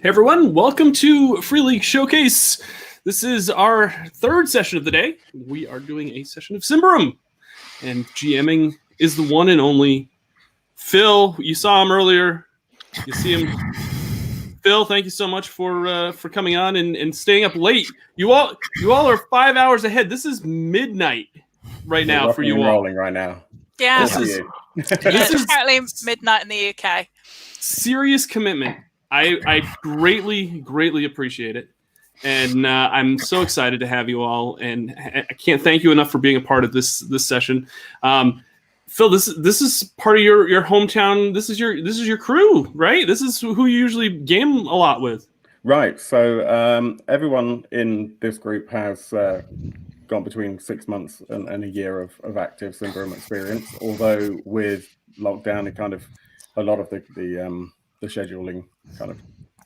Hey everyone, welcome to Free League Showcase. This is our third session of the day. We are doing a session of Symbaroum, and GMing is the one and only Phil. You saw him earlier. You see him. Phil, thank you so much for coming on and staying up late. You all are 5 hours ahead. This is midnight right now for you all. Rolling right now. Yeah, This is it's apparently midnight in the UK. Serious commitment. I greatly appreciate it, and I'm so excited to have you all. And I can't thank you enough for being a part of this session. Phil, this is part of your hometown. This is your crew, right? This is who you usually game a lot with. Right. So everyone in this group has gone between 6 months and a year of active Symbaroum experience. Although with lockdown, it kind of a lot of the scheduling kind of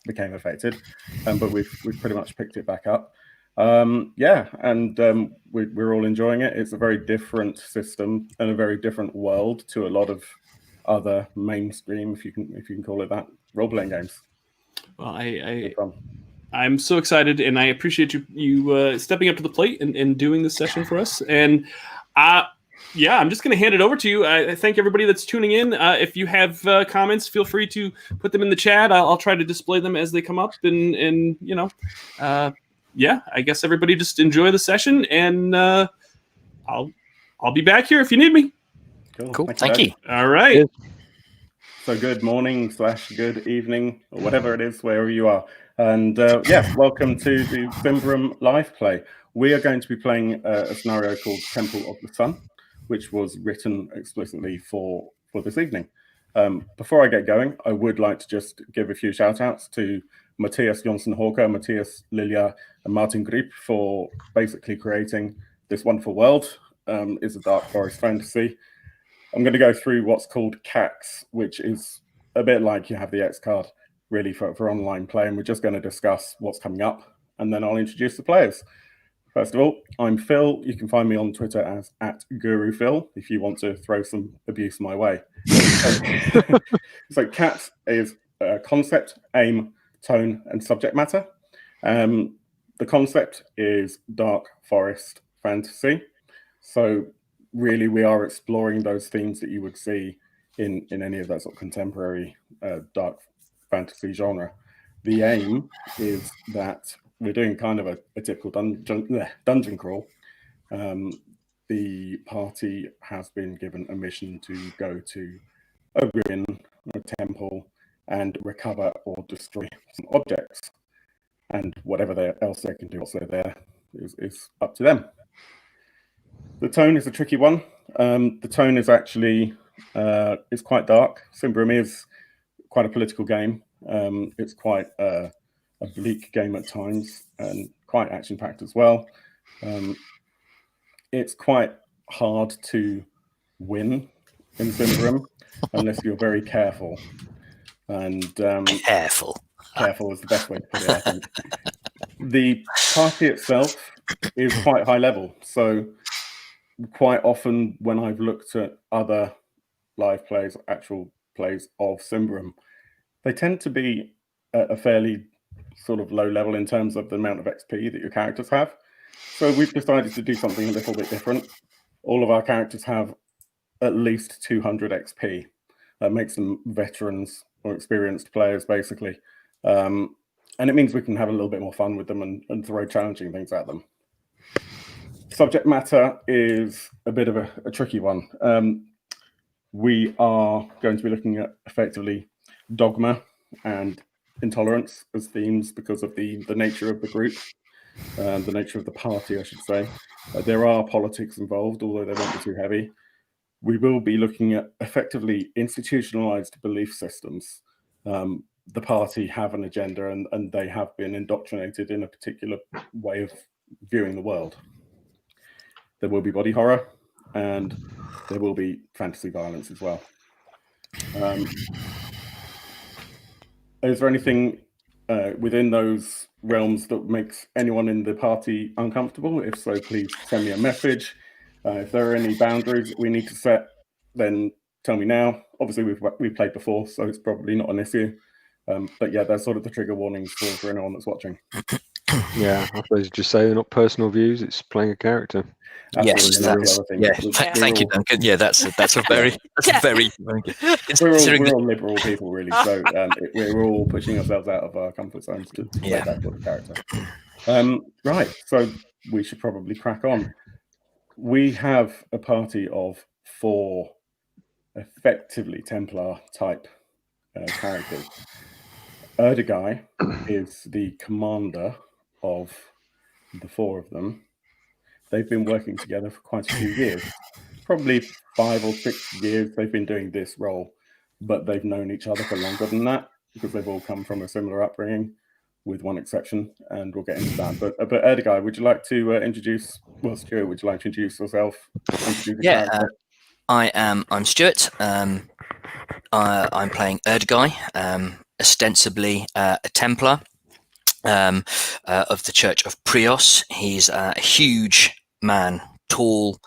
became affected, but we've pretty much picked it back up. We're all enjoying it. It's a very different system and a very different world to a lot of other mainstream, if you can call it that, role-playing games. Well, I'm so excited, and I appreciate you stepping up to the plate and doing this session for us. And I'm just going to hand it over to you. I thank everybody that's tuning in. If you have comments, feel free to put them in the chat. I'll try to display them as they come up. I guess everybody just enjoy the session, and I'll be back here if you need me. Cool. Thank you. All right. So good morning / good evening, or whatever it is, wherever you are. And welcome to the Symbaroum live play. We are going to be playing a scenario called Temple of the Sun, which was written explicitly for this evening. Before I get going, I would like to just give a few shout outs to Matthias Jonsson-Hawker, Matthias Lilja, and Martin Grip for basically creating this wonderful world. It's a dark forest fantasy. I'm going to go through what's called CAX, which is a bit like you have the X card, really, for online play, and we're just going to discuss what's coming up, and then I'll introduce the players. First of all, I'm Phil. You can find me on Twitter as @GuruPhil if you want to throw some abuse my way. So CAX is concept, aim, tone, and subject matter. The concept is dark forest fantasy. So really we are exploring those themes that you would see in any of that sort of contemporary dark fantasy genre. The aim is that we're doing kind of a typical dungeon crawl. The party has been given a mission to go to a ruin, a temple, and recover or destroy some objects. And whatever else they can do also there is up to them. The tone is a tricky one. The tone is actually is quite dark. Symbaroum is quite a political game. It's quite a bleak game at times and quite action-packed as well. It's quite hard to win in Symbaroum unless you're very careful. And careful is the best way to put it, I think. The party itself is quite high level. So quite often when I've looked at other live plays, actual plays of Symbaroum, they tend to be a fairly sort of low level in terms of the amount of XP that your characters have. So we've decided to do something a little bit different. All of our characters have at least 200 XP. That makes them veterans or experienced players, basically. And it means we can have a little bit more fun with them and throw challenging things at them. Subject matter is a bit of a tricky one. We are going to be looking at effectively dogma and intolerance as themes because of the nature of the group, the nature of the party, I should say. There are politics involved, although they won't be too heavy. We will be looking at effectively institutionalized belief systems. The party have an agenda and they have been indoctrinated in a particular way of viewing the world. There will be body horror and there will be fantasy violence as well. Is there anything within those realms that makes anyone in the party uncomfortable? If so, please send me a message. If there are any boundaries that we need to set, then tell me now. Obviously, we've played before, so it's probably not an issue. But yeah, that's sort of the trigger warnings for anyone that's watching. Yeah, I suppose just say they're not personal views. It's playing a character. Absolutely, Thank you, Duncan. Yeah, that's a very very good. We're all liberal people, really. So we're all pushing ourselves out of our comfort zones to play that sort of character. Right. So we should probably crack on. We have a party of 4 effectively Templar type characters. Erdogai is the commander of the 4 of them. They've been working together for quite a few years, probably 5 or 6 years they've been doing this role, but they've known each other for longer than that because they've all come from a similar upbringing, with one exception, and we'll get into that. But Erdogai, would you like to introduce? Well, Stuart, would you like to introduce yourself? I'm Stuart. I'm playing Erdogai, ostensibly a Templar of the Church of Prios. He's a huge man, tall,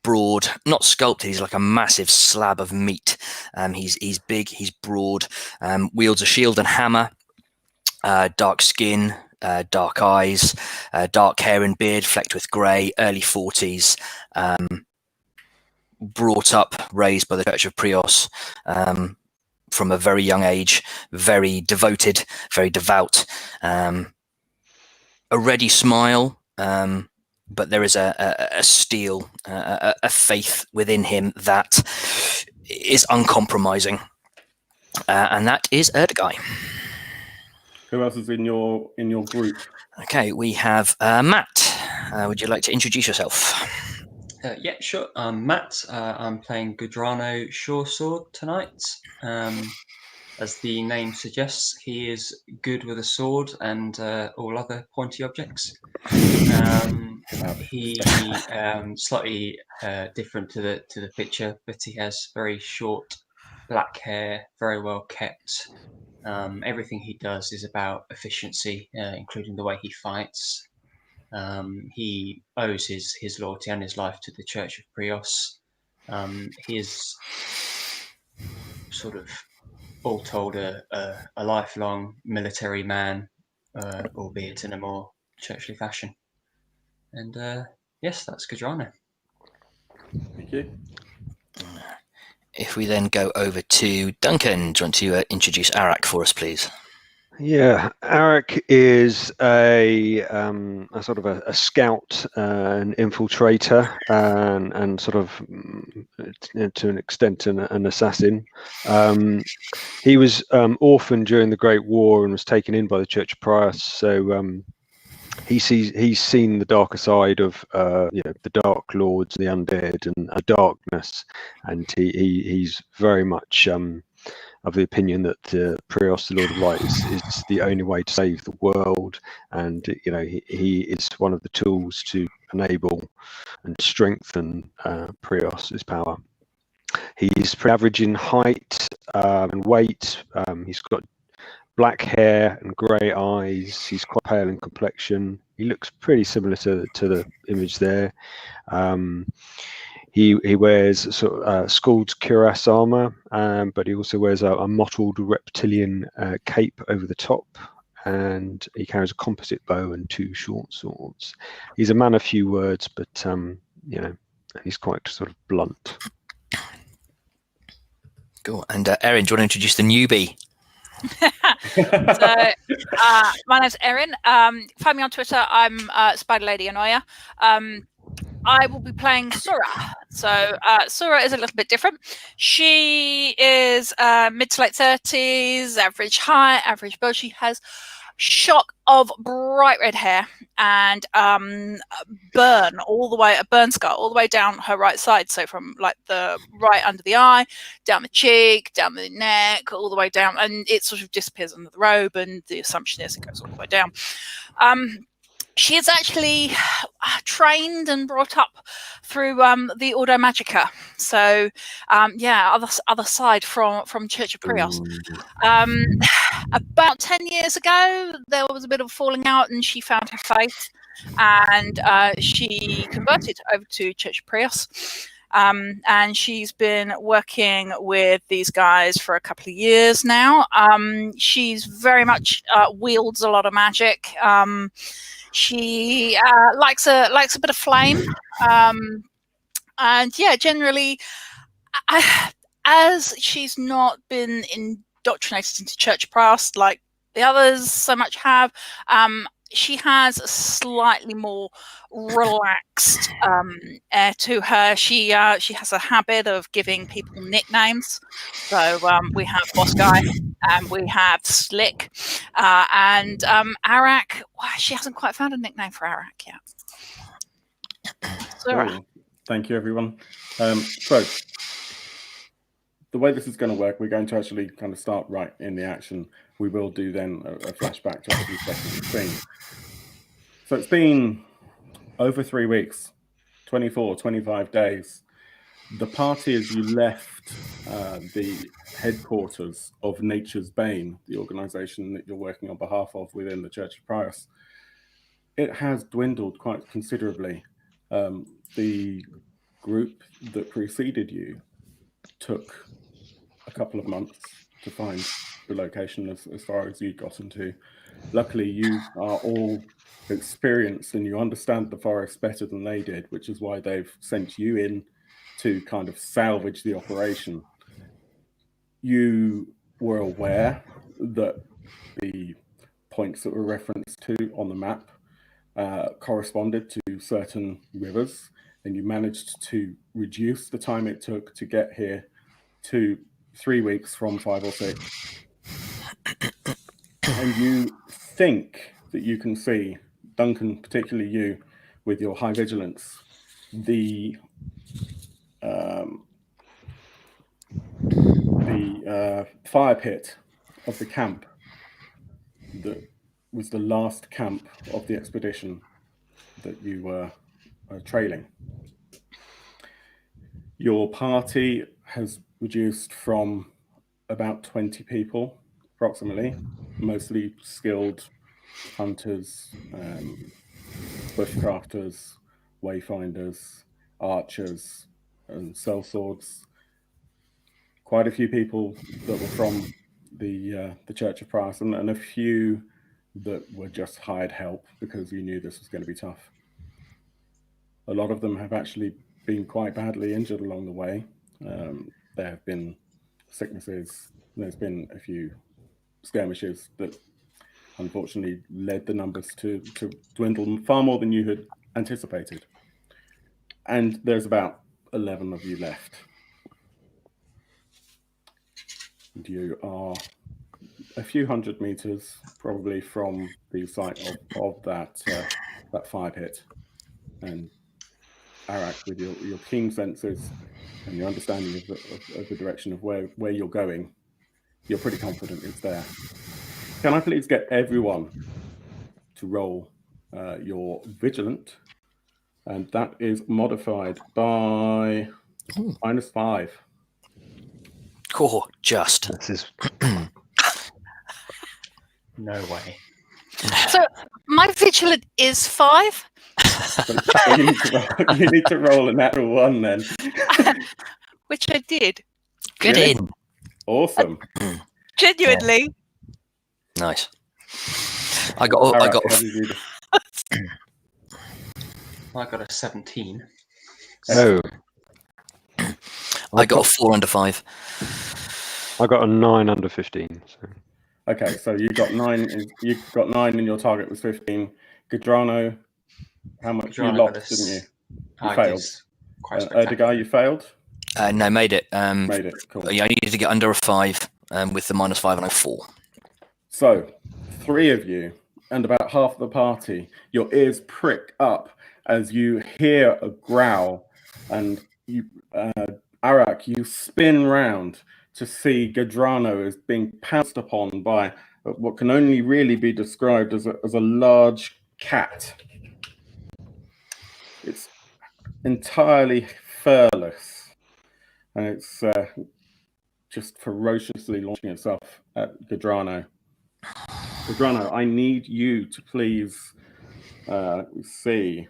broad, not sculpted. He's like a massive slab of meat. He's big. He's broad. Wields a shield and hammer. Dark skin, dark eyes, dark hair and beard flecked with grey. Early 40s. Brought up, raised by the Church of Prios. From a very young age, very devoted, very devout, a ready smile, but there is a steel, a faith within him that is uncompromising, and that is Erdogai. Who else is in your group? Okay, we have Matt. Would you like to introduce yourself? Yeah, sure. I'm Matt. I'm playing Gudrano Shoresword tonight. As the name suggests, he is good with a sword and all other pointy objects. He slightly different to the picture, but he has very short black hair, very well kept. Everything he does is about efficiency, including the way he fights. He owes his loyalty and his life to the Church of Prios. He is sort of, all told, a lifelong military man, albeit in a more churchly fashion. And yes, that's Gudrano. Thank you. If we then go over to Duncan, do you want to introduce Arax for us, please? Yeah, Arax is a sort of a scout, an infiltrator, and sort of to an extent an assassin. He was orphaned during the Great War and was taken in by the Church of Prios. So he's seen the darker side of the Dark Lords, the undead, and darkness, and he's very much of the opinion that Prios, the Lord of Light, is the only way to save the world, and he is one of the tools to enable and strengthen Prios's power. He's pretty average in height and weight. He's got black hair and grey eyes. He's quite pale in complexion. He looks pretty similar to the image there. He wears sort of Skald's cuirass armor, but he also wears a mottled reptilian cape over the top, and he carries a composite bow and 2 short swords. He's a man of few words, but he's quite sort of blunt. Cool. And Erin, do you want to introduce the newbie? So, my name's Erin. Find me on Twitter. I'm Spider Lady Anoya. I will be playing Sura. So Sura is a little bit different. She is mid to late 30s, average height, average build. She has shock of bright red hair and a burn scar all the way down her right side. So from like the right under the eye, down the cheek, down the neck, all the way down, and it sort of disappears under the robe. And the assumption is it goes all the way down. She is actually trained and brought up through the Ordo Magica. So, other side from Church of Prios. About 10 years ago, there was a bit of a falling out, and she found her faith, and she converted over to Church of Prios. and she's been working with these guys for a couple of years now. She's very much wields a lot of magic. She likes a bit of flame, and yeah, generally, as she's not been indoctrinated into church past like the others so much have, she has a slightly more relaxed air to her. She has a habit of giving people nicknames. So we have Boss Guy, and we have Slick, and Arax. Well, she hasn't quite found a nickname for Arax yet. Cool. Thank you, everyone. So the way this is going to work, we're going to actually kind of start right in the action. We will do then a flashback to actually set the scene. So it's been over 3 weeks, 24, 25 days. The party, as you left the headquarters of Nature's Bane, the organization that you're working on behalf of within the Church of Prius, it has dwindled quite considerably. The group that preceded you took a couple of months to find the location as far as you'd gotten to. Luckily, you are all experienced and you understand the forest better than they did, which is why they've sent you in to kind of salvage the operation. You were aware that the points that were referenced to on the map corresponded to certain rivers, and you managed to reduce the time it took to get here to 3 weeks from 5 or 6. And you think that you can see, Duncan, particularly you, with your high vigilance, the fire pit of the camp that was the last camp of the expedition that you were trailing. Your party has reduced from about 20 people, approximately, mostly skilled hunters, bushcrafters, wayfinders, archers, and sellswords. Quite a few people that were from the Church of Prius, and a few that were just hired help because you knew this was going to be tough. A lot of them have actually been quite badly injured along the way. There have been sicknesses. There's been a few skirmishes that unfortunately led the numbers to dwindle far more than you had anticipated. And there's about 11 of you left. And you are a few hundred meters probably from the site of that fire pit. And Arax, with your keen senses and your understanding of the direction of where you're going, you're pretty confident it's there. Can I please get everyone to roll your vigilant? And that is modified by -5. Cool, just. This is No way. So my vigilant is 5. So you need to roll a natural 1 then. Which I did. Get Really? in. Awesome. Genuinely. Nice. I got. How did you do? I got a 17. oh. I got a 4 under 5. I got a 9 under 15. So. Okay, so you got 9. You got 9, and your target was 15. Gadrano, how much you lost, didn't you? You failed. Quite spectacular. Erdigar, you failed. No, made it. Made it. Cool. I needed to get under a 5 with the -5 and a 4. So, 3 of you and about half the party, your ears prick up as you hear a growl, and you, Arax, you spin round to see Gadrano is being pounced upon by what can only really be described as a large cat. It's entirely furless, and it's just ferociously launching itself at Gadrano. Gadrano, I need you to please see.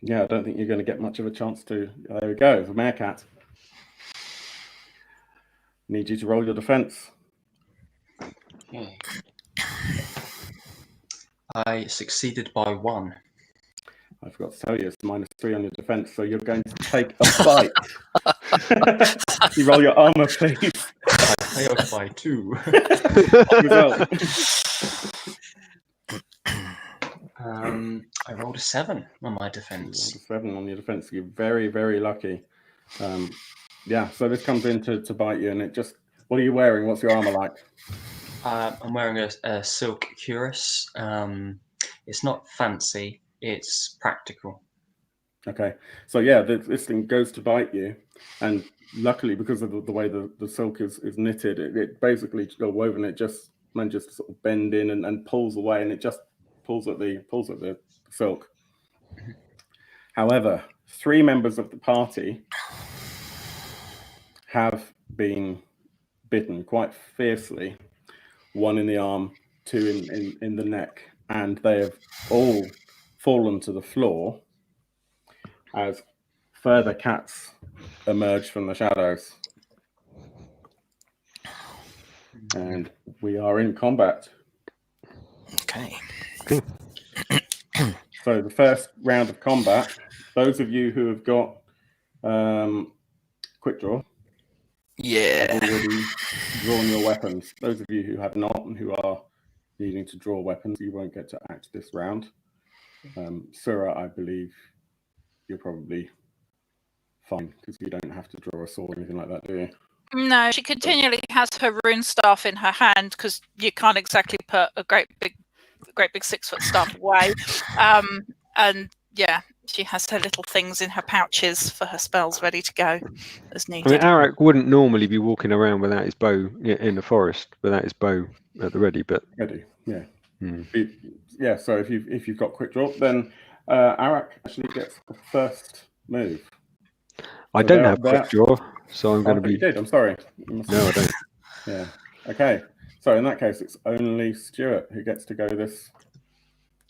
Yeah, I don't think you're going to get much of a chance to. There we go, the meerkat. Need you to roll your defense. Okay. I succeeded by 1. I forgot to tell you, it's -3 on your defense, so you're going to take a bite. You roll your armor, please. I failed by 2. Result. I rolled a 7 on my defense. 7 on your defense. You're very, very lucky. Yeah, so this comes in to bite you, and it just. What are you wearing? What's your armor like? I'm wearing a silk cuirass. It's not fancy. It's practical. Okay, so yeah, this thing goes to bite you, and luckily because of the way the silk is knitted, it basically woven. It just manages to sort of bend in and pulls away, and it just pulls at the silk. However, 3 members of the party have been bitten quite fiercely. 1 in the arm, 2 in the neck, and they have all fallen to the floor as further cats emerge from the shadows. And we are in combat. Okay. So the first round of combat, those of you who have got quick draw, Yeah. have already drawn your weapons. Those of you who have not and who are needing to draw weapons, you won't get to act this round. Sura, I believe you're probably fine because you don't have to draw a sword or anything like that, do you? No, she continually has her rune staff in her hand because you can't exactly put a great big 6-foot staff away. And yeah, she has her little things in her pouches for her spells ready to go as needed. I mean, Arax wouldn't normally be walking around without his bow in the forest, without his bow at the ready. But Ready, yeah. Yeah, so if you've got quick draw, then Arax actually gets the first move. I don't have quick draw, so I'm going to be. You did. I'm sorry. No, I don't. Yeah. Okay. So in that case, it's only Stuart who gets to go this.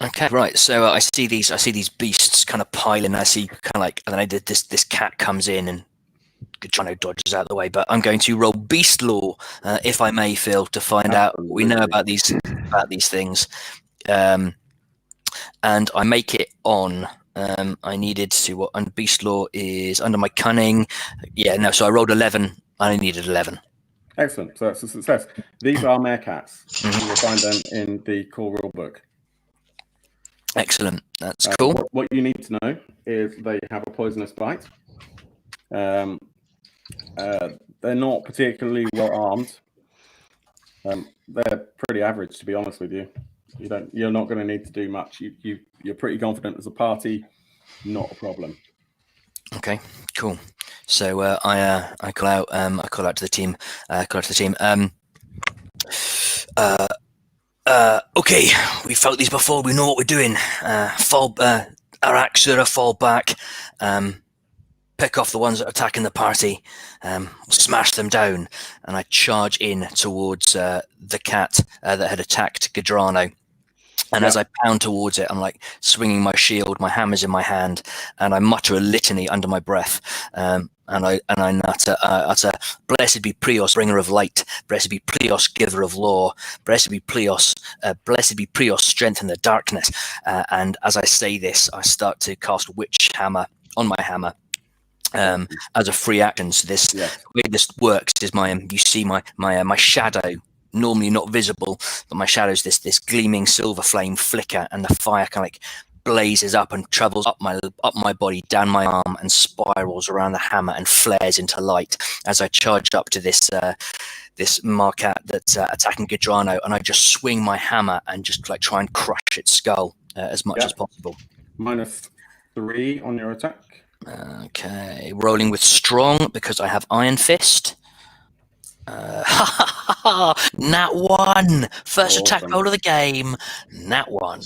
Okay, right. So I see these beasts kind of piling. I see kind of like, and then I did this cat comes in and trying to dodges out of the way. But I'm going to roll beast law, if I may, Phil, to find out what we know about these things. And I make it on. I needed to what? And beast law is under my cunning. Yeah, no. So I rolled 11. I needed 11. Excellent. So that's a success. These are meerkats. You will find them in the core rule book. Excellent. That's cool. What you need to know is they have a poisonous bite. They're not particularly well armed. They're pretty average, to be honest with you. You're not going to need to do much. You're pretty confident as a party. Not a problem. Okay, cool. So I call out to the team. Okay, we felt these before. We know what we're doing. Arax, Sura, fall back. Pick off the ones that are attacking the party. Smash them down, and I charge in towards the cat that had attacked Gadrano. And as I pound towards it, I'm like swinging my shield, my hammer's in my hand, and I mutter a litany under my breath. And I utter, "Blessed be Prios, bringer of light. Blessed be Prios, giver of law. Blessed be Prios, strength in the darkness." And as I say this, I start to cast Witch Hammer on my hammer. As a free action. So the way this works is you see my shadow. Normally not visible, but my shadow's this gleaming silver flame flicker, and the fire kind of like blazes up and travels up my body, down my arm, and spirals around the hammer and flares into light as I charge up to this Marcat that's attacking Gadrano, and I just swing my hammer and just like try and crush its skull as much as possible. -3 on your attack. Okay, rolling with strong because I have Iron Fist. Nat 1. First attack roll of the game. Nat 1.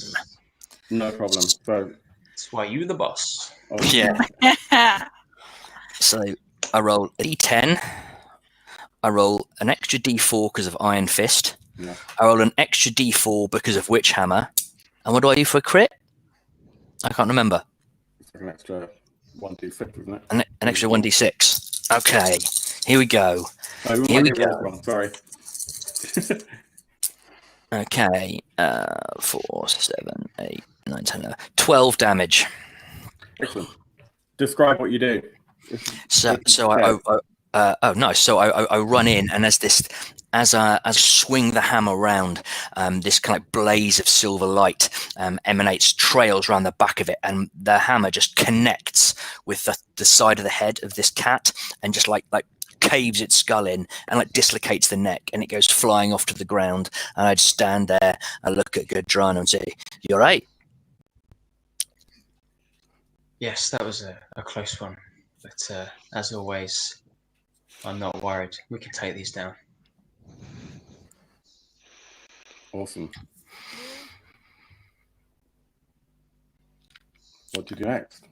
No problem. So that's why you the boss. Yeah. So I roll a D10. I roll an extra D4 because of Iron Fist. Yeah. I roll an extra D4 because of Witch Hammer. And what do I do for a crit? I can't remember. an extra 1d6, isn't it? An extra 1d6. Okay, here we go. Oh, Here we go. go. Wrong. Sorry. Okay, 4, 7, 8, 9, 10, 11, 12 damage. Excellent. Describe what you do. So nice. So I run in, and as I swing the hammer round, this kind of like blaze of silver light emanates, trails around the back of it, and the hammer just connects with the side of the head of this cat, and just like caves its skull in and like dislocates the neck, and it goes flying off to the ground. And I'd stand there and look at Gudrun and say, "You all right?" Yes, that was a close one, but as always, I'm not worried. We can take these down. Awesome. What do you do next?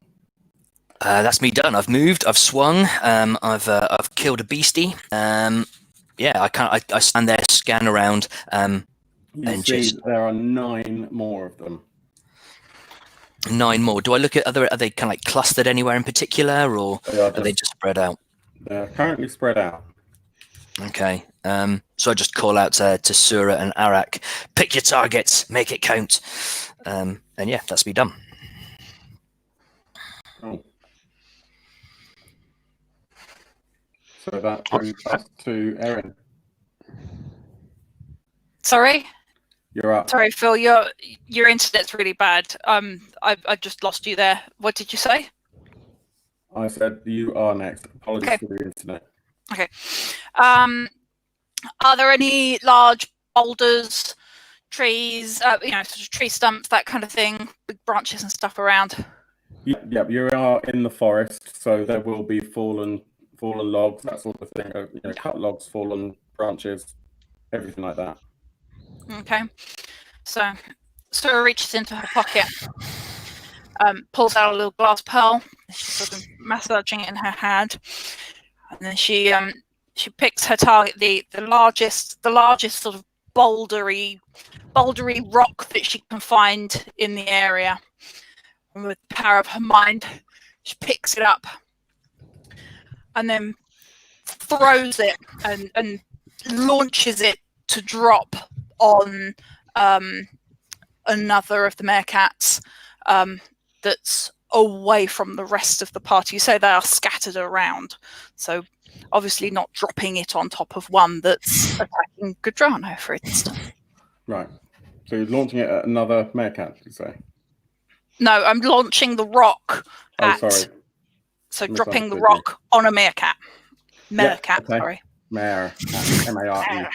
That's me done. I've moved. I've swung. I've killed a beastie. I stand there, scan around. You see there are 9 more of them. 9 more. Do I look at are they kind of like clustered anywhere in particular, or are they just spread out? They're currently spread out. Okay. So I just call out to Sura and Arax, pick your targets, make it count. And yeah, that's me done. Oh. So that brings us to Erin. Sorry? You're up. Sorry, Phil, your internet's really bad. I just lost you there. What did you say? I said you are next. Apologies for the internet. Okay. Are there any large boulders, trees, sort of tree stumps, that kind of thing, big branches and stuff around? Yeah, you are in the forest, so there will be fallen logs, that sort of thing. Cut logs, fallen branches, everything like that. Okay. So Sura reaches into her pocket, pulls out a little glass pearl. She's sort of massaging it in her hand, and then she picks her target, the largest sort of bouldery rock that she can find in the area. And with the power of her mind, she picks it up and then throws it and launches it to drop on another of the meerkats that's away from the rest of the party. You say they are scattered around, so obviously not dropping it on top of one that's attacking Gudrano, for instance. Right. So you're launching it at another meerkat, did you say? No, I'm launching the rock at... Oh, sorry. So dropping the rock on a meerkat. Meerkat, okay. Sorry. Meerkat. M-A-R-E.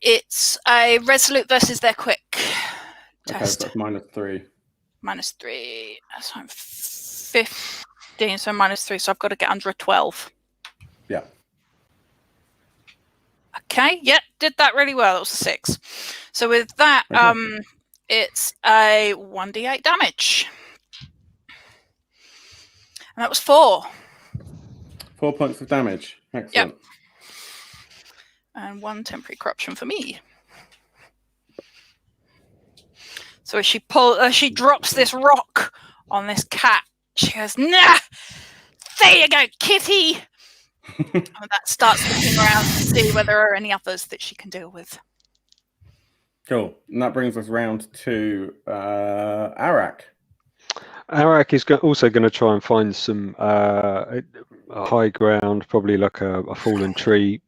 It's a resolute versus their quick test. Okay, so -3. -3. So I'm 15, so -3. So I've got to get under a 12. Yeah. Okay. Yep. Did that really well. It was a 6. So with that, it's a 1d8 damage, and that was 4. 4 points of damage. Excellent. Yep. And 1 temporary corruption for me. So as she drops this rock on this cat, she goes, "Nah, there you go, kitty." And that starts looking around to see whether there are any others that she can deal with. Cool. And that brings us round to Arax. Arax is also going to try and find some high ground, probably like a fallen tree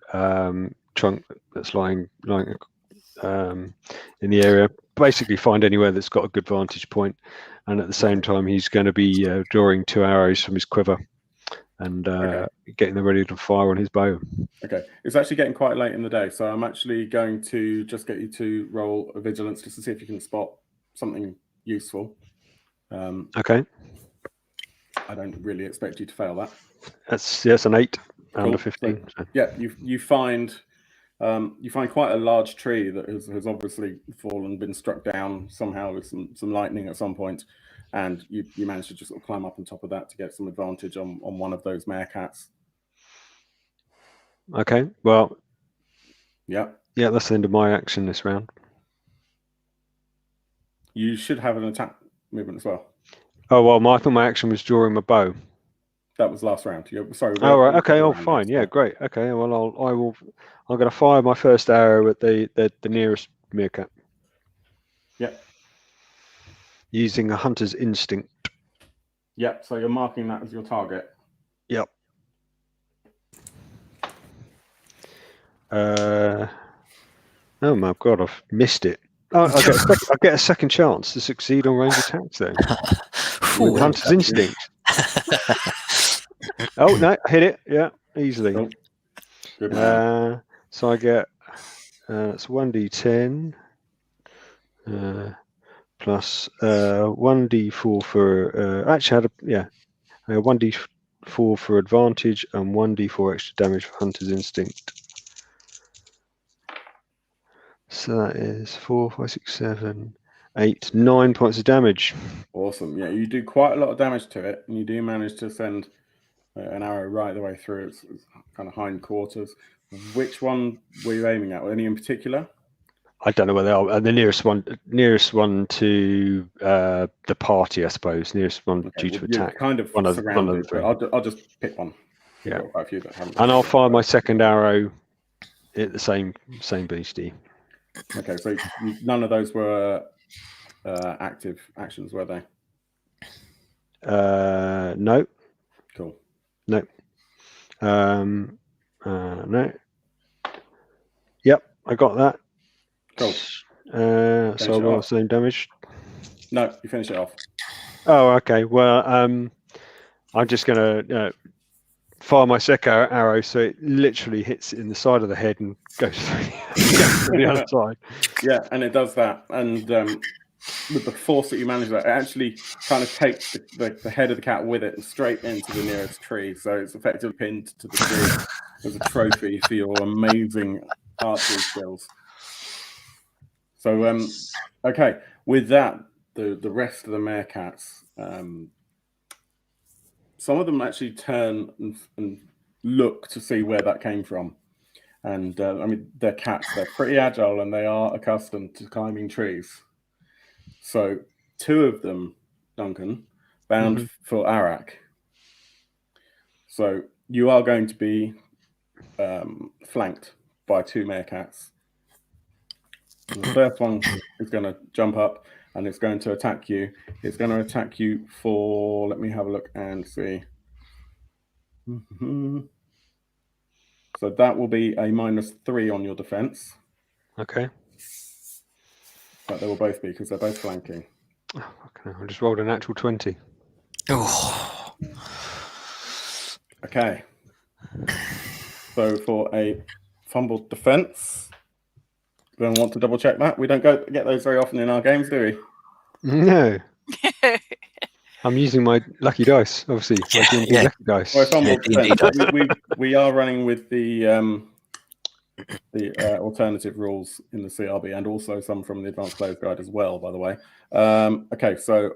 trunk that's lying in the area. Basically, find anywhere that's got a good vantage point, and at the same time, he's going to be drawing 2 arrows from his quiver and getting them ready to fire on his bow. Okay, it's actually getting quite late in the day, so I'm actually going to just get you to roll a vigilance just to see if you can spot something useful. Okay. I don't really expect you to fail that. That's an 8 cool. Under 15. So, yeah, you find quite a large tree that has obviously fallen, been struck down somehow with some lightning at some point, and you manage to just sort of climb up on top of that to get some advantage on one of those meerkats. Okay. Well. Yeah. Yeah, that's the end of my action this round. You should have an attack. movement as well? Oh well, I thought my action was drawing my bow. That was last round. Sorry. Oh right, okay. Oh fine. Yeah, great. Okay. Well, I'm going to fire my first arrow at the nearest meerkat. Yep. Using a hunter's instinct. Yep. So you're marking that as your target. Yep. Oh my god, I've missed it. Oh, I get a second chance to succeed on range attacks then. With hunter's instinct. Oh no, hit it. Yeah, easily. Cool. Good man. So I get it's 1d10 plus 1d4 for actually I had 1d4 for advantage and 1d4 extra damage for hunter's instinct. So that is 4, 5, 6, 7, 8, 9 points of damage. Awesome. Yeah, you do quite a lot of damage to it, and you do manage to send an arrow right the way through its kind of hindquarters. Which one were you aiming at? Any in particular? I don't know where they are. The nearest one to the party, I suppose. Nearest one due to attack. Kind of surrounded. I'll just pick one. Yeah. Quite a few that haven't. And I'll fire my second arrow at the same beastie. Okay, so none of those were active actions, were they? No. Cool. No. No. Yep, I got that. Cool. So I roll the same damage. No, you finish it off. Oh, okay. Well, I'm just gonna fire my second arrow, so it literally hits it in the side of the head and goes to the other side. Yeah, and it does that. And with the force that you manage that, it actually kind of takes the head of the cat with it and straight into the nearest tree. So it's effectively pinned to the tree as a trophy for your amazing archery skills. So, okay, with that, the rest of the meerkats, some of them actually turn and look to see where that came from. And I mean, they're cats, they're pretty agile and they are accustomed to climbing trees. So 2 of them, Duncan, bound for Arax. So you are going to be flanked by 2 meerkats. The first one is going to jump up and it's going to attack you. It's going to attack you for, let me have a look and see. So that will be a -3 on your defense. Okay. But they will both be because they're both flanking. Oh, okay. I just rolled a natural 20. Oh. Okay. So for a fumbled defense, we don't want to double check that. We don't get those very often in our games, do we? No. I'm using my lucky dice, obviously. Yeah. Lucky dice. Well, fumbled defense, we are running with the alternative rules in the CRB and also some from the Advanced Player's Guide as well, by the way. Okay, so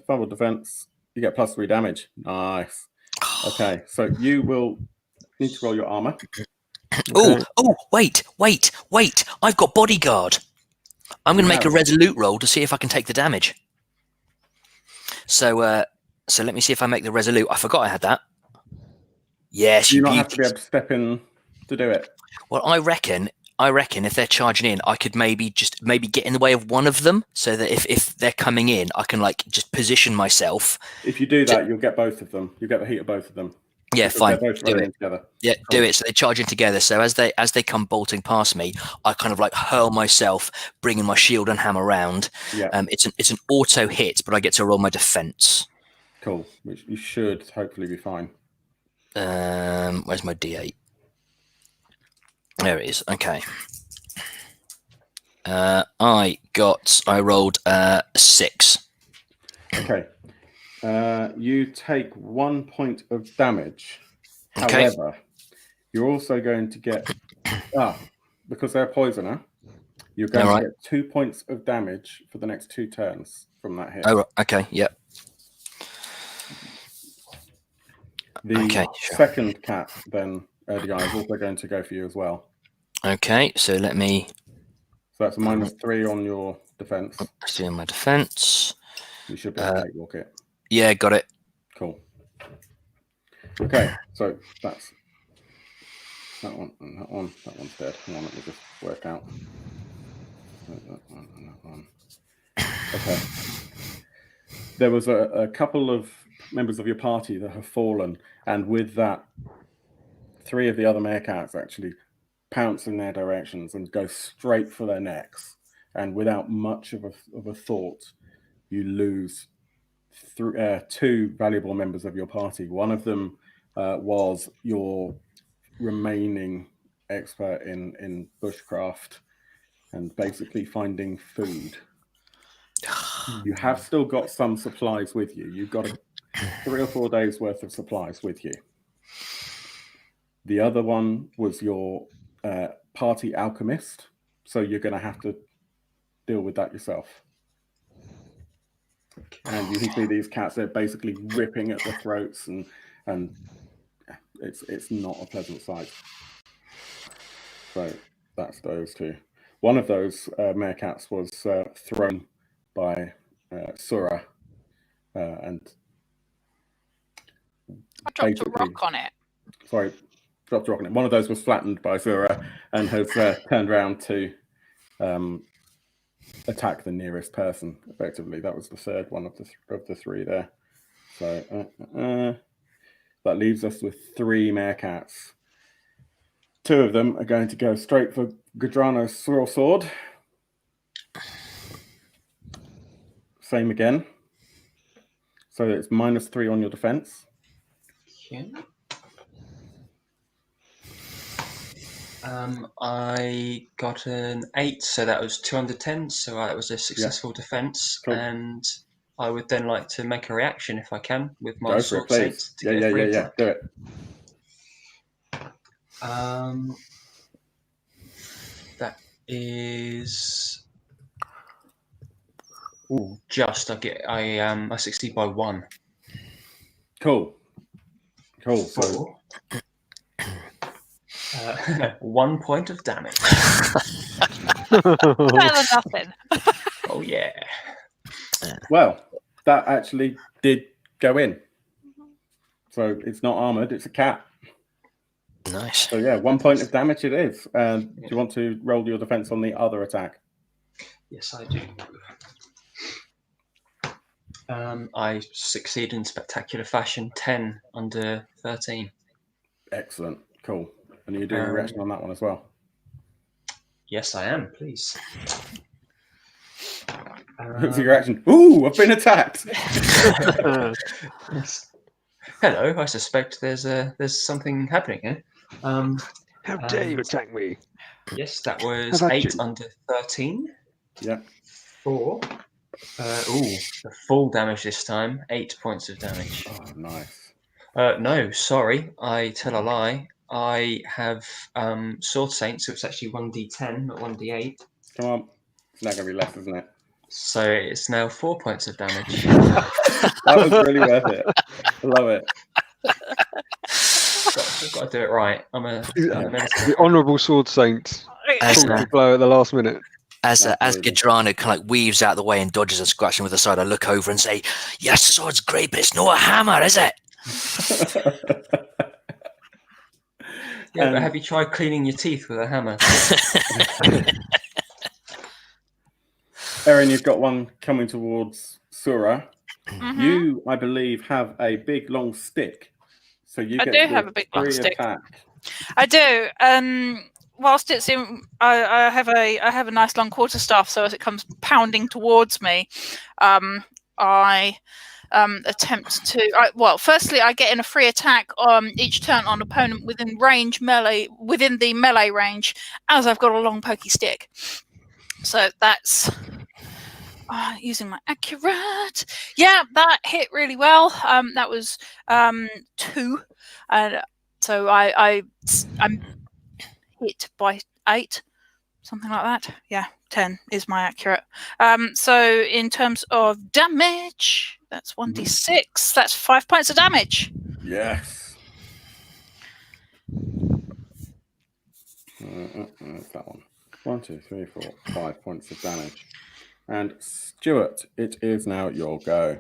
fumbled defense, you get +3 damage. Nice. Okay, so you will need to roll your armor. Okay. Oh, wait. I've got bodyguard. I'm going to make a resolute roll to see if I can take the damage. So let me see if I make the resolute. I forgot I had that. Yes, you not have to be able to step in to do it. Well, I reckon if they're charging in, I could maybe get in the way of one of them, so that if they're coming in, I can just position myself. If you do that, you'll get both of them. You'll get the heat of both of them. Yeah, fine. Both do it. Together. Yeah, cool. Do it. So they charge in together. So as they come bolting past me, I kind of hurl myself, bringing my shield and hammer round. Yeah. It's an auto hit, but I get to roll my defense. Cool. Which you should hopefully be fine. Where's my D8? There it is. Okay. I rolled 6. Okay. You take 1 point of damage. Okay. However, you're also going to get because they're a poisoner, you're going to get 2 points of damage for the next 2 turns from that hit. Oh, okay. Yep. The second cat, then, Erdogan, is also going to go for you as well. Okay, so let me... So that's a -3 on your defense. Let's do my defense. You should be able to take walk it. Yeah, got it. Cool. Okay, so that's that one and that one. That one's dead. Hang on, let me just work out. That one and that one. Okay. There was a couple of members of your party that have fallen, and with that, 3 of the other meerkats actually pounce in their directions and go straight for their necks. And without much of a thought, you lose 2 valuable members of your party. One of them was your remaining expert in bushcraft and basically finding food. You have still got some supplies with you. You've got 3 or 4 days worth of supplies with you. The other one was your party alchemist, so you're going to have to deal with that yourself. And you can see these cats, they're basically ripping at the throats, and it's not a pleasant sight. So that's those 2. One of those meerkats was thrown by Sura, and I dropped a rock on it. Sorry, dropped a rock on it. One of those was flattened by Sura and has turned around to attack the nearest person. Effectively, that was the third one of the 3 there. So that leaves us with 3 meerkats. 2 of them are going to go straight for Gadrano's sword. Same again. So it's -3 on your defense. Okay. I got an 8, so that was 2 under 10, so that was a successful defense. Cool. And I would then like to make a reaction if I can with my Go for sword it, saint please. to get a free attack. Do it. That is I succeed by 1. Cool. So 1 point of damage. Better than nothing. Oh yeah. Well, that actually did go in. So it's not armored, it's a cat. Nice. So yeah, 1 point of damage it is. Do you want to roll your defense on the other attack? Yes, I do. I succeed in spectacular fashion. 10 under 13. Excellent. Cool. And you're doing a reaction on that one as well? Yes, I am. Please. What's your reaction? Ooh, I've been attacked. Hello. I suspect there's something happening here. How dare you attack me? Yes, that was 8 under 13. Yeah. 4. The full damage this time. 8 points of damage. Oh, nice. No, sorry. I tell a lie. I have Sword Saint, so it's actually 1d10, not 1d8. Come on. It's not going to be less, isn't it? So it's now 4 points of damage. That was really worth it. I love it. I've got to do it right. I'm a The honourable sword saint. Blow at the last minute. As Gadrano kind of like weaves out the way and dodges a scratching with the side, I look over and say, "Yes, sword's great, but it's not a hammer, is it?" Yeah, but have you tried cleaning your teeth with a hammer? Erin, you've got one coming towards Sura. Mm-hmm. You, I believe, have a big long stick. So you I get do to have a big long stick. attack. I do. Whilst it's in, I have a nice long quarterstaff. So as it comes pounding towards me, I attempt to. Firstly, I get in a free attack each turn on opponent within the melee range, as I've got a long pokey stick. So that's using my accurate. Yeah, that hit really well. That was 2, and so I'm hit by 8, something like that. Yeah, 10 is my accurate. So in terms of damage, that's 1d6. That's 5 points of damage. Yes. That one. 1, 2, 3, 4, 5 points of damage. And Stuart, it is now your go.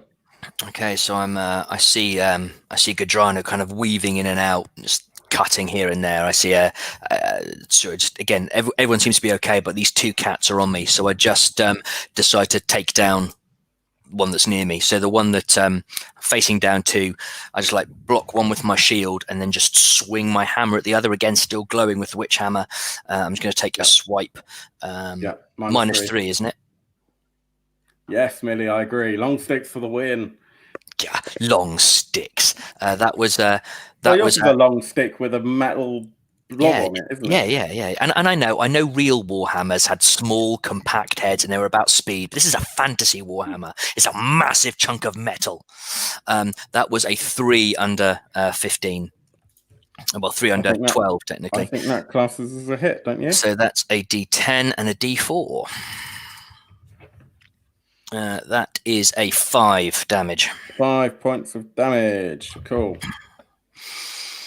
Okay, so I see Gadrano kind of weaving in and out, just cutting here and there. I see so just again, everyone seems to be okay, but these two cats are on me. So I just decide to take down one that's near me. So the one that facing down to, I just like block one with my shield and then just swing my hammer at the other, again still glowing with the witch hammer. I'm just going to take a swipe. -3, isn't it? Yes, Millie, I agree. Long sticks for the win. Yeah, long sticks. That was a long stick with a metal blob on it, isn't it? Yeah. And I know real warhammers had small, compact heads, and they were about speed. But this is a fantasy warhammer. It's a massive chunk of metal. That was a 3 under 15. Well, 3 under 12, technically. I think that classes as a hit, don't you? So that's a D10 and a D4. That is a 5 damage. 5 points of damage. Cool.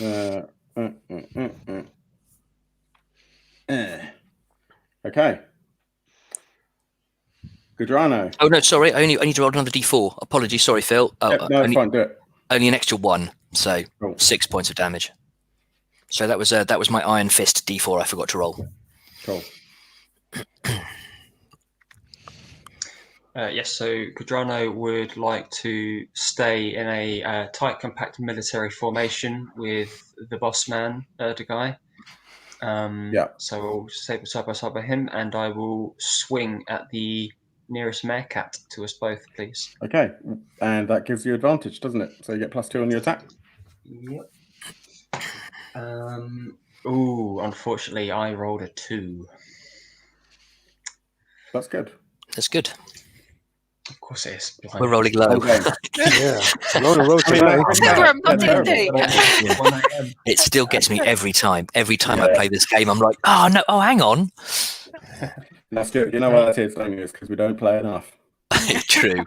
Okay. Gadrano. Oh no, sorry. I need to roll another D4. Apologies, sorry, Phil. No, it's fine. Do it. Only an extra 1, so cool. 6 points of damage. So that was my Iron Fist D4. I forgot to roll. Cool. Yes, so Gadrano would like to stay in a tight, compact military formation with the boss man, the guy. So we'll stay side by side by him, and I will swing at the nearest meerkat to us both, please. Okay, and that gives you advantage, doesn't it? So you get +2 on your attack. Yep. Unfortunately, I rolled a 2. That's good. That's good. Of course it is. We're rolling low. Okay. Yeah. Roll It still gets me every time. Every time I play this game, I'm like, oh no, hang on. That's good. You know what that is, don't you? It's because we don't play enough. True.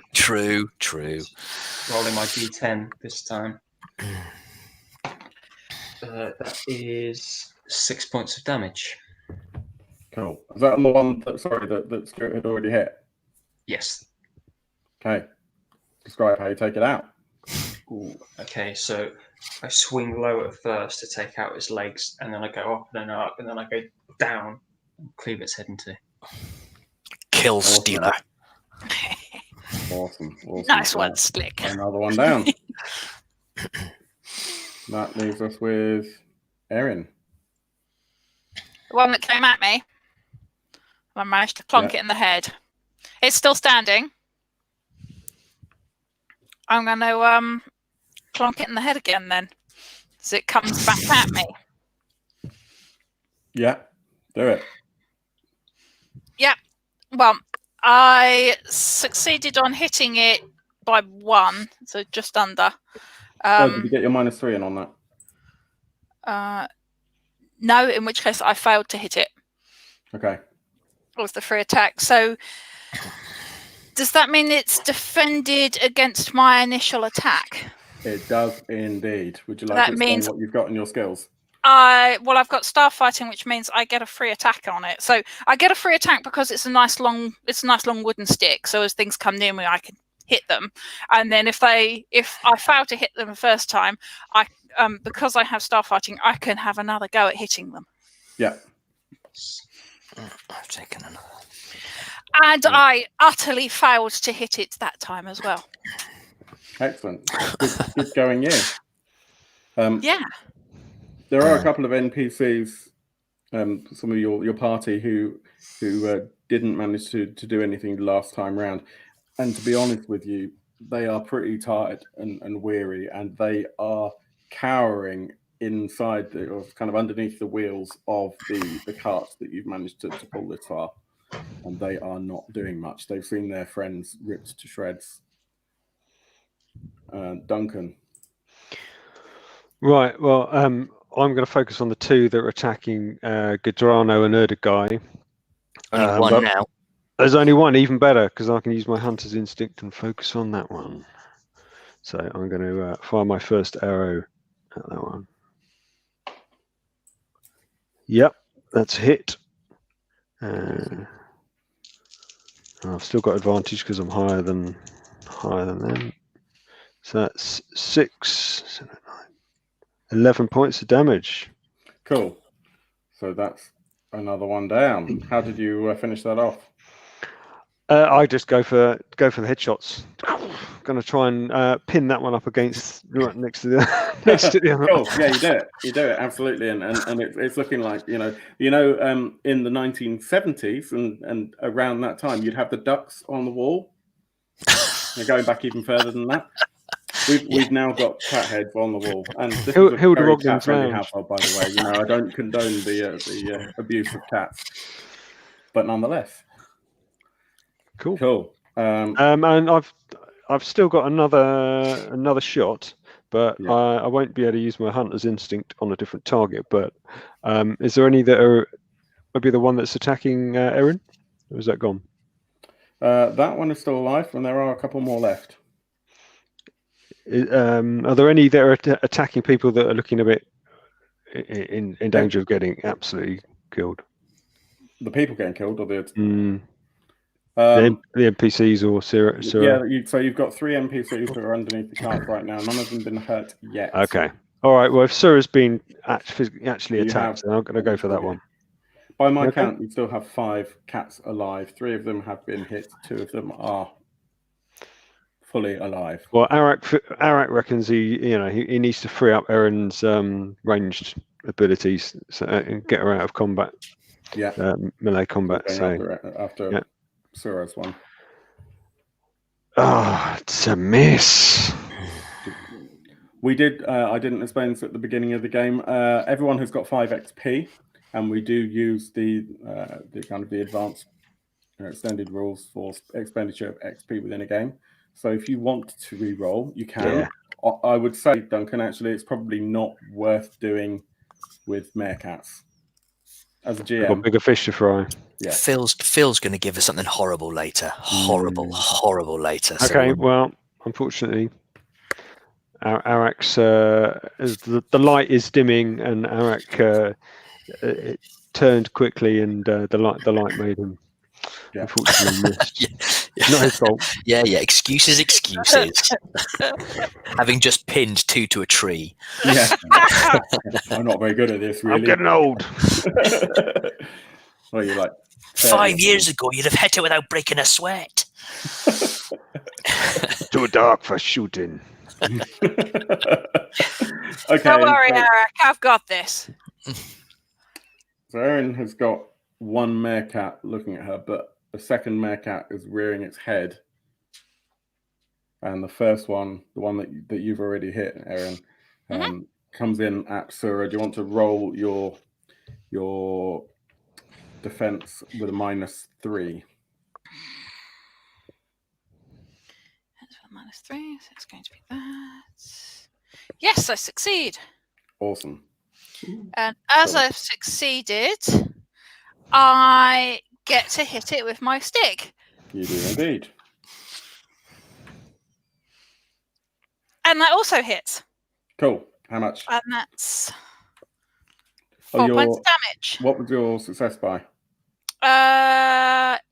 Rolling my D10 this time. That is 6 points of damage. Cool. Is that the one that Stuart had already hit? Yes. Okay. Describe how you take it out. Okay, so I swing low at first to take out its legs, and then I go up and then up, and then I go down and cleave its head in two. Kill stealer. Awesome. Nice one, Slick. Another one down. That leaves us with Erin. The one that came at me. I managed to plonk it in the head. It's still standing. I'm going to clonk it in the head again then, as it comes back at me. Yeah, do it. Yeah. Well, I succeeded on hitting it by 1, so just under. Did you get your -3 in on that? No, in which case I failed to hit it. Okay. It was the free attack. So does that mean it's defended against my initial attack? It does indeed. Would you like to explain what you've got in your skills? I've got star fighting, which means I get a free attack on it. So I get a free attack because it's a nice long wooden stick. So as things come near me, I can hit them. And then if I fail to hit them the first time, because I have star fighting, I can have another go at hitting them. Yeah. I've taken another. And I utterly failed to hit it that time as well. Excellent. Good going, you. Yeah. There are a couple of NPCs, some of your party who didn't manage to do anything last time round. And to be honest with you, they are pretty tired and weary, and they are cowering inside or kind of underneath the wheels of the carts that you've managed to pull this far. And they are not doing much. They've seen their friends ripped to shreds. Duncan. Right. Well, I'm going to focus on the two that are attacking Gadrano and Erdogai. Only one now. There's only one, even better, because I can use my hunter's instinct and focus on that one. So I'm going to fire my first arrow at that one. Yep, that's a hit. I've still got advantage because I'm higher than them. So that's 6, 7, 9, 11 points of damage. Cool. So that's another one down. How did you finish that off? I just go for the headshots. Going to try and pin that one up against right next to the other. Cool. Yeah, you do it absolutely, and it's looking like in the 1970s and around that time you'd have the ducks on the wall. They're going back even further than that. We've now got cat heads on the wall, and this is a very cat-friendly household, by the way. I don't condone the abuse of cats, but nonetheless. Cool. And I've still got another shot, but yeah. I won't be able to use my hunter's instinct on a different target. But is there any that are maybe the one that's attacking Erin? Or is that gone? That one is still alive, and there are a couple more left. Are there any that are attacking people that are looking a bit in danger of getting absolutely killed? The people getting killed, or the NPCs or Syrah? Yeah, so you've got 3 NPCs that are underneath the cart right now. None of them have been hurt yet. Okay. All right. Well, if Syrah's been actually attacked, then I'm going to go for that one. By my count, you still have 5 cats alive. 3 of them have been hit. 2 of them are fully alive. Well, Arax reckons he needs to free up Erin's ranged abilities and get her out of combat. Yeah. Melee combat. After Syrah's one. Oh, it's a miss. We did. I didn't explain this at the beginning of the game. Everyone has got 5 XP, and we do use the kind of the advanced extended rules for expenditure of XP within a game. So if you want to re-roll, you can. Yeah. I would say, Duncan, actually, it's probably not worth doing with meerkats. As a GM, got bigger fish to fry. Yeah. Phil's going to give us something horrible later. Horrible later. Okay, so, well, unfortunately, Arax, the light is dimming, and Arax it turned quickly, and the light made him. Yeah. Unfortunately missed. Yeah. Not his fault. Yeah. Excuses. Having just pinned 2 to a tree. Yeah. I'm not very good at this, really. I'm getting old. Well, you're like 5 years ago, you'd have hit it without breaking a sweat. Too dark for shooting. Okay. Don't worry, Arax. I've got this. So Erin has got 1 meerkat looking at her, but the second meerkat is rearing its head, and the first one, the one that you've already hit, Erin, comes in at Syrah. Do you want to roll your defense with a -3? That's a -3, so it's going to be that. Yes, I succeed. Awesome. And as I've succeeded, I get to hit it with my stick. You do indeed. And that also hits. Cool. How much? And that's 4 points of damage. What was your success by?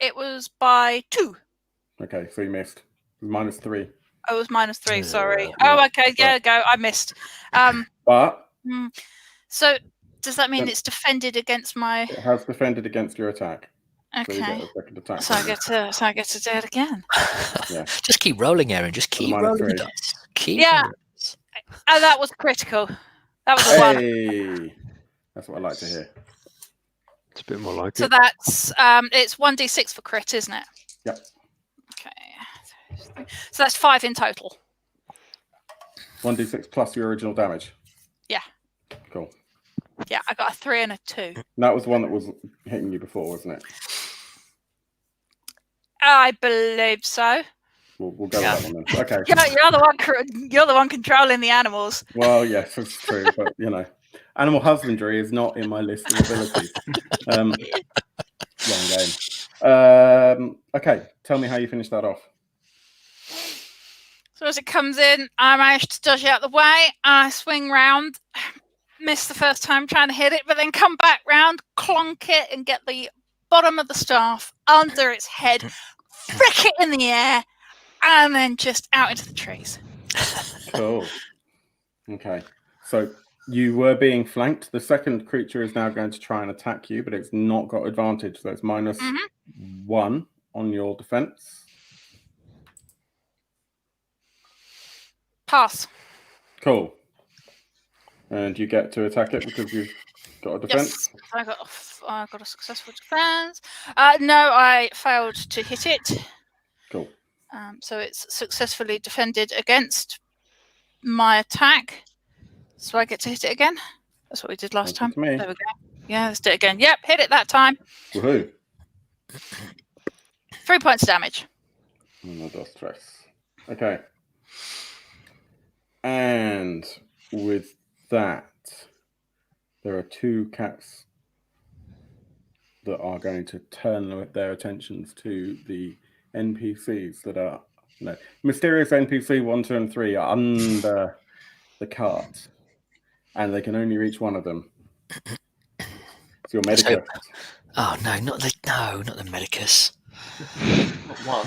It was by 2. Okay, so you missed. It was -3. Oh, it was -3, sorry. Oh, okay, go. I missed. But... So... Does that mean it's defended against my? It has defended against your attack. Okay. So you get a second attack. So I get to do it again. Yeah. Just keep rolling, Erin. Just keep rolling the dice. And that was critical. That was a 1. That's what I like to hear. It's a bit more like it. So that's it's 1d6 for crit, isn't it? Yep. Okay. So that's 5 in total. 1d6 plus your original damage. Yeah. Cool. Yeah, I got a 3 and a 2. That was the one that was hitting you before, wasn't it? I believe so. We'll go with that one then. Okay. You're the one controlling the animals. Well, yes, that's true, but animal husbandry is not in my list of abilities. Long game. Okay, tell me how you finish that off. So as it comes in, I manage to dodge out the way. I swing round. Miss the first time trying to hit it, but then come back round, clonk it, and get the bottom of the staff under its head, wreck it in the air, and then just out into the trees. Cool. Okay. So you were being flanked. The second creature is now going to try and attack you, but it's not got advantage. So it's -1 on your defense. Pass. Cool. And you get to attack it because you've got a defense. Yes, I got a successful defense. No, I failed to hit it. Cool. So it's successfully defended against my attack. So I get to hit it again. That's what we did last time. Me. There we go. Yeah, let's do it again. Yep, hit it that time. Woohoo. 3 points of damage. No stress. Okay. And with that, there are 2 cats that are going to turn their attentions to the NPCs that are mysterious NPC 1, 2, and 3 are under the cart, and they can only reach one of them. It's your medicus. Oh no, not the medicus. One.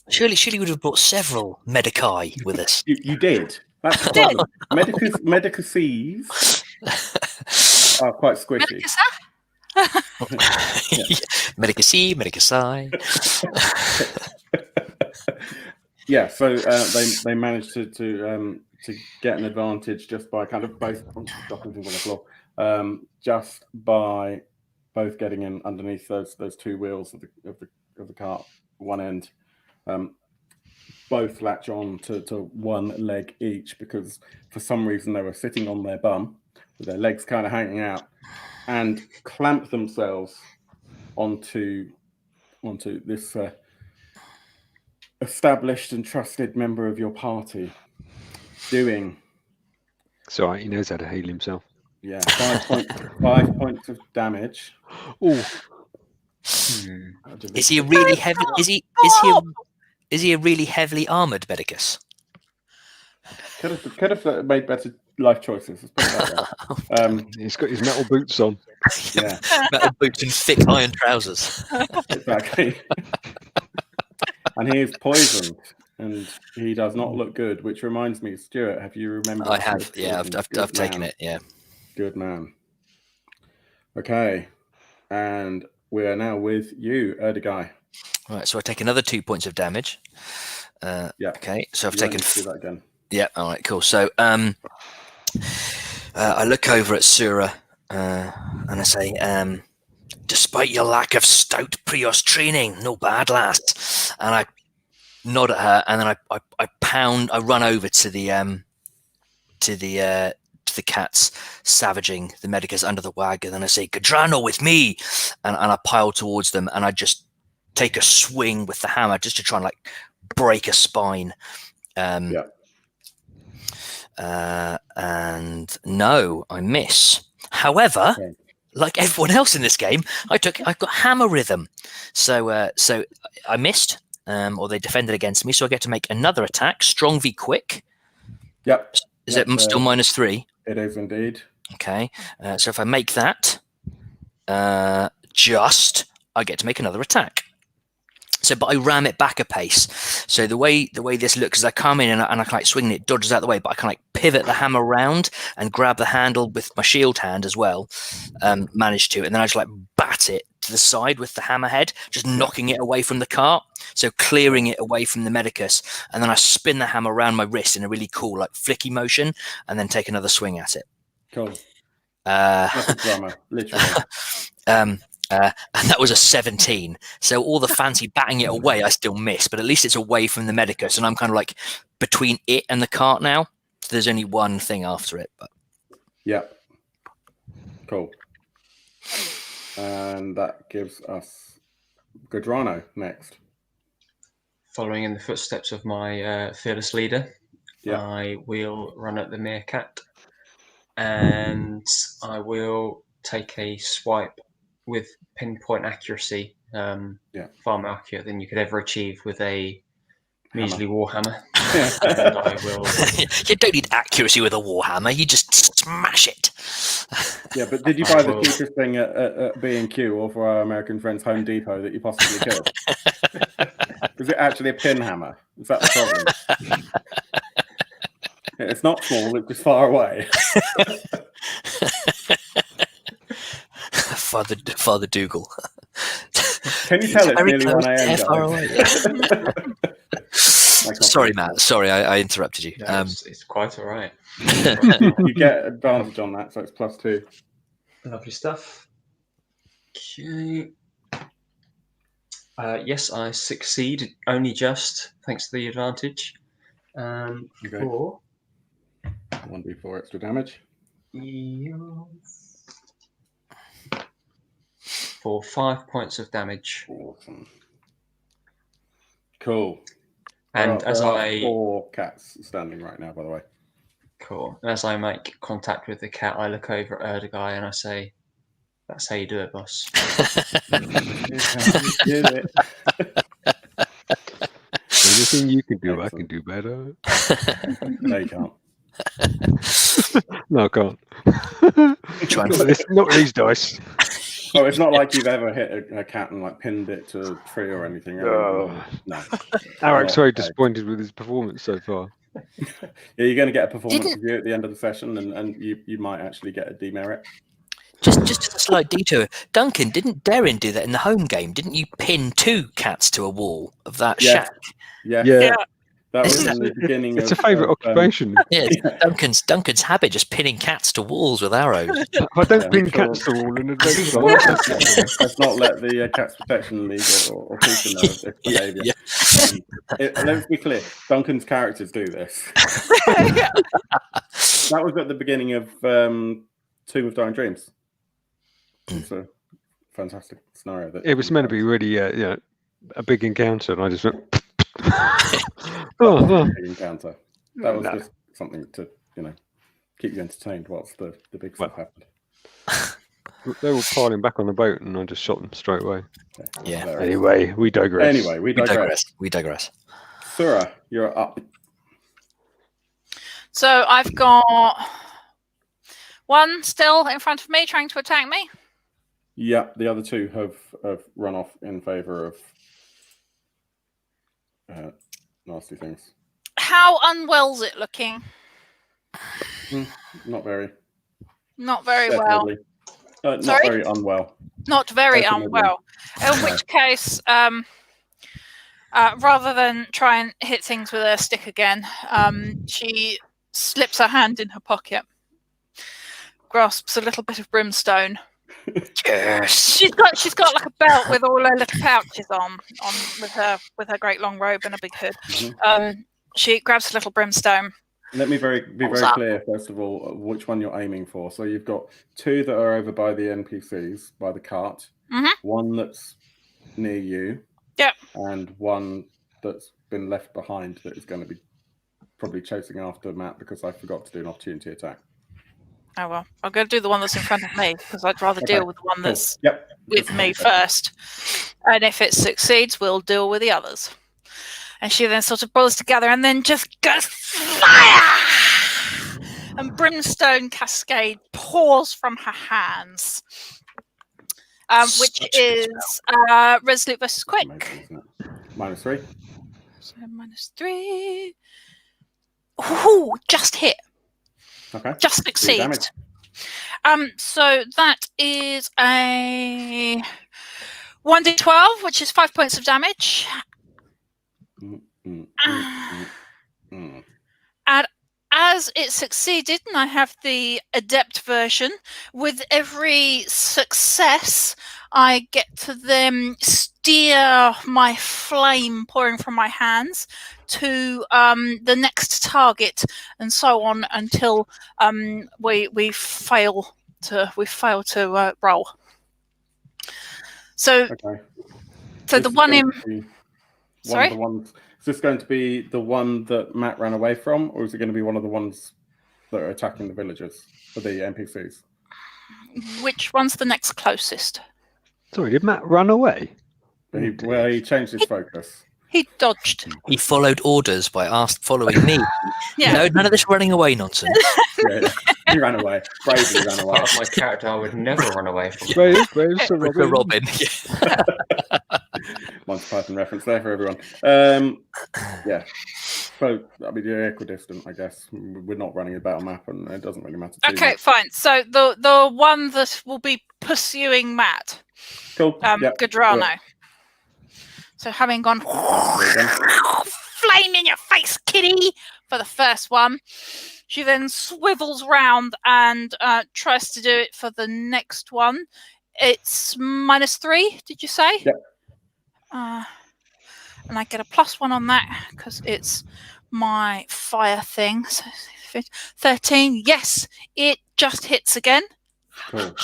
Surely we would have brought several medici with us. You did. That's fun. Medicuses are quite squishy. Medicacy, medicaci. Yeah, so they managed to get an advantage just by kind of both dropping things on the floor, just by both getting in underneath those 2 wheels of the cart, one end. Both latch on to 1 leg each because for some reason they were sitting on their bum with their legs kind of hanging out and clamp themselves onto this established and trusted member of your party, doing. It's all right. He knows how to heal himself. Yeah, 5 points of damage. Oh. Is he a really heavy? Is he a really heavily armored medicus? Could have made better life choices. Let's put it that way. He's got his metal boots on. Yeah, metal boots and thick iron trousers. Exactly. And he is poisoned, and he does not look good. Which reminds me, Stuart, have you remembered? I have. Yeah, I've taken it. Yeah. Good man. Okay, and we are now with you, Erdogai. Right, so I take another 2 points of damage. Yeah. Okay, so I've taken. Do that again. Yeah. All right. Cool. So I look over at Sura and I say, "Despite your lack of stout Prios training, no bad lass." And I nod at her, and then I run over to the cats savaging the medicus under the wagon, and I say, "Gadrano with me," and I pile towards them, and I just take a swing with the hammer just to try and break a spine. And no, I miss. However, like everyone else in this game, I've got hammer rhythm, so I missed, or they defended against me, so I get to make another attack. Strong v quick. Yep. Is it still -3? It is indeed. Okay, so if I make that, I get to make another attack. So, but I ram it back a pace. So the way this looks is I come in and I swing and it dodges out the way, but I can pivot the hammer round and grab the handle with my shield hand as well. Manage to, and then I just bat it to the side with the hammerhead, just knocking it away from the cart. So clearing it away from the medicus, and then I spin the hammer around my wrist in a really cool flicky motion, and then take another swing at it. Cool. That's a drama, literally. And that was a 17. So all the fancy batting it away, I still miss, but at least it's away from the medicus, and I'm kind of between it and the cart now. So there's only one thing after it. But yeah, cool. And that gives us Gadrano next. Following in the footsteps of my fearless leader, I will run at the meerkat, and I will take a swipe with pinpoint accuracy, far more accurate than you could ever achieve with a measly warhammer. Yeah. And I will. You don't need accuracy with a warhammer. You just smash it. Yeah, but did you buy the cheapest thing at B&Q or for our American friends Home Depot that you possibly could? Is it actually a pin hammer? Is that the problem? It's not small, it's just far away. Father Dougal. Can you tell it's nearly 1 a.m. Far away. Sorry, Matt. Sorry, I interrupted you. No, it's quite all right. You get advantage on that, so it's +2. Lovely stuff. Okay. Yes, I succeed only just thanks to the advantage. Okay. 4. 1d4 extra damage. For 5 points of damage. Awesome. Cool. And there as are I 4 cats standing right now, by the way. Cool. As I make contact with the cat, I look over at Erdogai and I say, "That's how you do it, boss." You did it. Anything you can do, Excellent. I can do better. No, you can't. No, I can't. Not with these dice. Oh, it's not like you've ever hit a cat and like pinned it to a tree or anything. No. No. Arax very disappointed with his performance so far. Yeah, you're going to get a performance review at the end of the session, and you might actually get a demerit. Just as a slight detour, Duncan, didn't Darren do that in the home game? Didn't you pin 2 cats to a wall of that shack? Yeah. That was in the beginning. It's a favourite occupation. Yeah, Duncan's habit, just pinning cats to walls with arrows. I don't pin cats to wall in adventure. Let's not let the Cats Protection League or people know of this behaviour. Yeah. Let's be clear, Duncan's characters do this. That was at the beginning of Tomb of Dying Dreams. It's a fantastic scenario. It was meant to be really, a big encounter, and I just went. Big encounter. That was just something to keep you entertained whilst the big stuff happened. They were piling back on the boat, and I just shot them straight away. Yeah. Anyway, we digress. We digress. Sura, you're up. So I've got 1 still in front of me trying to attack me. Yeah, the other 2 have run off in favour of nasty things. How unwell's it looking? Not very. Not very well. Not Sorry? very unwell. Not very Definitely. unwell. In which case, rather than try and hit things with a stick again, she slips her hand in her pocket, grasps a little bit of brimstone. Yes. She's got like a belt with all her little pouches on with her great long robe and a big hood. Mm-hmm. She grabs a little brimstone. Let me be very clear, first of all, which one you're aiming for. So you've got 2 that are over by the NPCs, by the cart. Mm-hmm. 1 that's near you. Yep. And 1 that's been left behind that is going to be probably chasing after Matt because I forgot to do an opportunity attack. Oh well, I'm going to do the one that's in front of me because I'd rather deal with the one that's with me first. And if it succeeds, we'll deal with the others. And she then sort of pulls together and then just goes fire! And brimstone cascade pours from her hands, which is resolute versus quick. Amazing, -3. So -3. Ooh, just hit. Okay. Just succeeds. So that is a 1d12, which is 5 points of damage. And as it succeeded, and I have the adept version, with every success, I get to then steer my flame pouring from my hands to the next target, and so on until we fail to roll. So, so the one in. Sorry. Is this going to be the one that Matt ran away from, or is it going to be one of the ones that are attacking the villagers, or the NPCs? Which one's the next closest? Sorry, did Matt run away? He changed his focus. He dodged. He followed orders by following me. Yeah. No, none of this running away nonsense. Yeah, he ran away. Bravely ran away. Part of my character, I would never run away from. Brave Sir With the Robin. Robin. Monty Python reference there for everyone. Yeah. So, I mean, you're equidistant, I guess. We're not running a battle map, and it doesn't really matter too Okay, much. fine. So the one that will be pursuing Matt, Cool. Yeah. Gadrano. Yeah. So having gone There you go. flame in your face, kitty, for the first one, she then swivels round and tries to do it for the next one. It's -3, did you say? Yep. And I get a +1 on that because it's my fire thing. So 13. Yes, it just hits again. Cool.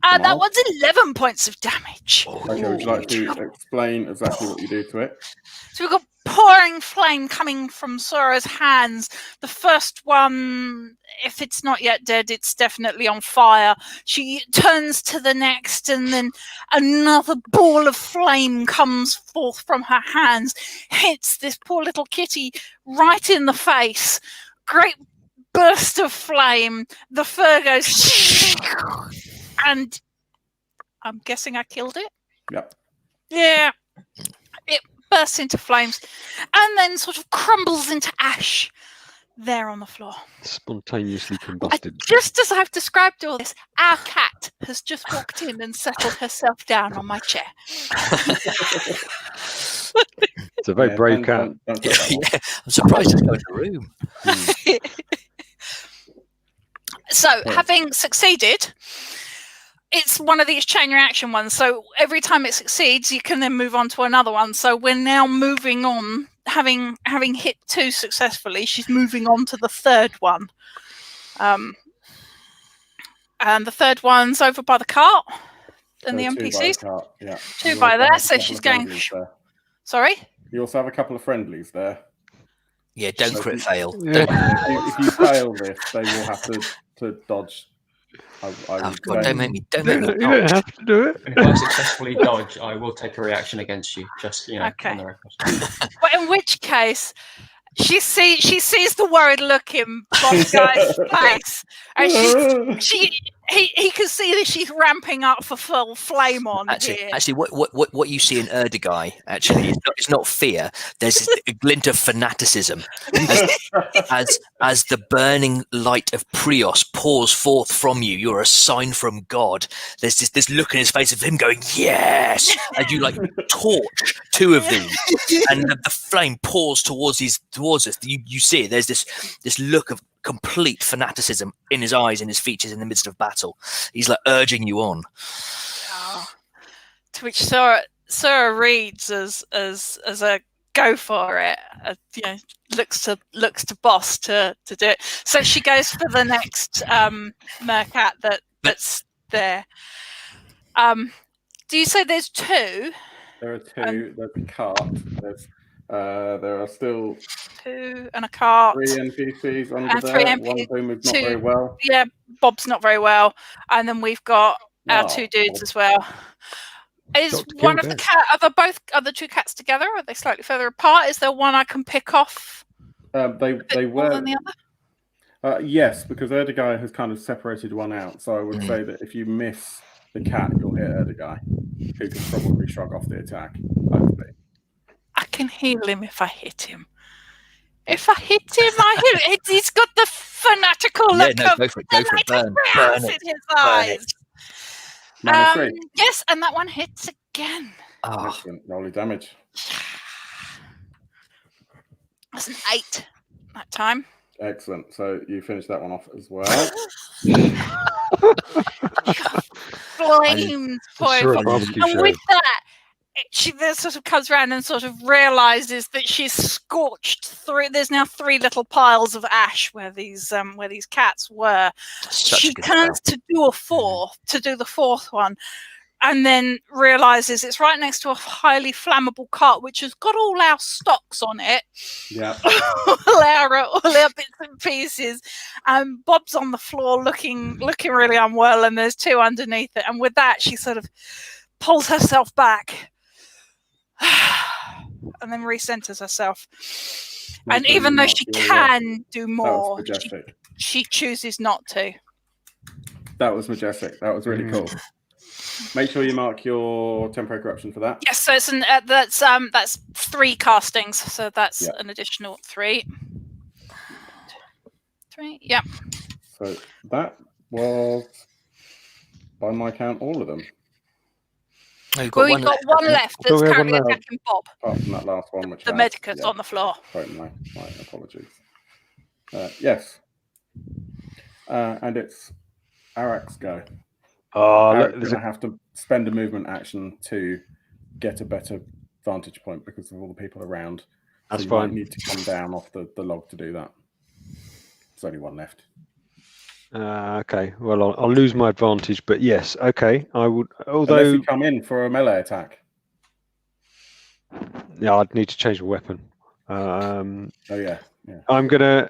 That one's 11 points of damage. Okay, would you like to explain exactly what you do to it? So we've got pouring flame coming from Sora's hands. The first one, if it's not yet dead, it's definitely on fire. She turns to the next, and then another ball of flame comes forth from her hands, hits this poor little kitty right in the face. Great burst of flame. The fur goes, and I'm guessing I killed it. Yep. Yeah. It bursts into flames and then sort of crumbles into ash there on the floor. Spontaneously combusted. Just as I've described all this, our cat has just walked in and settled herself down on my chair. It's a very brave cat. Don't get that one. Yeah, I'm surprised it's going to the room. So, having succeeded, it's one of these chain reaction ones. So every time it succeeds, you can then move on to another one. So we're now moving on, having hit 2 successfully. She's moving on to the third one. And the third one's over by the cart and the NPCs. 2 by the cart, yeah. 2 by there. So she's going. Sorry? You also have a couple of friendlies there. Yeah, don't crit fail. Yeah. If you fail this, they will have to dodge. Oh, God, don't make me. Don't make me. You don't have to do it. If I successfully dodge, I will take a reaction against you. Just Okay. on the record. Well, in which case, she sees the worried look in Bob Guy's face, and he can see that she's ramping up for full flame on here. Actually, what you see in Erdogai actually is not fear. There's a glint of fanaticism as the burning light of Prios pours forth from you. You're a sign from God. There's this look in his face of him going yes, and you like torch 2 of these, and the flame pours towards us. You see it. There's this look of complete fanaticism in his eyes and his features in the midst of battle. He's like urging you on. To which Sora reads as a go for it. Looks to boss to do it. So she goes for the next mercat that's there. Do you say there's 2? There are 2. There's a cart. There are still 2 and a cart. 3 NPCs under And there. 3 One of whom is not 2. very well. Yeah, Bob's not very well, and then we've got our 2 dudes Bob. as well. Is Dr. one of the cat? Are the 2 cats together? Are they slightly further apart? Is there one I can pick off? They More were. than the other? Yes, because Erdogai has kind of separated one out. So I would say that if you miss the cat, you'll hit Erdogai, who can probably shrug off the attack. Hopefully. I can heal him if I hit him. If I hit him, I heal him. He's got the fanatical look of go for it. Go for it. Burn in it. his eyes. -3. Yes, and that one hits again. Oh, Excellent. Roll your damage. That's an 8 that time. Excellent. So you finish that one off as well. Flames Sure, point. barbecue And show. with that, she then sort of comes around and sort of realizes that she's scorched 3. There's now 3 little piles of ash where these cats were. such She a good turns spell. to do the fourth one, and then realizes it's right next to a highly flammable cart which has got all our stocks on it. Yeah. all our bits and pieces. Bob's on the floor looking really unwell, and there's 2 underneath it. And with that, she sort of pulls herself back. And then recenters herself. Make And sure even you though mark she your, can do That was more, majestic. she chooses not to. That was majestic. That was really cool. Make sure you mark your temporary corruption for that. Yes, so it's that's 3 castings, so that's an additional 3. 3, yeah. So that was, by my count, all of them. Oh, you've got We've got one left I thought that's we had currently one left. attacking Bob. Apart from that last one, which The had, medicus on the floor. Sorry, my apologies. Yes. And it's Arax go. Arax going to have to spend a movement action to get a better vantage point because of all the people around. That's so you fine. might need to come down off the log to do that. There's only one left. Okay, well, I'll lose my advantage, but yes, okay, I would. Although, unless you come in for a melee attack. Yeah, I'd need to change the weapon. Oh yeah. I'm gonna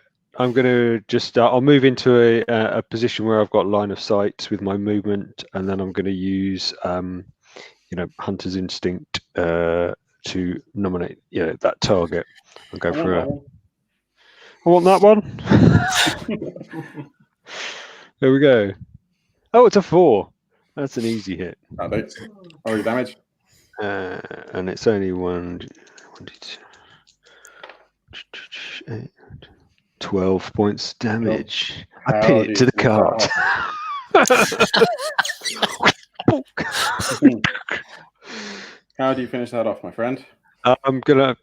just. I'll move into a position where I've got line of sight with my movement, and then I'm gonna use, hunter's instinct to nominate, that target. I'll go for a. I want that one. There we go. Oh, it's a 4. That's an easy hit. That'll do. Oh, your damage? And it's only 12 points damage. I pin it to the cart. How do you finish that off, my friend? I'm gonna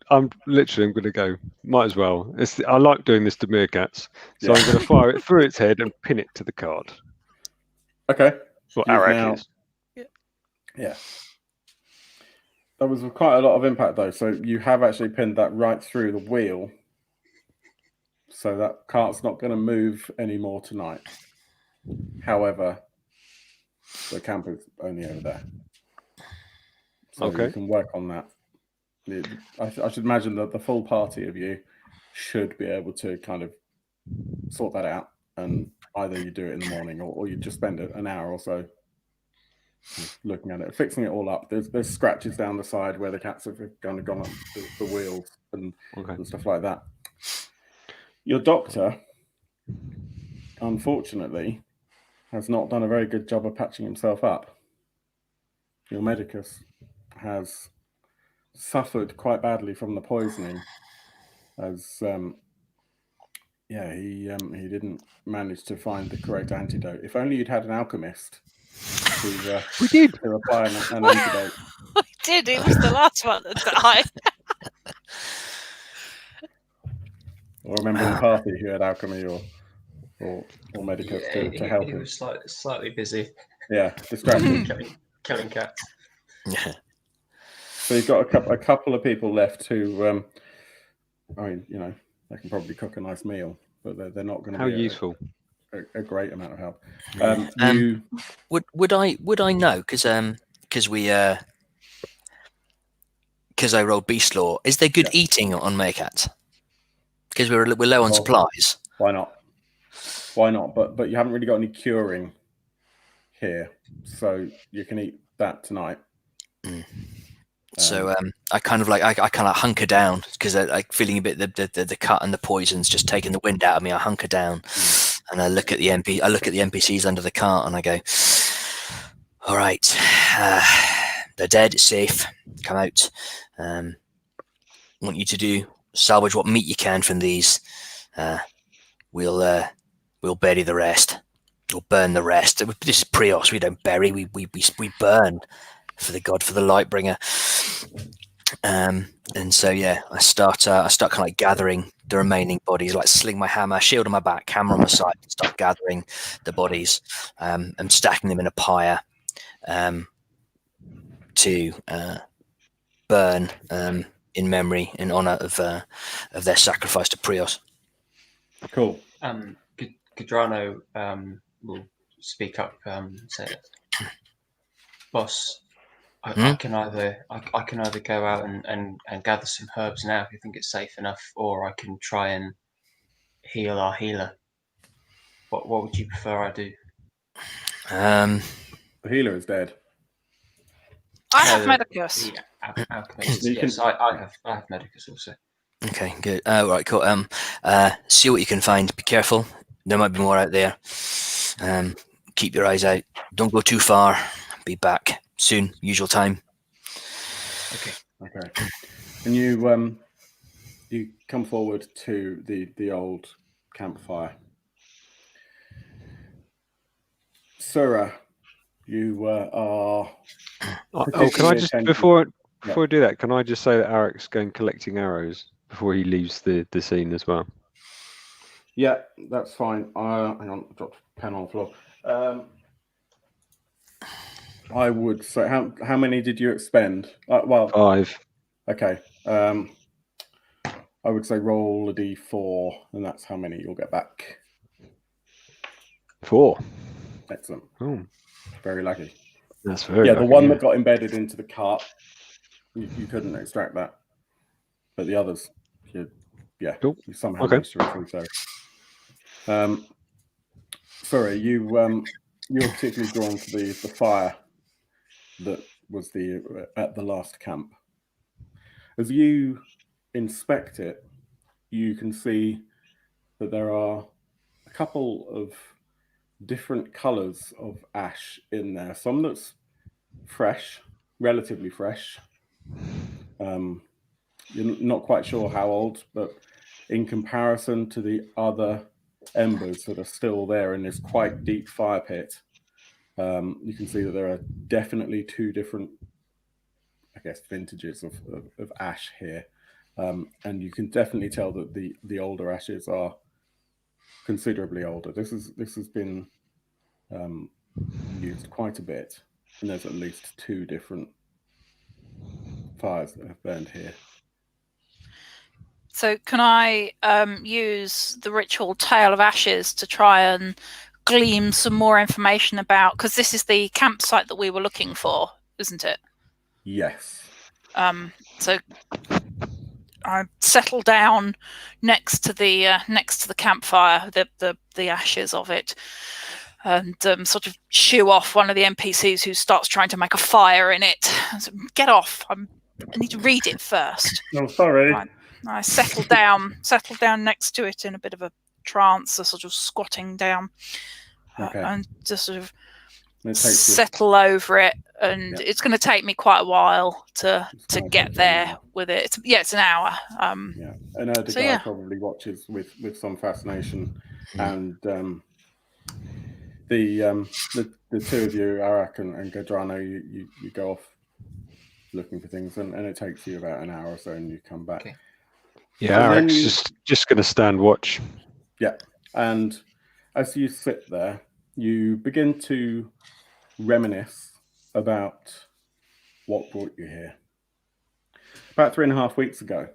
go. Might as well. I like doing this to meerkats, so I'm gonna fire it through its head and pin it to the cart. Okay. What Arax is. Yeah. That was quite a lot of impact, though. So you have actually pinned that right through the wheel. So that cart's not going to move anymore tonight. However, the camp is only over there. So you can work on that. I should imagine that the full party of you should be able to kind of sort that out. And either you do it in the morning or you just spend an hour or so looking at it, fixing it all up. There's scratches down the side where the cats have kind of gone up the wheels and stuff like that. Your doctor, unfortunately, has not done a very good job of patching himself up. Your medicus has suffered quite badly from the poisoning, as he didn't manage to find the correct antidote. If only you'd had an alchemist to apply an antidote. I did. It was the last one that died. Or remember in the party who had alchemy or medicus to help he him. was slightly busy. Yeah, distracted. killing cats. Yeah. So you've got a couple of people left who, they can probably cook a nice meal, but they're not going to be useful. A great amount of help. Would I know because I rolled beast law? Is there good eating on meerkats? Because we're low on supplies. Why not? But you haven't really got any curing here, so you can eat that tonight. So I kind of hunker down because I feeling a bit the cut and the poison's just taking the wind out of me. I hunker down and I look at the NPCs under the cart and I go, all right, they're dead. It's safe. Come out. Want you to salvage what meat you can from these. We'll bury the rest. We'll burn the rest. This is Prios. We don't bury. We burn. For the Lightbringer, and so I start kind of like gathering the remaining bodies, like sling my hammer, shield on my back, hammer on my side, start gathering the bodies, and stacking them in a pyre, to burn in memory, in honor of their sacrifice to Prios. Cool. Gadrano will speak up. Say, boss. I can either go out and gather some herbs now if you think it's safe enough, or I can try and heal our healer. What would you prefer I do? The healer is dead. I have Medicus. The alchemist. Yes, I have Medicus also. Okay, good. Right, cool. See what you can find. Be careful. There might be more out there. Keep your eyes out. Don't go too far. Be back soon. Usual time. Okay. And you come forward to the old campfire. Surah, you are. Oh, can I just before I do that? Can I just say that Arax going collecting arrows before he leaves the scene as well? Yeah, that's fine. Hang on, I dropped a pen on the floor. I would say, how many did you expend? Well, 5. Okay. I would say roll a d4, and that's how many you'll get back. 4. Excellent. Oh, Very lucky. that's very lucky, the one that got embedded into the cart, you couldn't extract that, but the others, you somehow managed to retrieve those. Sorry, you're particularly drawn to the fire that was at the last camp. As you inspect it, you can see that there are a couple of different colors of ash in there. Some that's fresh, relatively fresh. You're not quite sure how old, but in comparison to the other embers that are still there in this quite deep fire pit, you can see that there are definitely 2 different, I guess, vintages of ash here. And you can definitely tell that the older ashes are considerably older. This has been used quite a bit, and there's at least 2 different fires that have burned here. So can I use the ritual Tale of Ashes to try and glean some more information about, because this is the campsite that we were looking for, isn't it? Yes. So I settle down next to the campfire, the ashes of it, and sort of shoo off one of the NPCs who starts trying to make a fire in it. So, get off! I need to read it first. Oh, sorry. I settle down next to it in a bit of a trance, a sort of squatting down, and just sort of settle over it. And it's going to take me quite a while to get there with it. It's an hour. And Erdogan probably watches with some fascination, and the 2 of you, Arax and Gadrano, you go off looking for things, and it takes you about an hour or so, and you come back. Okay. Yeah, Arax is just going to stand watch. Yeah, and as you sit there, you begin to reminisce about what brought you here. About 3.5 weeks ago,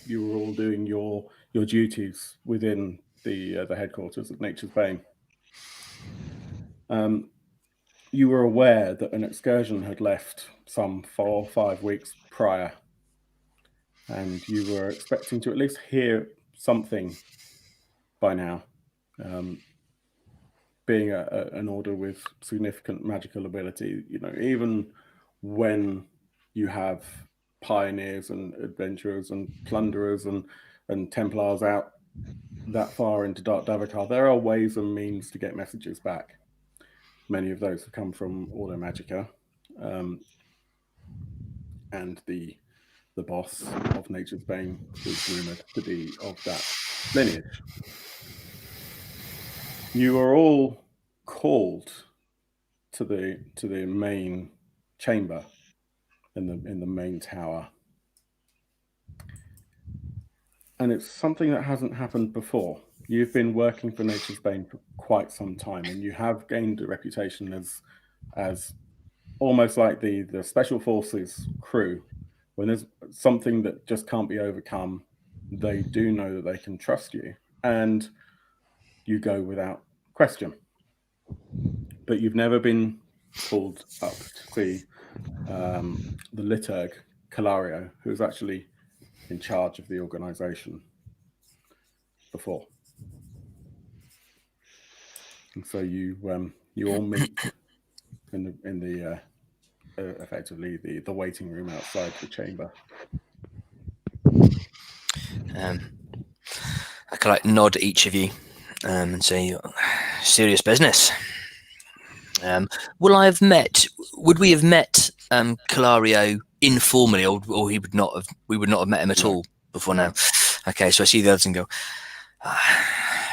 you were all doing your duties within the headquarters of Nature's Bane. You were aware that an excursion had left some 4 or 5 weeks prior, and you were expecting to at least hear something by now. Being an order with significant magical ability, even when you have pioneers and adventurers and plunderers and Templars out that far into Dark Davokar, there are ways and means to get messages back. Many of those have come from Ordo Magica, and the boss of Nature's Bane was rumoured to be of that lineage. You are all called to the main chamber in the main tower, and it's something that hasn't happened before. You've been working for Nature's Bane for quite some time, and you have gained a reputation as almost like the special forces crew. When there's something that just can't be overcome, they do know that they can trust you, and you go without question. But you've never been called up to see the liturg, Calario, who's actually in charge of the organization before. And so you all meet in effectively the waiting room outside the chamber. I can like nod at each of you and say, serious business. Would we have met Calario informally, or we would not have met him at all before now? Okay, so I see the others and go,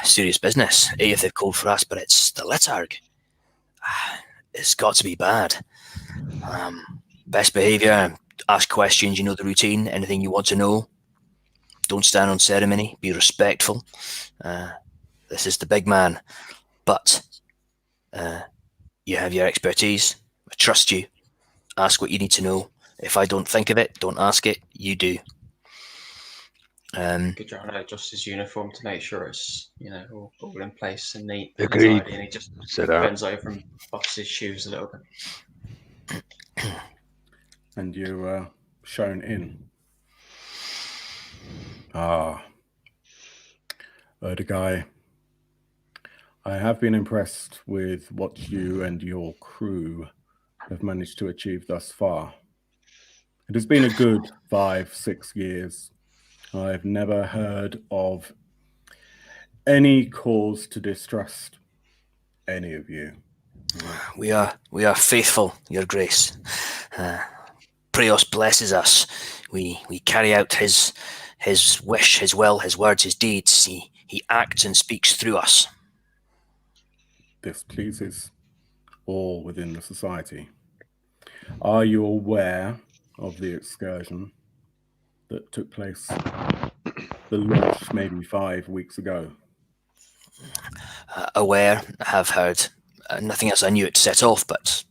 serious business. If they've called for us, but it's the Letarg. It's got to be bad. Best behaviour, ask questions, you know the routine, anything you want to know. Don't stand on ceremony, be respectful. This is the big man, but you have your expertise. I trust you. Ask what you need to know. If I don't think of it, don't ask it. You do. Geraghty adjusts his uniform to make sure it's all in place and neat and Agreed. tidy, and he just Sit up. bends over and buffs his shoes a little bit. And you're shown in. Erdogai, I have been impressed with what you and your crew have managed to achieve thus far. It has been a good 5-6 years. I've never heard of any cause to distrust any of you. We are faithful, Your Grace. Prios blesses us. We carry out his wish, his will, his words, his deeds. He acts and speaks through us. This pleases all within the society. Are you aware of the excursion that took place, the launch maybe 5 weeks ago? Aware, have heard. Nothing else I knew it set off, but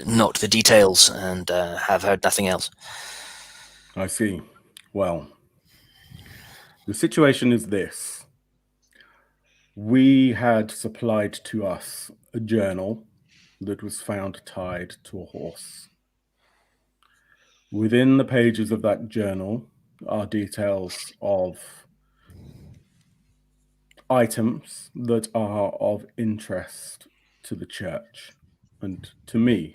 not the details, and have heard nothing else. I see. Well, the situation is this. We had supplied to us a journal that was found tied to a horse. Within the pages of that journal are details of items that are of interest to the church and to me.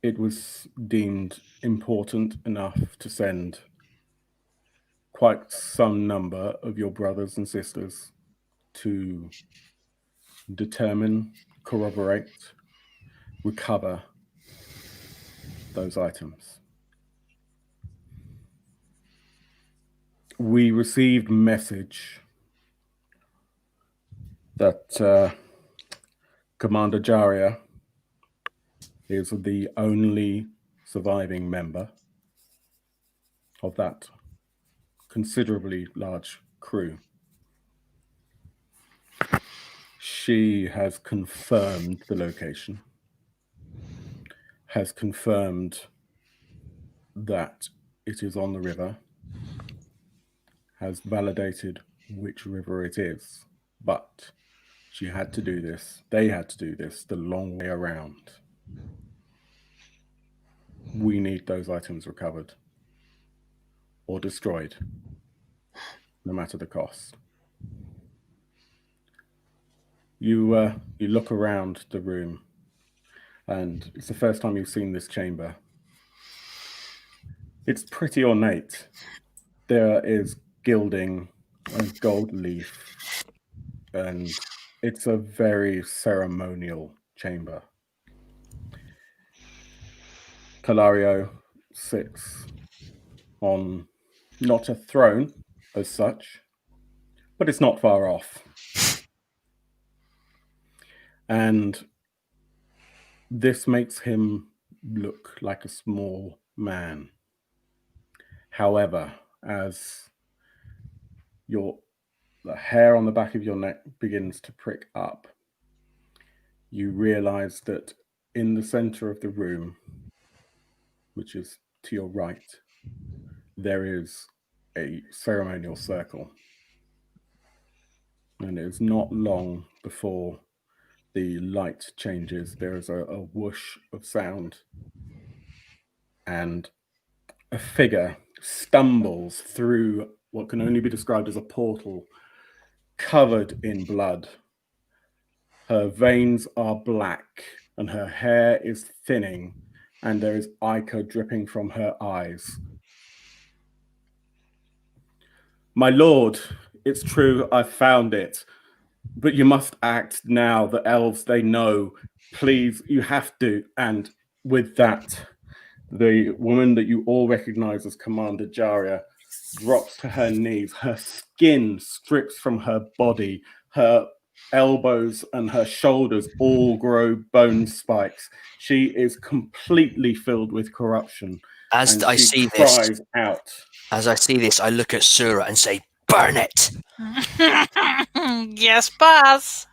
It was deemed important enough to send quite some number of your brothers and sisters to determine, corroborate, recover those items. We received message that Commander Jarya is the only surviving member of that considerably large crew. She has confirmed the location, has confirmed that it is on the river, has validated which river it is, but she had to do this, they had to do this the long way around. We need those items recovered or destroyed, no matter the cost. You look around the room, and it's the first time you've seen this chamber. It's pretty ornate. There is gilding and gold leaf, and it's a very ceremonial chamber. Calario sits on not a throne as such, but it's not far off. And this makes him look like a small man. However, as the hair on the back of your neck begins to prick up, you realize that in the center of the room, which is to your right, there is a ceremonial circle. And it is not long before the light changes. There is a whoosh of sound, and a figure stumbles through what can only be described as a portal covered in blood. Her veins are black and her hair is thinning, and there is ichor dripping from her eyes. My lord, it's true, I found it. But you must act now. The elves, they know. Please, you have to. And with that, the woman that you all recognize as Commander Jarya drops to her knees. Her skin strips from her body. Her elbows and her shoulders all grow bone spikes. She is completely filled with corruption. As I see cries out. As I see this, I look at Sura and say, "Burn it!" Yes, boss.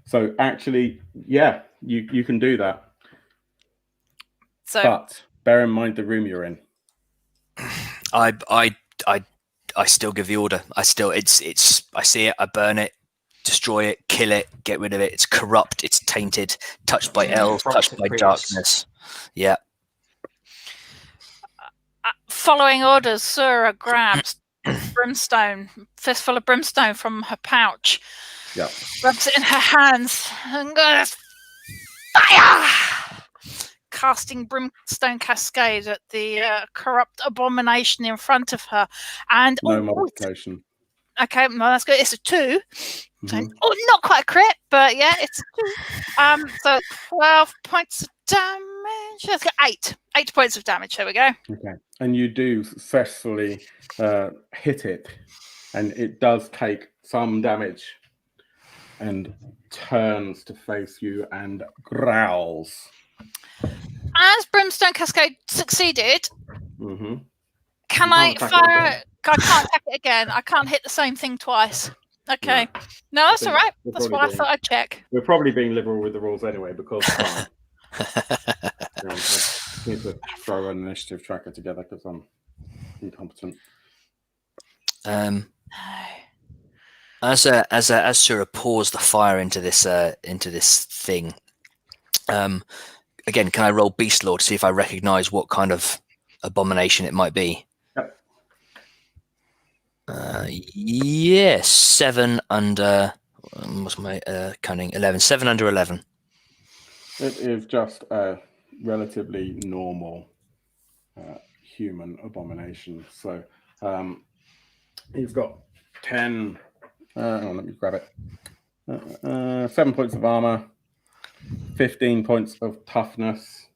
So actually, yeah, you can do that. So, but bear in mind the room you're in. I still give the order. I see it, I burn it, destroy it, kill it, get rid of it. It's corrupt, it's tainted, touched by elves, touched by darkness. Yeah. Following orders, Sura grabs brimstone, fistful of brimstone from her pouch. Yeah. Rubs it in her hands and goes, fire! Casting brimstone cascade at the corrupt abomination in front of her. And no modification. Okay, well, that's good. It's a 2. So, not quite a crit, but yeah, it's a 2. So 12 points of damage. Let's go 8. 8 points of damage. Here we go. Okay. And you do successfully hit it, and it does take some damage and turns to face you and growls. As Brimstone Cascade succeeded, can I fire? I can't attack it again. I can't hit the same thing twice. Okay. No, that's all right. That's what I thought I'd check. We're probably being liberal with the rules anyway, because I need to throw an initiative tracker together because I'm incompetent. As Sura pours the fire into this thing, again, can I roll Beast Lore to see if I recognise what kind of abomination it might be? Yep. Yes, 7 under. What's my cunning? 11. 7 under 11. It is just a relatively normal human abomination. So he's got 10. Let me grab it. 7 points of armor, 15 points of toughness.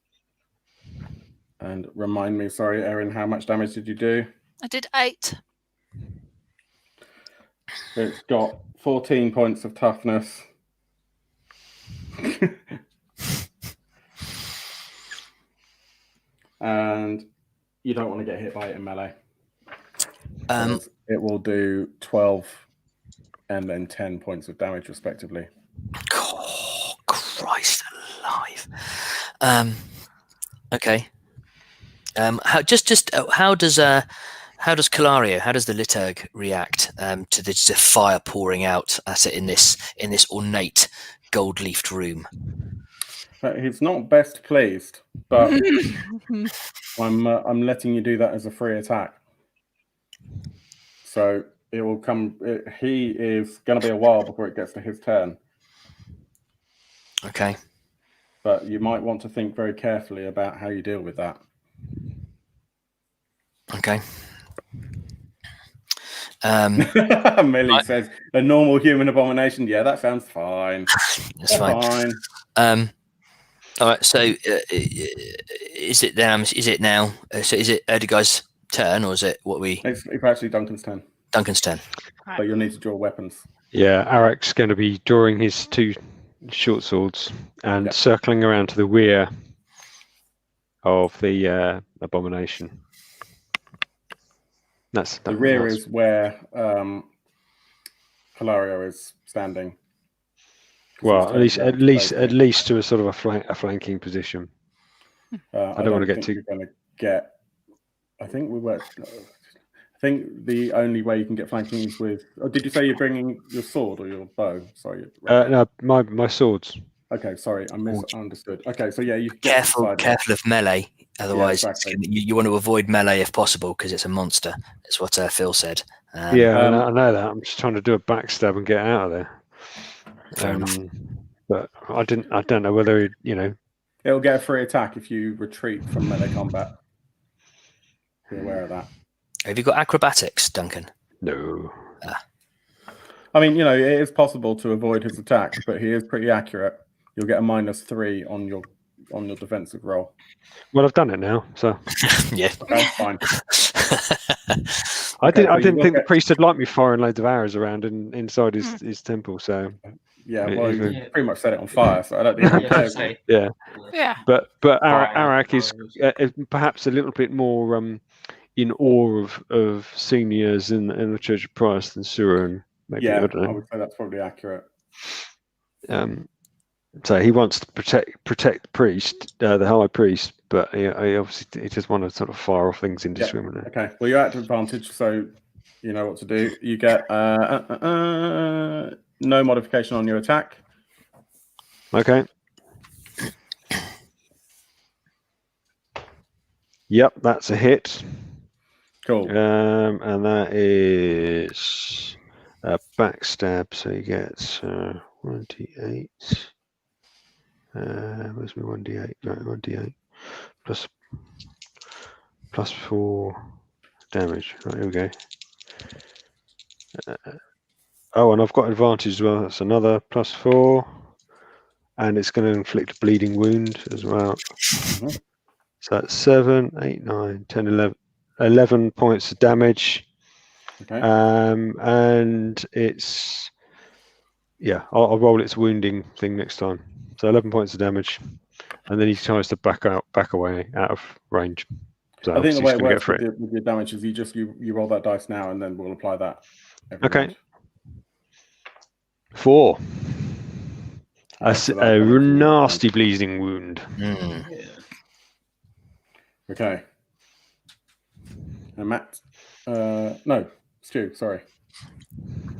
And remind me, sorry, Erin, how much damage did you do? I did 8. It's got 14 points of toughness. And you don't want to get hit by it in melee. It will do 12 and then 10 points of damage, respectively. Oh, Christ alive. Okay. How does Calario, how does the liturg react to the fire pouring out at it in this ornate gold-leafed room? He's not best pleased, but I'm letting you do that as a free attack. So it will come. He is going to be a while before it gets to his turn. Okay. But you might want to think very carefully about how you deal with that. Okay. Millie says, a normal human abomination. Yeah, that sounds fine. That's fine. All right. So, is it now? So, is it Erdogan's turn, or is it what we? It's actually Duncan's turn. Duncan's turn. But you'll need to draw weapons. Yeah, Arax going to be drawing his 2 short swords and circling around to the rear of the abomination. The rear is where Calario is standing. Well, at least to a sort of a flanking position. I don't want to get too. I think the only way you can get flanking is with. Oh, did you say you're bringing your sword or your bow? Sorry. No, my swords. Okay, sorry, I misunderstood. Okay, so yeah, you careful of melee. Otherwise, you want to avoid melee if possible because it's a monster. That's what Phil said. I know that. I'm just trying to do a backstab and get out of there. Fair enough. But I don't know whether It'll get a free attack if you retreat from melee combat. Be aware of that. Have you got acrobatics, Duncan? No. I mean, it is possible to avoid his attack, but he is pretty accurate. You'll get a -3 on your defensive roll. Well, I've done it now, so Yeah. Okay, fine. I Okay, didn't think the priest would like me firing loads of arrows around inside his temple. So yeah, well, you pretty much set it on fire, so I don't think he cares. Yeah. But Arax is perhaps a little bit more in awe of seniors in the Church of Prius than Sura, and maybe Yeah, I don't know. I would say that's probably accurate. So he wants to protect the priest, the high priest, but he obviously just want to sort of fire off things indiscriminately. Okay, well, you're at advantage, so you know what to do. You get no modification on your attack. Okay. Yep, that's a hit. Cool. And that is a backstab, so you get 1d8. Where's my 1d8? No, 1d8 plus 4 damage. Right, here we go. And I've got advantage as well. That's another +4, and it's going to inflict a bleeding wound as well. Mm-hmm. So that's 7, 8, 9, 10, 11 points of damage. Okay. And it's I'll roll its wounding thing next time. So 11 points of damage, and then he tries to back away out of range. So I think the way it works with your damage is you roll that dice now, and then we'll apply that. Okay. Round. 4. So A nasty bleeding wound. Okay. And Matt, no, Stu, sorry.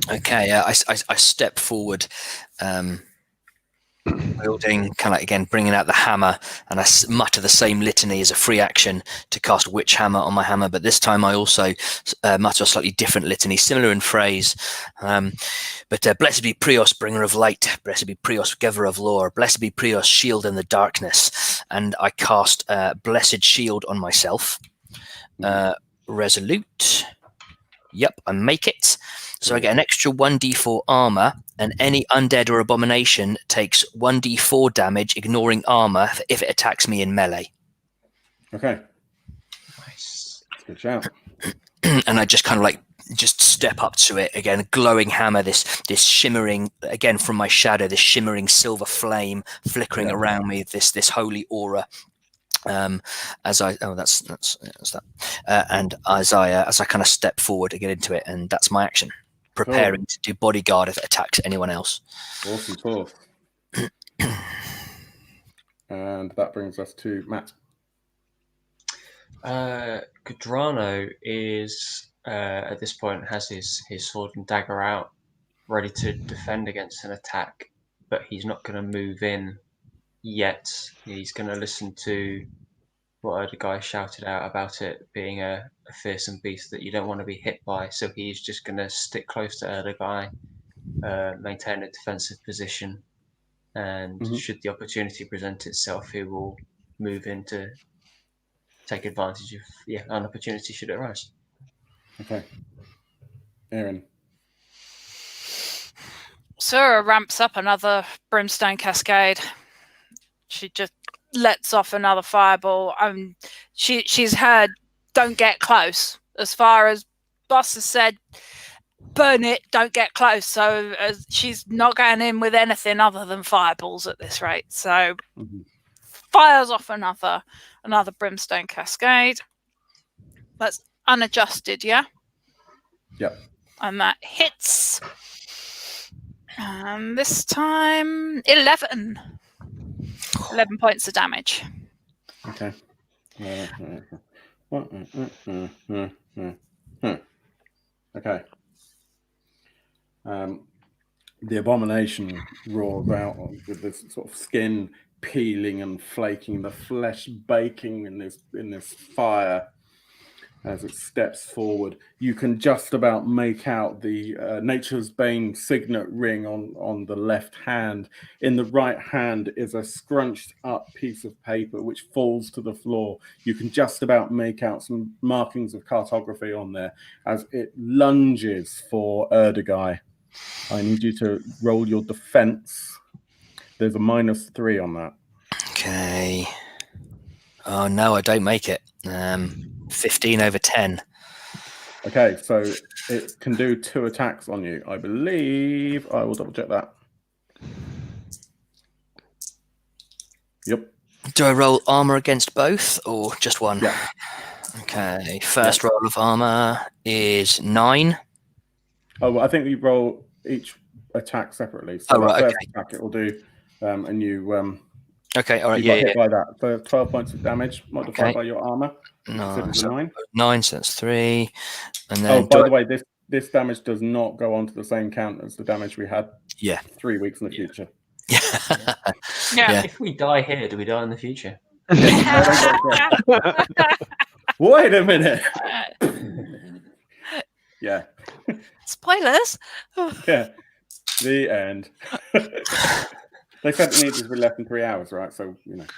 Okay, I step forward, wielding, kind of again bringing out the hammer, and I mutter the same litany as a free action to cast Witch Hammer on my hammer. But this time I also mutter a slightly different litany, similar in phrase. But blessed be Prios, bringer of light. Blessed be Prios, giver of lore. Blessed be Prios, shield in the darkness. And I cast Blessed Shield on myself. Resolute. Yep, I make it. So I get an extra 1d4 armor, and any undead or abomination takes 1d4 damage, ignoring armor, if it attacks me in melee. Okay. Nice. Good shout. And I just kind of just step up to it again, glowing hammer, this shimmering, again from my shadow, this shimmering silver flame flickering around me, this holy aura. As I that's that, and as I kind of step forward to get into it, and that's my action, preparing to do bodyguard if it attacks anyone else. Awesome talk. And that brings us to Matt. Gudrano is at this point has his sword and dagger out, ready to defend against an attack, but he's not going to move in yet. He's going to listen to what the guy shouted out about it being a fearsome beast that you don't want to be hit by. So he's just going to stick close to the guy, maintain a defensive position, and should the opportunity present itself, he will move in to take advantage of an opportunity should it arise. Okay. Aaron. Sura ramps up another brimstone cascade. She just lets off another fireball. She's heard "don't get close." As far as boss has said, burn it, don't get close. So she's not going in with anything other than fireballs at this rate. So fires off another brimstone cascade. That's unadjusted, yeah? Yep. And that hits. And this time 11 points of damage. Okay. Okay. The abomination roars out with this sort of skin peeling and flaking, the flesh baking in this fire. as it steps forward. You can just about make out the Nature's Bane signet ring on the left hand. In the right hand is a scrunched up piece of paper which falls to the floor. You can just about make out some markings of cartography on there as it lunges for Erdogai. I need you to roll your defense. There's a -3 on that. Okay. Oh no, I don't make it. 15 over 10. Okay, so it can do 2 attacks on you. I believe I will double check that. Yep. Do I roll armor against both or just one? Yeah. Okay. First roll of armor is 9. Oh, well, I think we roll each attack separately. So first attack it will do, and you okay, all right, you got hit by that. So 12 points of damage multiplied by your armor. No, so 9, so that's 3. And then by the way, this damage does not go on to the same count as the damage we had 3 weeks in the future. Yeah. If we die here, do we die in the future? Wait a minute. Yeah. Spoilers. Yeah. The end. They said it needed to be less than 3 hours, right? So,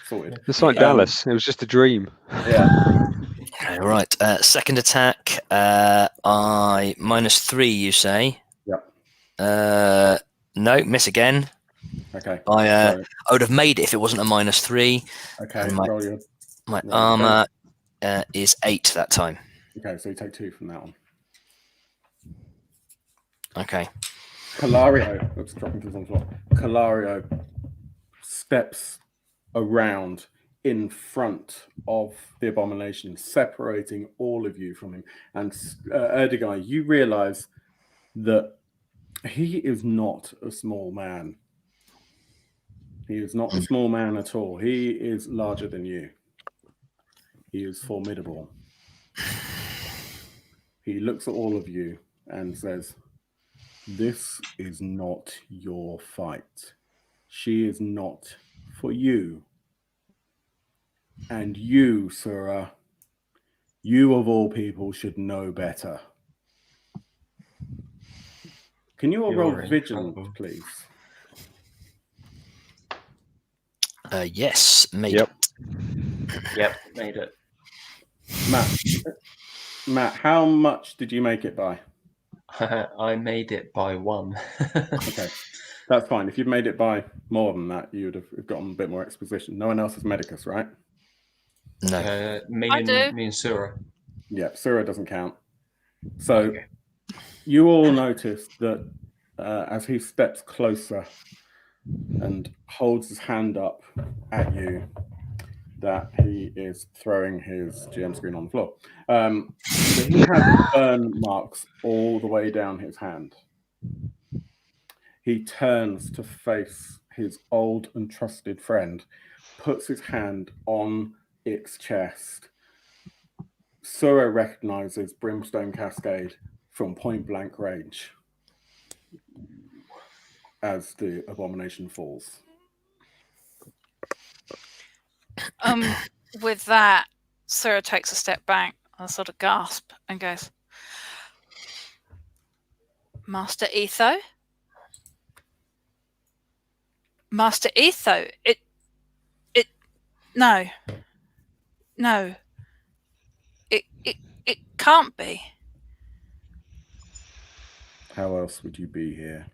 sorted. It's like Dallas. It was just a dream. Yeah. Okay, right. Second attack, I -3, you say? Yep. No, miss again. Okay. I would have made it if it wasn't a -3. Okay. And roll your my armor is 8 that time. Okay, so you take 2 from that one. Okay. Calario, oops, dropping things on the floor. Calario steps around in front of the abomination, separating all of you from him. And Erdogai, you realize that he is not a small man. He is not a small man at all. He is larger than you. He is formidable. He looks at all of you and says, "This is not your fight. She is not for you. And you, Sura, you of all people should know better." Can you all roll vigilant, please? Yes, made Yep. Yep, made it. Matt, how much did you make it by? I made it by 1. Okay, that's fine. If you'd made it by more than that, you would have gotten a bit more exposition. No one else has Medicus, right? No. Me and Sura. Yeah, Sura doesn't count. So you all notice that as he steps closer and holds his hand up at you, that he is throwing his GM screen on the floor. So he has burn marks all the way down his hand. He turns to face his old and trusted friend, puts his hand on its chest. Sura recognizes Brimstone Cascade from point blank range as the abomination falls. With that, Sura takes a step back, a sort of gasp, and goes, "Master Etho? Master Etho, no, it can't be." How else would you be here?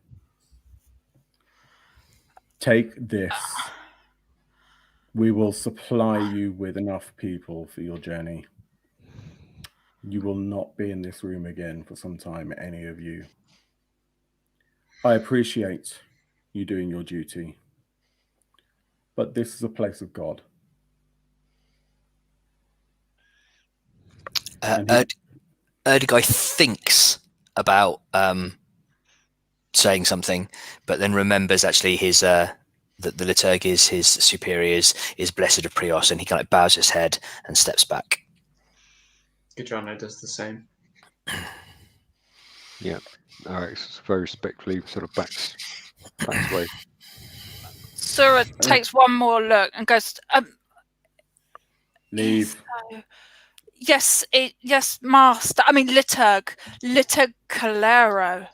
Take this. We will supply you with enough people for your journey. You will not be in this room again for some time, any of you. I appreciate you doing your duty, but this is a place of God. Erdogai thinks about saying something, but then remembers actually his that the liturg is his superiors is blessed of Prios, and he kind of bows his head and steps back. Geraghty does the same. Yeah, Arax very respectfully sort of backs away. Sura takes one more look and goes, Leave. Yes, yes, master. I mean, liturgicalero.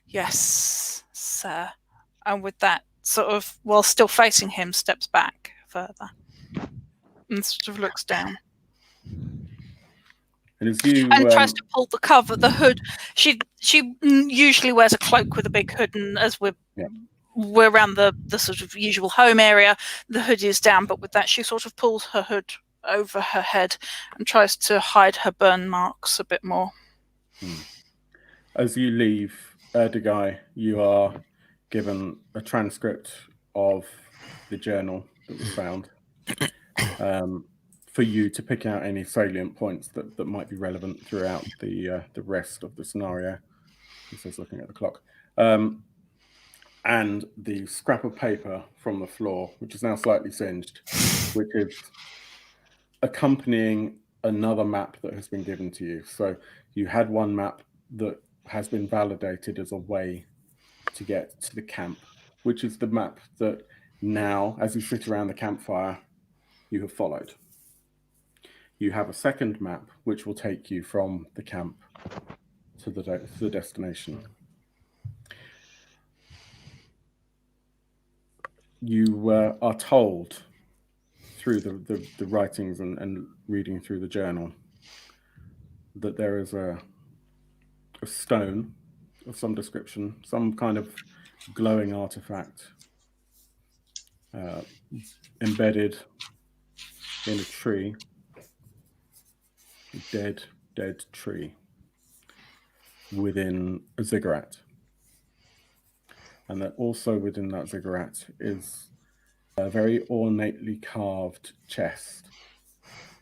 Yes, sir. And with that, sort of, while still facing him, steps back further and sort of looks down. And as you and tries to pull the hood. She usually wears a cloak with a big hood, and as we're around the sort of usual home area, the hood is down. But with that, she sort of pulls her hood over her head and tries to hide her burn marks a bit more. As you leave Erdogai, you are given a transcript of the journal that was found. For you to pick out any salient points that might be relevant throughout the rest of the scenario. He says, looking at the clock. And the scrap of paper from the floor, which is now slightly singed, which is accompanying another map that has been given to you. So you had one map that has been validated as a way to get to the camp, which is the map that now, as you sit around the campfire, you have followed. You have a second map, which will take you from the camp to the destination. You are told through the writings and reading through the journal that there is a stone of some description, some kind of glowing artifact embedded in a tree, a dead tree within a ziggurat. And that also within that ziggurat is a very ornately carved chest.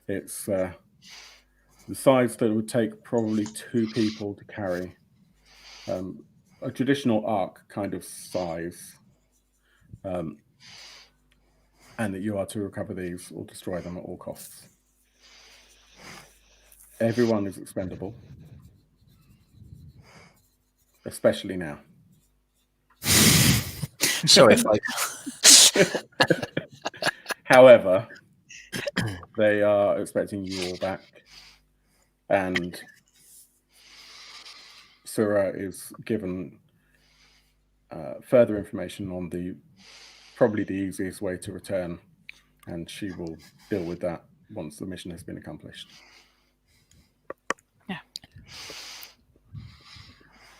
It's the size that it would take probably 2 people to carry. A traditional ark kind of size. And that you are to recover these or destroy them at all costs. Everyone is expendable. Especially now. Sorry if I... However, they are expecting you all back. And Surah is given further information on probably the easiest way to return, and she will deal with that once the mission has been accomplished. Yeah.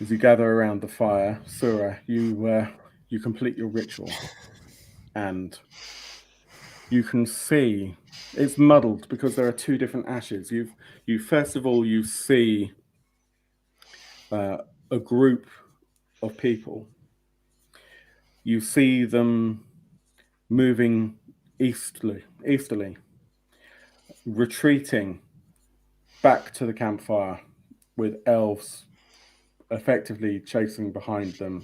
As you gather around the fire, Surah, you complete your ritual, and you can see it's muddled because there are 2 different ashes. You first of all you see a group of people. You see them moving easterly, retreating back to the campfire with elves effectively chasing behind them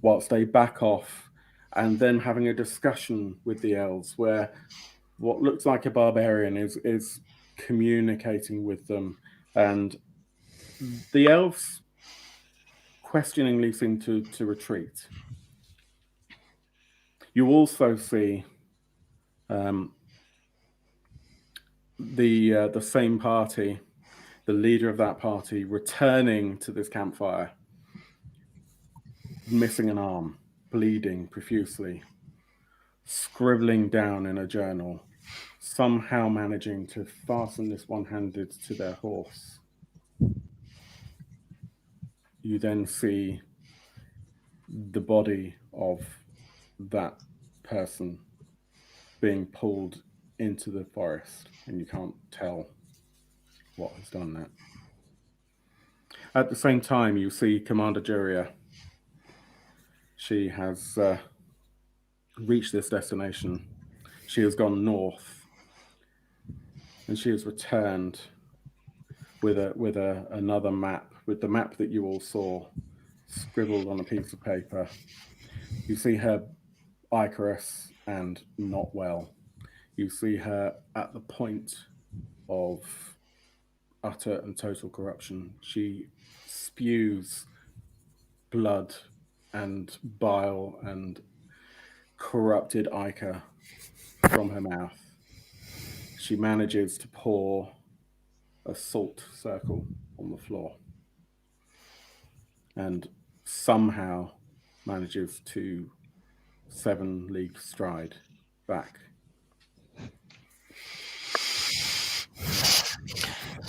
whilst they back off, and then having a discussion with the elves where what looks like a barbarian is communicating with them, and the elves questioningly seem to retreat. You also see the same party, the leader of that party, returning to this campfire, missing an arm, bleeding profusely, scribbling down in a journal, somehow managing to fasten this one-handed to their horse. You then see the body of that person being pulled into the forest, and you can't tell what has done that. At the same time, you see Commander Jarya. She has reached this destination. She has gone north, and she has returned with another map, with the map that you all saw scribbled on a piece of paper. You see her icarus and not well. You see her at the point of utter and total corruption. She spews blood and bile and corrupted ichor from her mouth. She manages to pour a salt circle on the floor and somehow manages to 7 league stride back.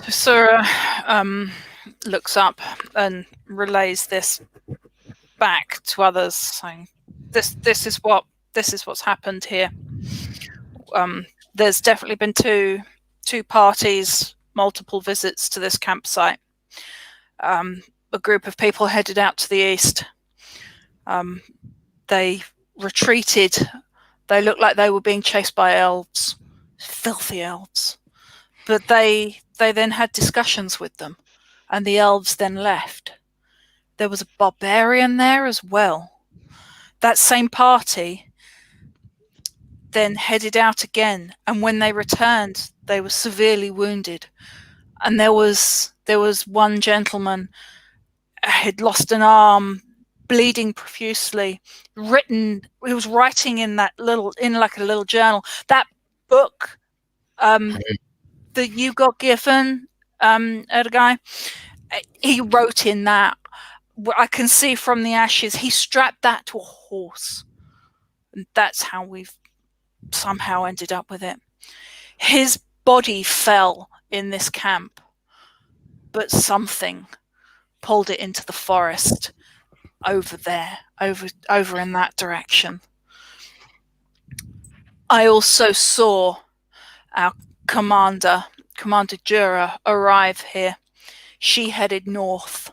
Sura looks up and relays this back to others, saying, "This is what's happened here. There's definitely been two parties, multiple visits to this campsite. A group of people headed out to the east. They retreated. They looked like they were being chased by elves, filthy elves. But they then had discussions with them, and the elves then left. There was a barbarian there as well. That same party then headed out again, and when they returned, they were severely wounded. And there was one gentleman had lost an arm, bleeding profusely. He was writing in like a little journal. That book that you got given, guy, he wrote in that. I can see from the ashes, he strapped that to a horse. And that's how we've somehow ended up with it. His body fell in this camp, but something pulled it into the forest over there, over in that direction. I also saw our Commander Jarya, arrive here. She headed north.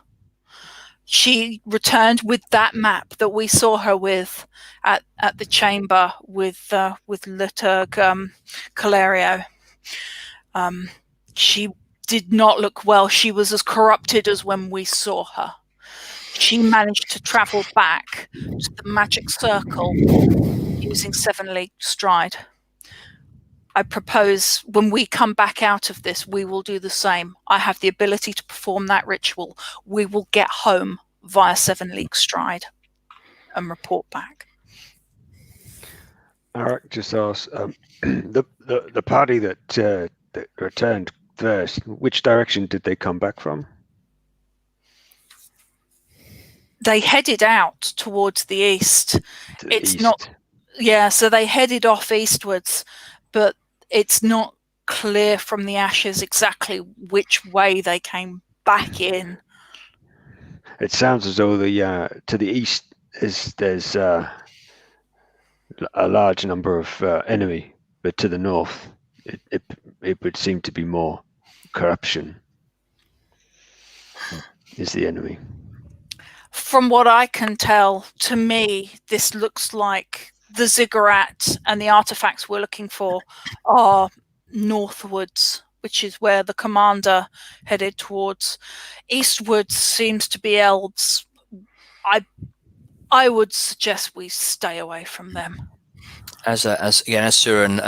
She returned with that map that we saw her with at the chamber with Liturg Calerio. She did not look well. She was as corrupted as when we saw her. She managed to travel back to the magic circle using 7 league stride. I propose when we come back out of this, we will do the same. I have the ability to perform that ritual. We will get home via 7 league stride and report back. Arax just asked, the party that returned first, which direction did they come back from? They headed out towards the east. So they headed off eastwards, but it's not clear from the ashes exactly which way they came back in. It sounds as though to the east there's a large number of enemy, but to the north it would seem to be more corruption is the enemy. From what I can tell, to me, this looks like the Ziggurat and the artifacts we're looking for are northwards, which is where the commander headed towards. Eastwards seems to be elves. I would suggest we stay away from them. As Sura and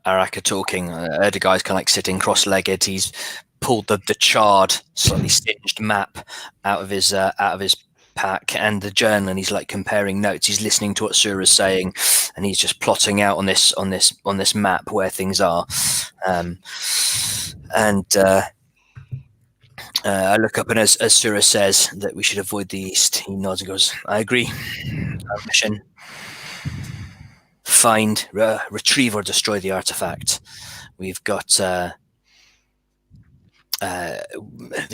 Arax are talking, the guy's kind of like sitting cross-legged. He's pulled the charred, slightly singed map out of his pack and the journal, and he's like comparing notes. He's listening to what Sura's saying, and he's just plotting out on this map where things are. I look up, and as Sura says that we should avoid the east, he nods and goes, "I agree. Our mission: find, retrieve, or destroy the artifact. We've got the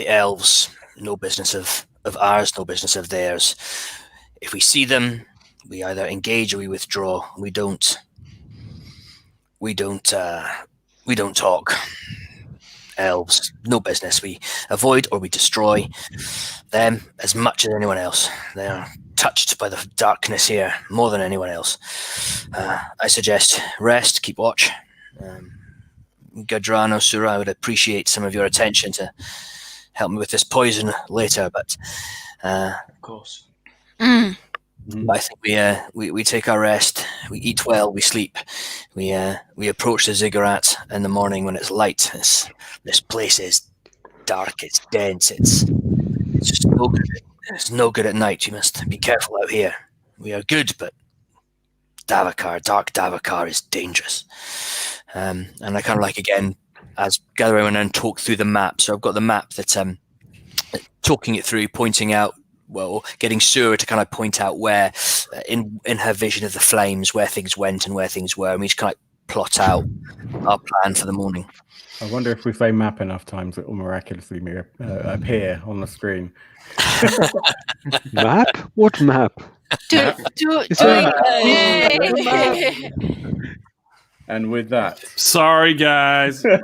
elves. No business of ours, no business of theirs. If we see them, we either engage or we withdraw. We don't talk. Elves, no business. We avoid or we destroy them as much as anyone else. They are touched by the darkness here more than anyone else. I suggest rest, keep watch. Gadrano, Sura, I would appreciate some of your attention to help me with this poison later, but of course. I think we take our rest, we eat well, we sleep, we approach the Ziggurat in the morning when it's light. This place is dark, it's dense, it's just no good. It's no good at night. You must be careful out here. We are good, but Davokar, dark Davokar is dangerous. And I kind of like again as gather around and talk through the map. So I've got the map that talking it through, pointing out, well, getting Sura to kind of point out where, in her vision of the flames, where things went and where things were, and we just kind of plot out our plan for the morning. I wonder if we say map enough times, it will miraculously appear on the screen. Map? What map? And with that, sorry guys. Now,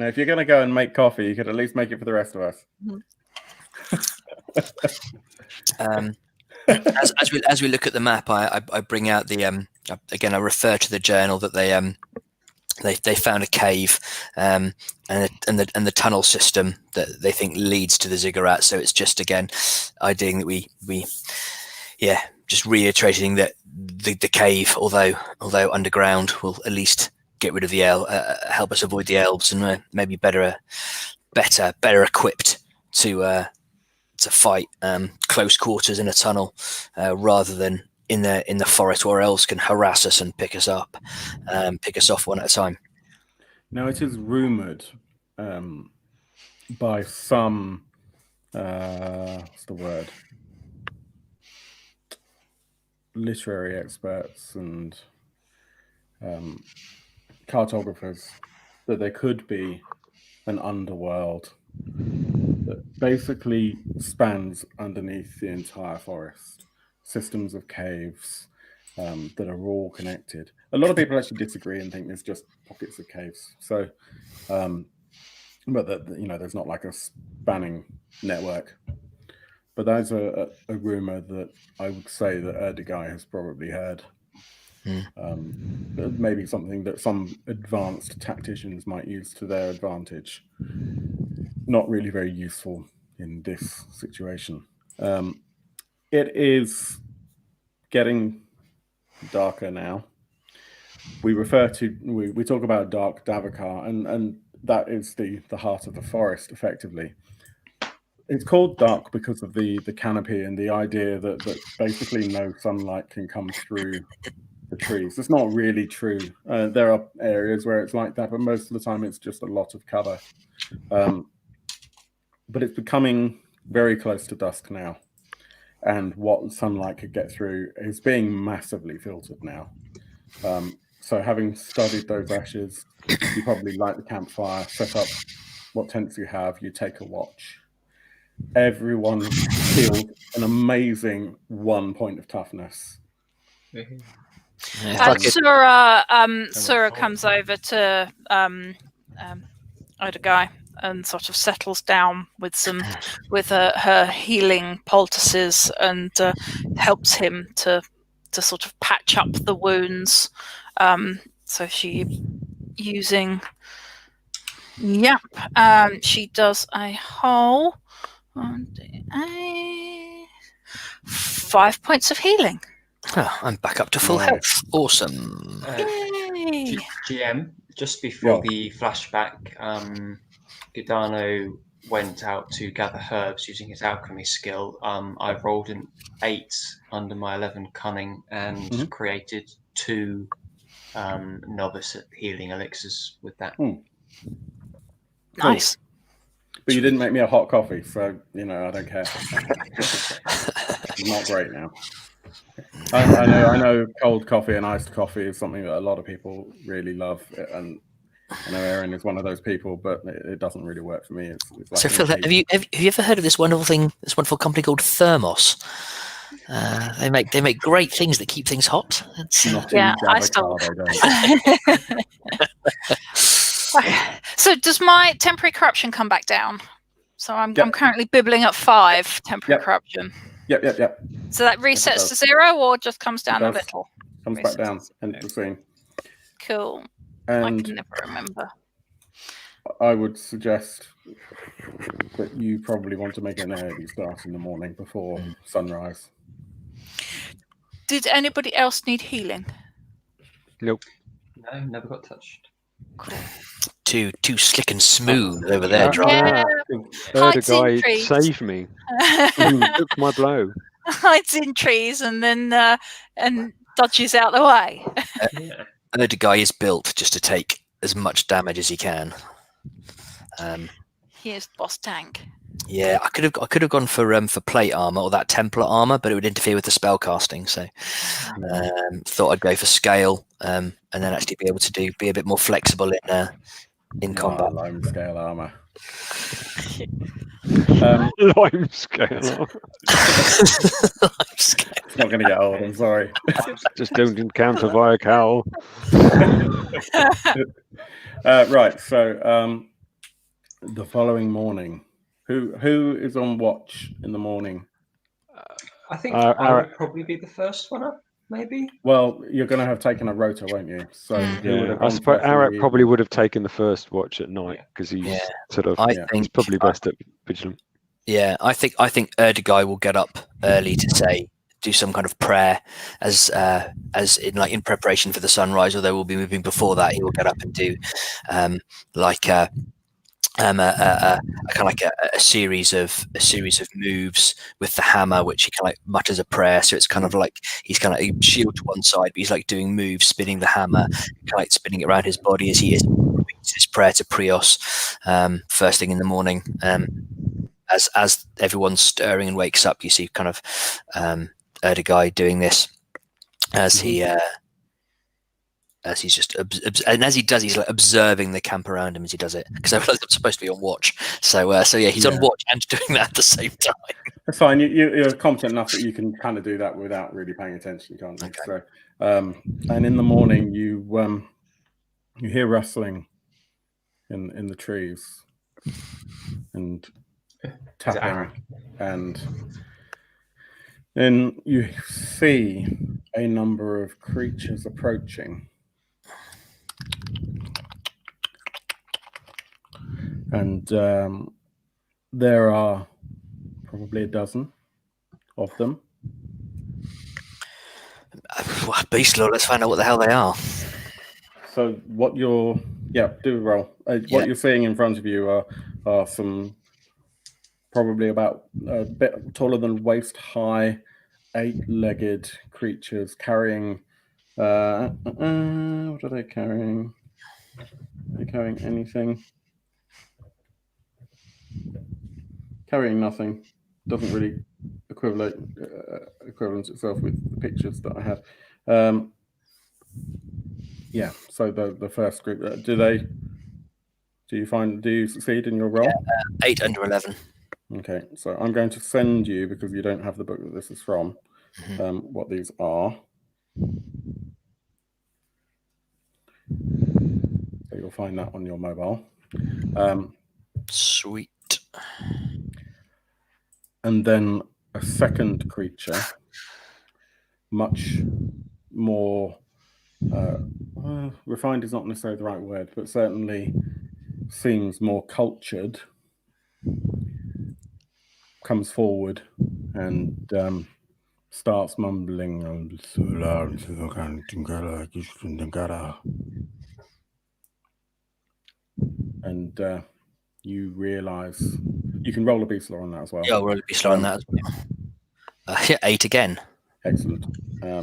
if you're going to go and make coffee, you could at least make it for the rest of us. As we look at the map, I bring out the again. I refer to the journal that they found a cave and the tunnel system that they think leads to the Ziggurat. So it's just again ideaing that we just reiterating that the cave, although underground, will at least get rid of the help us avoid the elves, and maybe better equipped to fight close quarters in a tunnel rather than in the forest where elves can harass us and pick us off one at a time. Now, it is rumored by some what's the word, literary experts and cartographers, that there could be an underworld that basically spans underneath the entire forest, systems of caves that are all connected. A lot of people actually disagree and think there's just pockets of caves. So, but that, there's not like a spanning network. But that's a rumor that I would say that Erdogai has probably heard. Maybe something that some advanced tacticians might use to their advantage. Not really very useful in this situation. It is getting darker now. We talk about dark Davokar, and that is the heart of the forest, effectively. It's called dark because of the canopy and the idea that basically no sunlight can come through the trees. It's not really true. There are areas where it's like that, but most of the time it's just a lot of cover. But it's becoming very close to dusk now. And what sunlight could get through is being massively filtered now. So having studied those ashes, you probably light the campfire, set up what tents you have, you take a watch. Everyone feels an amazing 1 point of toughness. Sura comes over to Erdogai and sort of settles down with her healing poultices and helps him to sort of patch up the wounds. So she using she does a whole 5 points of healing. Oh, I'm back up to full health. Awesome. GM, just before the flashback, Gidano went out to gather herbs using his alchemy skill. I rolled an 8 under my 11 cunning and created 2 novice healing elixirs with that. Nice. But you didn't make me a hot coffee, so I don't care. Not great now. I know cold coffee and iced coffee is something that a lot of people really love, and I know Aaron is one of those people, but it doesn't really work for me. It's like, so Phil, have you ever heard of this wonderful company called Thermos? They make great things that keep things hot. I still. So does my temporary corruption come back down? So I'm currently bibbling at 5 temporary corruption. Yep. So that resets to 0 or just comes down a little? Comes back down. End of the scene. Cool. And I can never remember. I would suggest that you probably want to make an early start in the morning before sunrise. Did anybody else need healing? Nope. No, never got touched. Cool. Too slick and smooth over there, Yeah. The guy saved me. Took my blow. Hides in trees and then and dodges out the way. The guy is built just to take as much damage as he can. Here's boss tank. Yeah, I could have gone for plate armor or that Templar armor, but it would interfere with the spell casting. So thought I'd go for scale, and then actually be able to be a bit more flexible in combat. Lime scale armor. Lime scale. It's not going to get old. I'm sorry. Just don't encounter via cowl. Right. So the following morning, who is on watch in the morning? I think I would probably be the first one up, maybe. Well, you're going to have taken a rota, won't you? So who would have I gone suppose first in the Arax evening? probably would have taken the first watch at night because he's sort of. I He's probably best at vigilant. Yeah, I think Erdogai will get up early to do some kind of prayer as in preparation for the sunrise. Although we'll be moving before that, he will get up and do a series of moves with the hammer, which he kind of mutters a prayer. So it's kind of like he's kind of shield to one side, but he's like doing moves, spinning the hammer, kind of like spinning it around his body as he repeats his prayer to Prios first thing in the morning. As everyone's stirring and wakes up, you see kind of Erdogai doing this as he's just and as he does, he's like observing the camp around him as he does it, because I realize I'm supposed to be on watch. So he's on watch and doing that at the same time. That's fine. You're competent enough that you can kind of do that without really paying attention, can't you? Okay. So, and in the morning, you hear rustling in the trees and tapping, and then you see a number of creatures approaching. And there are probably a dozen of them. Beast Lord, let's find out what the hell they are. So what you're do a roll. What you're seeing in front of you are some probably about a bit taller than waist high, 8-legged creatures carrying what are they carrying? Are they carrying anything? Carrying nothing. Doesn't really equivalence itself with the pictures that I have. So the first group, do you succeed in your roll? 8 under 11. Okay, so I'm going to send you, because you don't have the book that this is from, what these are. So you'll find that on your mobile. Sweet. And then a second creature, much more refined is not necessarily the right word, but certainly seems more cultured, comes forward and starts mumbling, and you realize you can roll a beast law on that as well. Yeah, I'll roll a beast law on that as well. 8 again. Excellent. Let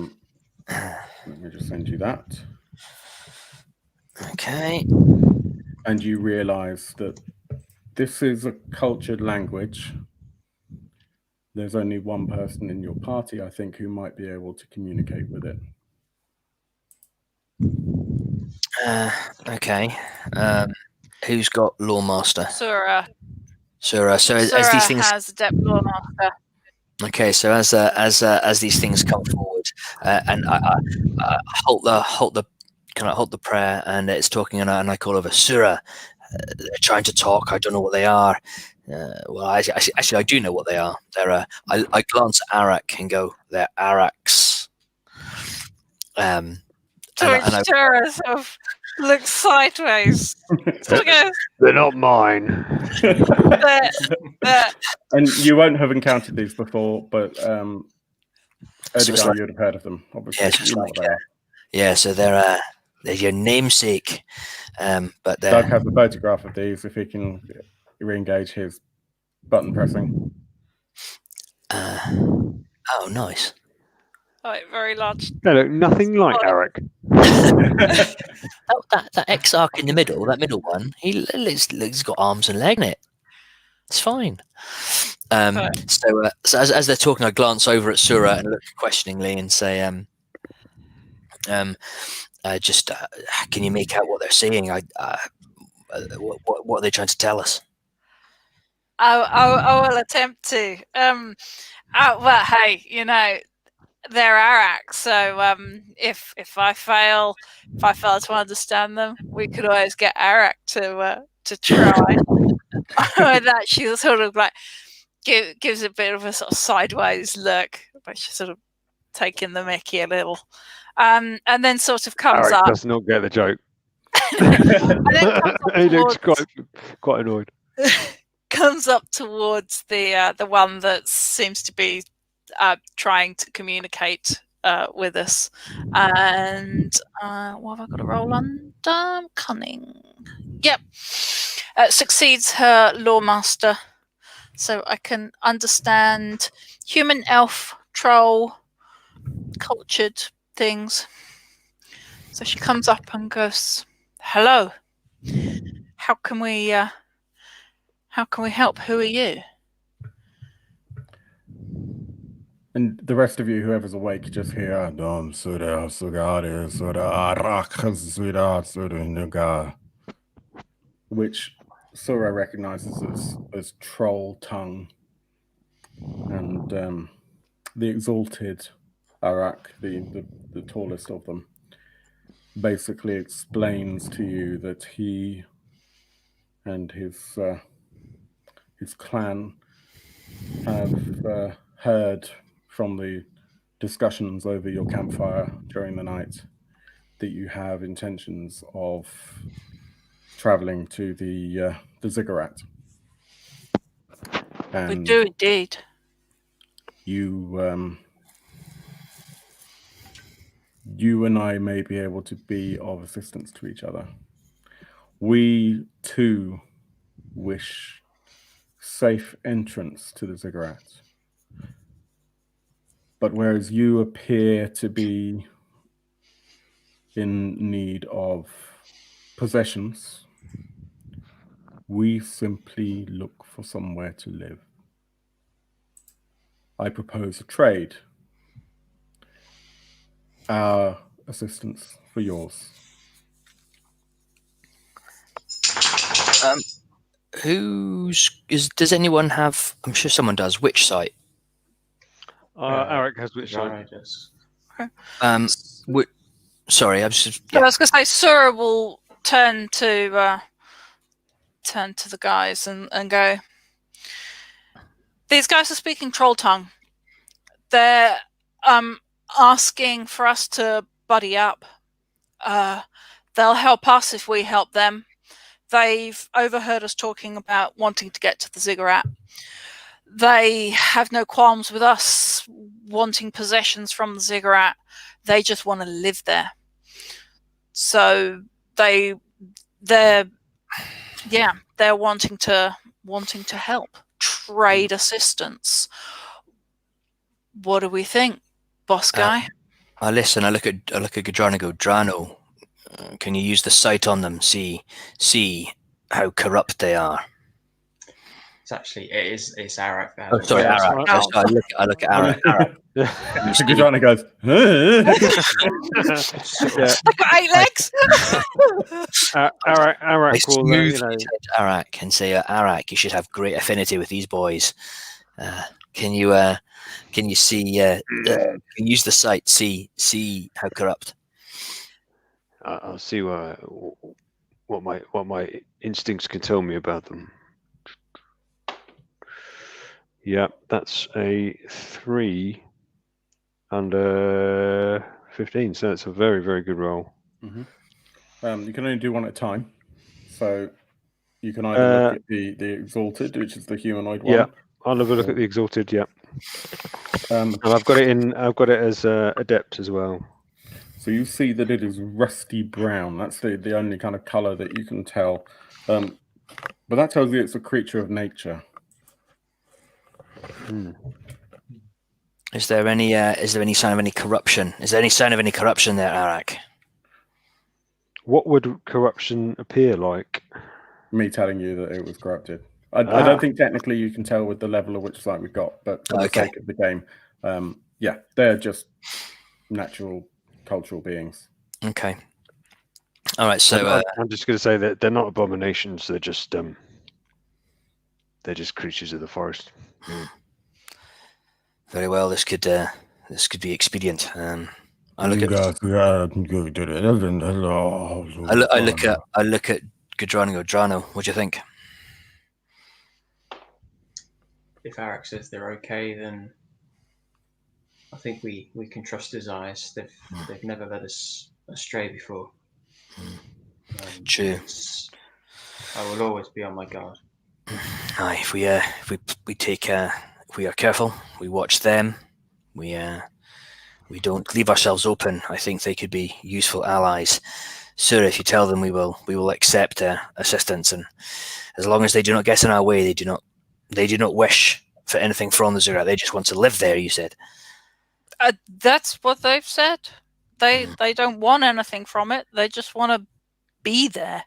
me just send you that. Okay. And you realize that this is a cultured language. There's only one person in your party, I think, who might be able to communicate with it. Okay. Who's got Lawmaster? Sura. Sura. So Sura as these things has Adept Lawmaster. Okay, so as these things come forward, and I halt the prayer, and it's talking, and I call over Sura. They're trying to talk. I don't know what they are. Well, actually, I do know what they are. They're. I glance at Arax and go, they're Arax. Sura sort of looks sideways. Sort of goes, They're not mine. "They're And you won't have encountered these before, but Erdogan, you'd have heard of them, obviously. Yeah, You know what they are. yeah. So they're your namesake, but they're. Doug has a photograph of these if he can re-engage his button pressing. Oh, nice. Like very large. They look nothing like Arax. that Exarch in the middle, that middle one, he's got arms and legs in it. It's fine. So as they're talking, I glance over at Sura and look questioningly and say, can you make out what they're saying? What are they trying to tell us? I will attempt to. Well, hey, they're Arax, so if I fail to understand them, we could always get Arax to try. That she sort of like gives a bit of a sort of sideways look, but she's sort of taking the mickey a little, and then sort of comes Arax up. does not get the joke. And then comes up He looks towards, quite annoyed. comes up towards the one that seems to be trying to communicate with us, and what have I got to roll on? Cunning. Yep. Succeeds her lawmaster, so I can understand human, elf, troll, cultured things. So she comes up and goes, "Hello. How can we help? Who are you?" And the rest of you, whoever's awake, just hear which Sura recognizes as troll tongue. And the exalted Arax, the tallest of them, basically explains to you that he and his clan have heard from the discussions over your campfire during the night that you have intentions of traveling to the Ziggurat. And We do indeed. You and I may be able to be of assistance to each other. We too wish safe entrance to the Ziggurat. But whereas you appear to be in need of possessions, we simply look for somewhere to live. I propose a trade. Our assistance for yours. Does anyone have? I'm sure someone does. Which site? Arax has which site? Sorry, I was just. Yeah. I was going to say, Sura will turn to the guys and go, "These guys are speaking troll tongue. They're asking for us to buddy up. They'll help us if we help them. They've overheard us talking about wanting to get to the Ziggurat. They have no qualms with us wanting possessions from the Ziggurat. They just want to live there. So they're wanting to help, trade assistance. What do we think, boss guy?" I listen. I look at Gadrano and go, "Drano, can you use the sight on them? See how corrupt they are." It's Arax. Oh, sorry, Arax. Oh. I look at Arax. Gadrano goes, I've got 8 legs. Arax will, Arax and say, "Arax, you should have great affinity with these boys. Can you see? Can you use the sight? See how corrupt." I'll see what my instincts can tell me about them. Yeah, that's a 3 under 15, so it's a very, very good roll. Mm-hmm. You can only do one at a time, so you can either look at the exalted, which is the humanoid one. Yeah, I'll have a look at the exalted. Yeah, and I've got it as adept as well. So you see that it is rusty brown. That's the only kind of color that you can tell, but that tells you it's a creature of nature. Is there any sign of any corruption? Is there any sign of any corruption there, Arax? What would corruption appear like? Me telling you that it was corrupted. I don't think technically you can tell with the level of which site we've got, but for the sake of the game, yeah, they're just natural cultural beings. Okay. All right. So I'm just going to say that they're not abominations. They're just creatures of the forest. Very well. This could be expedient. I look at Gadrano. What do you think? If Arax says they're okay, then I think we can trust his eyes. They've never led us astray before. True. I will always be on my guard. Aye, if we are careful, we watch them, we don't leave ourselves open. I think they could be useful allies. Sir, if you tell them, we will accept assistance, and as long as they do not get in our way, they do not wish for anything from the Ziggurat. They just want to live there. You said. That's what they've said. They don't want anything from it. They just want to be there.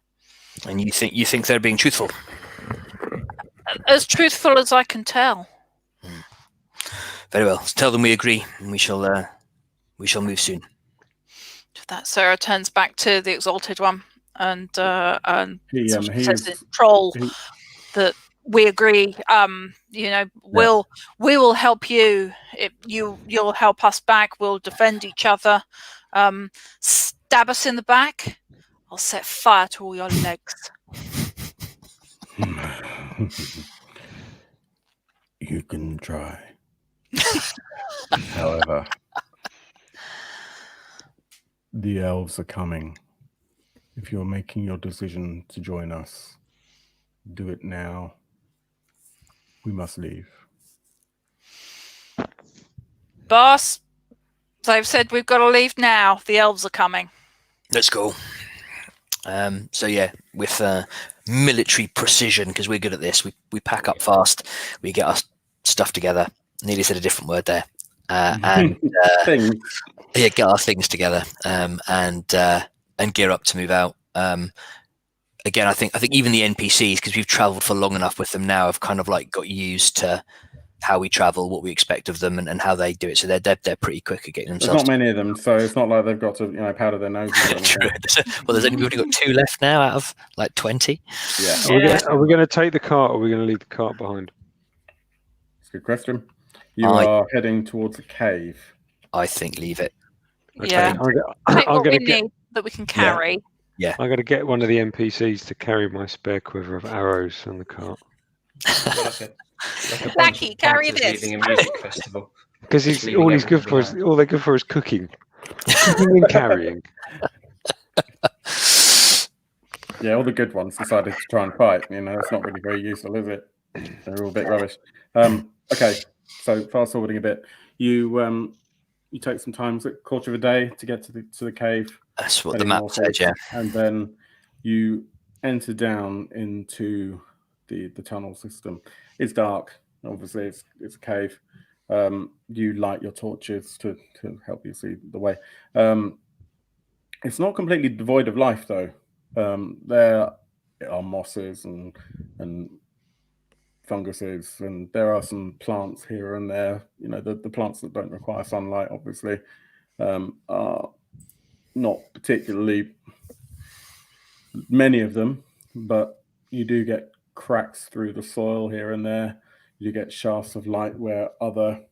And you think they're being truthful? As truthful as I can tell. Very well. Let's tell them we agree, and we shall move soon. That Sarah turns back to the Exalted One and says in troll that we agree. We will help you. You'll help us back. We'll defend each other. Stab us in the back. I'll set fire to all your legs. You can try. However, the elves are coming. If you're making your decision to join us, do it now. We must leave. Boss, they've said we've got to leave now. The elves are coming. Let's go. So yeah, with military precision, because we're good at this, we pack up fast, we get our stuff together. Nearly said a different word there. And get our things together, and gear up to move out. Again, I think even the NPCs, because we've travelled for long enough with them now, have kind of like got used to how we travel, what we expect of them, and how they do it. So they're pretty quick at getting themselves. There's not many of them, so it's not like they've got to powder their noses. True. Well, we've only got 2 left now out of like 20. Yeah. Are we going to take the cart, or are we going to leave the cart behind? That's a good question. You are heading towards a cave. I think leave it. Okay. Yeah. I'm going to get that we can carry. Yeah. I'm going to get one of the NPCs to carry my spare quiver of arrows on the cart. Blackie, carry this. Leaving a music festival. Because all they're good for is cooking. Cooking and carrying. Yeah, all the good ones decided to try and fight. It's not really very useful, is it? They're all a bit rubbish. Okay, so fast forwarding a bit, you take some time, a quarter of a day to get to the cave. That's what the map said, yeah. And then you enter down into the tunnel system. It's dark, obviously. It's a cave. You light your torches to help you see the way. It's not completely devoid of life, though. There are mosses and funguses, and there are some plants here and there. The plants that don't require sunlight, obviously, are not particularly many of them, but you do get cracks through the soil here and there. You get shafts of light where other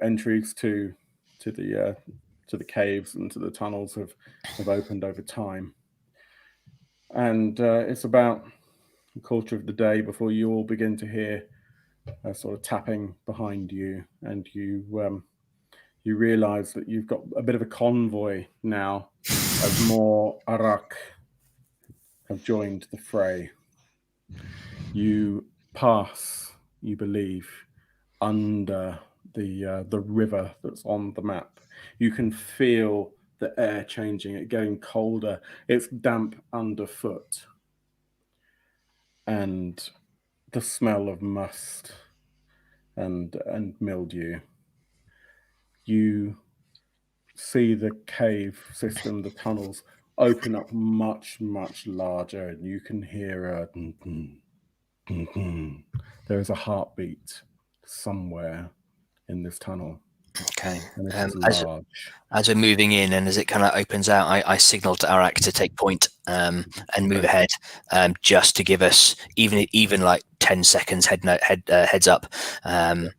entries to the caves and to the tunnels have opened over time. And it's about a quarter of the day before you all begin to hear a sort of tapping behind you, and you realize that you've got a bit of a convoy now as more Arax have joined the fray. You pass, you believe, under the river that's on the map. You can feel the air changing, it getting colder. It's damp underfoot. And the smell of must and mildew. you see the cave system, the tunnels open up much, much larger, and you can hear a there is a heartbeat somewhere in this tunnel. Okay. And it is large. As we're moving in and as it kind of opens out, I signal to Arax to take point and move ahead, just to give us even like 10 seconds heads up. And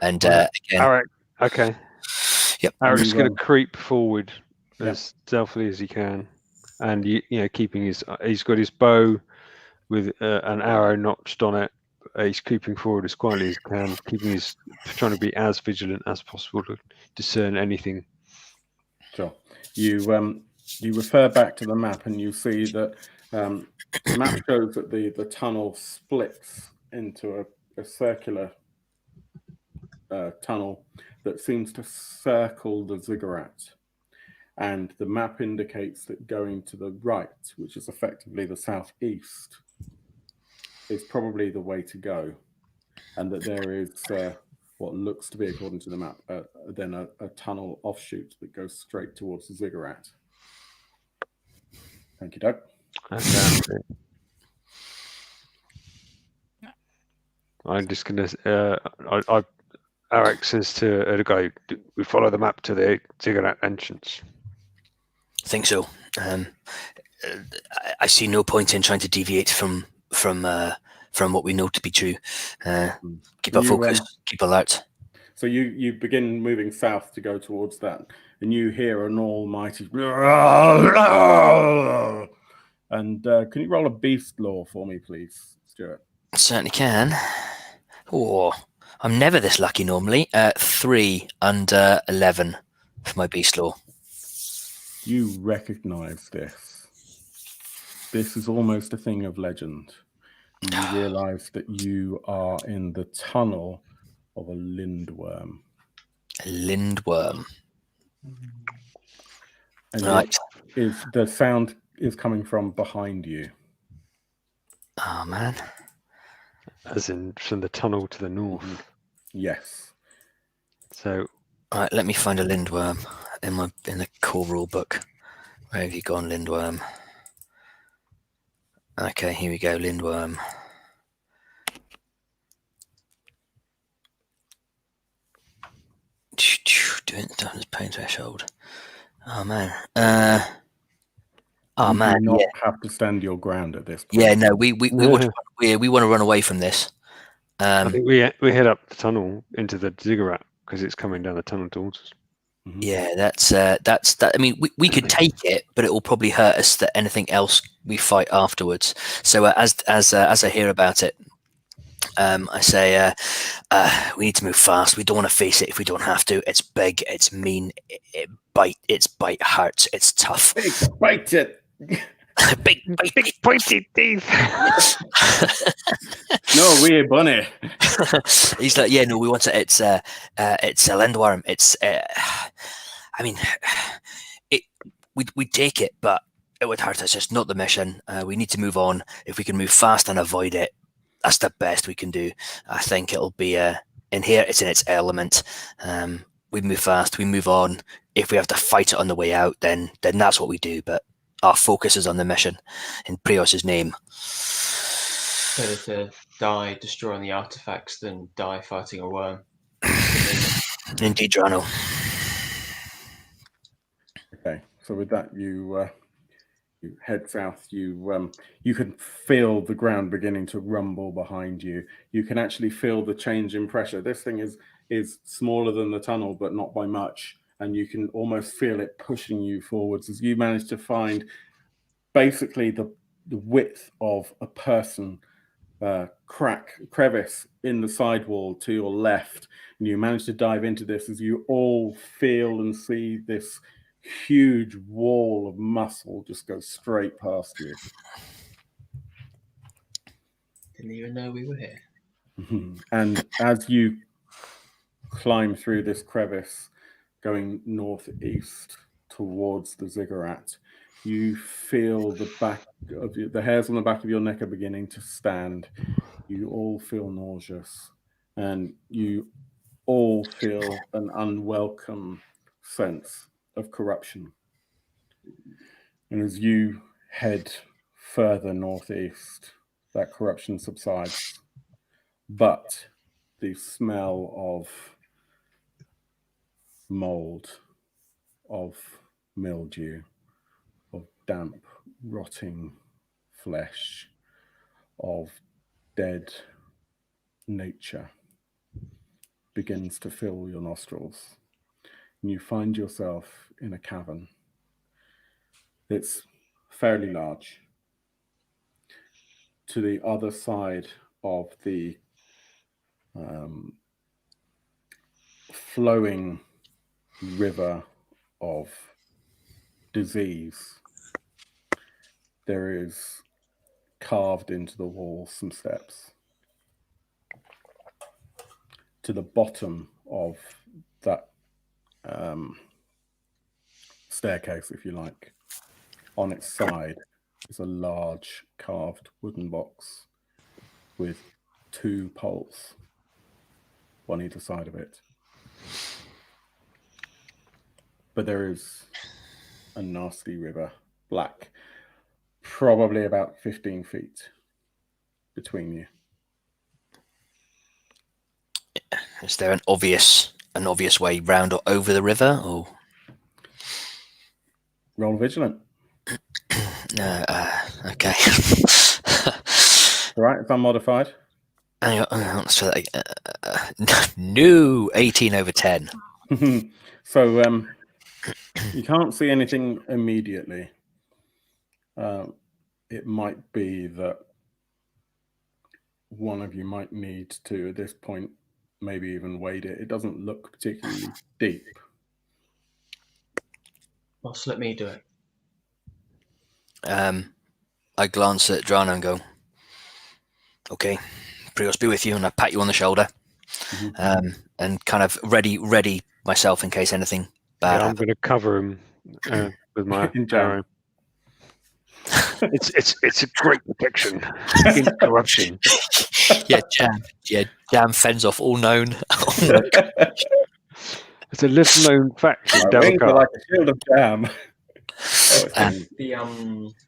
again, Arax, okay. Yep. Arax is going to creep forward as stealthily as he can, and keeping he's got his bow with an arrow notched on it. He's creeping forward as quietly as he can, trying to be as vigilant as possible to discern anything. Sure. You refer back to the map, and you see that the map shows that the tunnel splits into a circular tunnel that seems to circle the Ziggurat. And the map indicates that going to the right, which is effectively the southeast, is probably the way to go. And that there is what looks to be, according to the map, then a tunnel offshoot that goes straight towards the Ziggurat. Thank you, Doug. I'm just going to... Arax says to the guy, we follow the map to the Ziggurat entrance. I think so. I see no point in trying to deviate from what we know to be true. Keep our focus, keep alert. So you begin moving south to go towards that, and you hear an almighty... And can you roll a beast lore for me, please, Stuart? Certainly can. Oh, I'm never this lucky normally. 3 under 11 for my beast lore. You recognize this. This is almost a thing of legend. You realize that you are in the tunnel of a lindworm. A lindworm. And right. The sound is coming from behind you. Oh, man. As in from the tunnel to the north. Yes. So, all right, let me find a lindworm in the core rule book. Where have you gone, lindworm? Okay, here we go, lindworm. Doing the pain threshold. Oh man. You do not have to stand your ground at this point. Yeah, no, we want to run away from this. I think we head up the tunnel into the Ziggurat because it's coming down the tunnel towards us. Yeah, that's that. I mean, we could take it, but it will probably hurt us than anything else we fight afterwards. So as I hear about it, I say we need to move fast. We don't want to face it if we don't have to. It's big. It's mean. Its bite hurts. It's tough. Bite it. big pointy teeth. No, we're bunny. He's like, yeah, no, we want it. It's a lindworm. It's I mean, we'd take it, but it would hurt us. It's not the mission. We need to move on. If we can move fast and avoid it, that's the best we can do. I think it'll be in here. It's in its element. We move fast. We move on. If we have to fight it on the way out, then that's what we do. But our focus is on the mission in Prios's name. Better to die destroying the artifacts than die fighting a worm. Indeed, Drano. Okay, so with that, you head south. You can feel the ground beginning to rumble behind you. You can actually feel the change in pressure. This thing is smaller than the tunnel, but not by much. And you can almost feel it pushing you forwards as you manage to find basically the width of a person crevice in the sidewall to your left. And you manage to dive into this as you all feel and see this huge wall of muscle just go straight past you. Didn't even know we were here. And as you climb through this crevice, going northeast towards the Ziggurat, you feel the hairs on the back of your neck are beginning to stand. You all feel nauseous, and you all feel an unwelcome sense of corruption. And as you head further northeast, that corruption subsides. But the smell of mold, of mildew, of damp, rotting flesh, of dead nature begins to fill your nostrils. And you find yourself in a cavern. It's fairly large. To the other side of the flowing river of disease, there is carved into the wall some steps. To the bottom of that staircase, if you like, on its side is a large carved wooden box with 2 poles, one either side of it. But there is a nasty river, black, probably about 15 feet between you. Is there an obvious way round or over the river, or Roll vigilant. Okay. All right, it's unmodified. Hang on, let's try that. No, 18 over 10. So you can't see anything immediately. It might be that one of you might need to, at this point, maybe even wade it. It doesn't look particularly deep. Well, let me do it. I glance at Drana and go, okay, Prios be with you, and I pat you on the shoulder, and kind of ready myself in case anything bad I'm going to cover him with my arrow. It's a great protection against corruption. Jam fends off all known. It's a little known fact in Davokar. Like a shield of jam.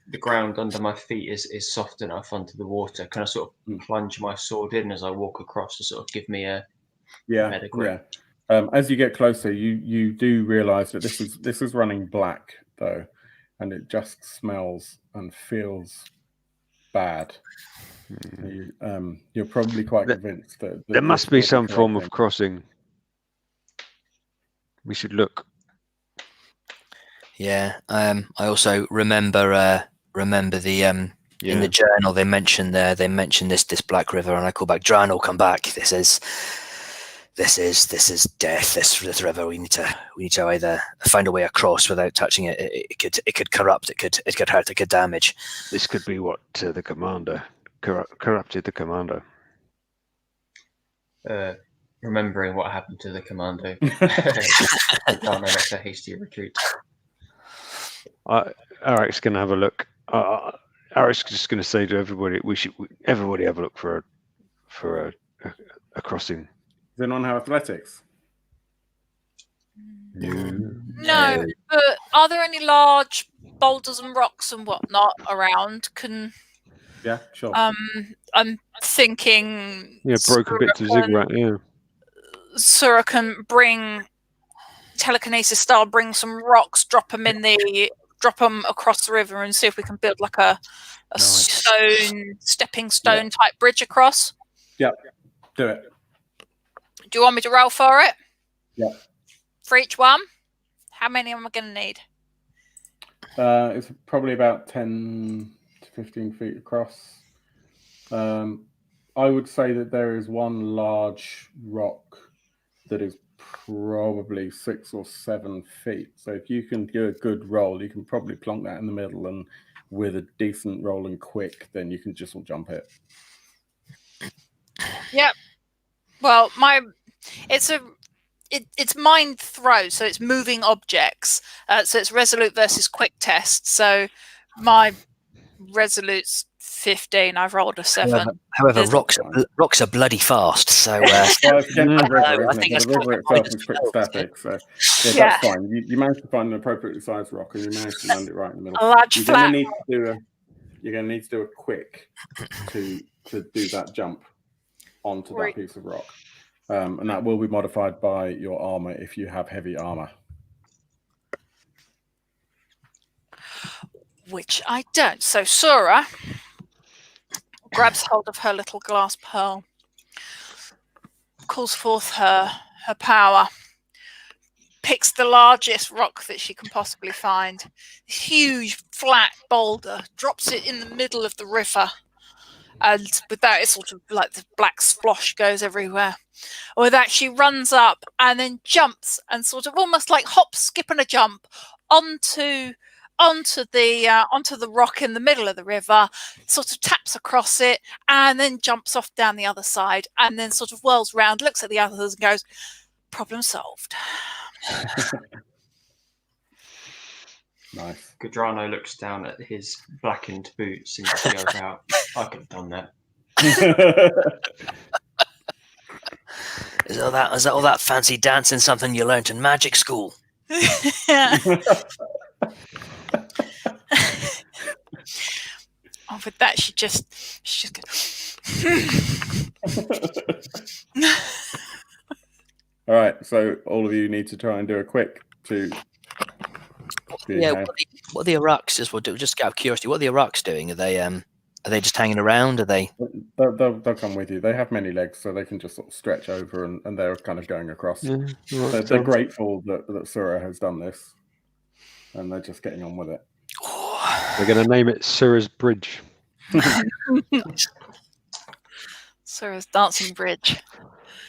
The ground under my feet is soft enough under the water. Can I sort of plunge my sword in as I walk across to sort of give me a better grip? As you get closer, you do realise that this is running black though, and it just smells and feels bad. You're probably quite convinced that there must be some form of crossing. We should look. Yeah. I also remember the in the journal they mentioned this Black River, and I call back, Dran will come back. This is death. This river. We need to either find a way across without touching it. It could corrupt. It could hurt. It could damage. This could be what the commander corrupted the commander. Remembering what happened to the commando, that's a hasty retreat. Arax going to have a look. Arax is just going to say to everybody, everybody have a look for a crossing. Does anyone have athletics? No, but are there any large boulders and rocks and whatnot around? Yeah, sure. I'm thinking. Yeah, broken bits of Ziggurat. Yeah. Sura can bring telekinesis style, bring some rocks, drop them across the river, and see if we can build like a stepping stone type bridge across. Yep, do it. Do you want me to roll for it? Yeah. For each one? How many am I going to need? It's probably about 10 to 15 feet across. I would say that there is one large rock that is probably 6 or 7 feet. So if you can do a good roll, you can probably plonk that in the middle, and with a decent roll and quick, then you can just jump it. Yep. Well, it's mind throw, so it's moving objects. So it's resolute versus quick test. So my resolute's 15. I've rolled a 7. However, There's- rocks are bloody fast, so Well, it's against the river, I isn't think it? that's But the river probably itself is pretty minus 12, static, so yeah, Yeah. that's fine. You managed to find an appropriately sized rock, and you managed to land it right in the middle. A large You're flat. going to need to do a quick to do that jump onto Right. that piece of rock, and that will be modified by your armor if you have heavy armor. Which I don't. So Sora grabs hold of her little glass pearl, calls forth her power, picks the largest rock that she can possibly find, this huge flat boulder, drops it in the middle of the river, and with that it's sort of like the black splosh goes everywhere. With that she runs up and then jumps and sort of almost like hop, skip and a jump onto the rock in the middle of the river, sort of taps across it and then jumps off down the other side and then sort of whirls round, looks at the others and goes, problem solved. Nice. Gadrano looks down at his blackened boots and just yells out, I could have done that. is that all that fancy dancing something you learnt in magic school? Oh, with that she just goes, All right, so all of you need to try and do a quick to. Yeah, what are the Arax? Just out of curiosity, what are the Arax doing? Are they just hanging around? Are they? They'll come with you. They have many legs, so they can just sort of stretch over, and they're kind of going across. Yeah, right, They're grateful that Sura has done this, and they're just getting on with it. We're going to name it Sura's Bridge. Sura's dancing bridge.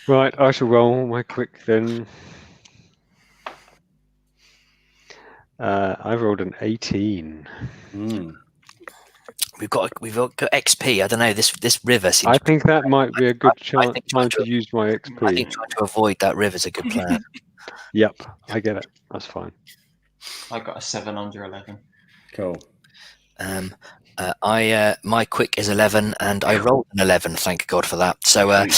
Right, I shall roll my quick then. I've rolled an 18. We've got XP. I don't know. This river seems. I think that might be a good chance time to use my XP. I think trying to avoid that river is a good plan. Yep, I get it. That's fine. I got a 7 under 11. Cool. My quick is 11, and I rolled an 11. Thank God for that. So I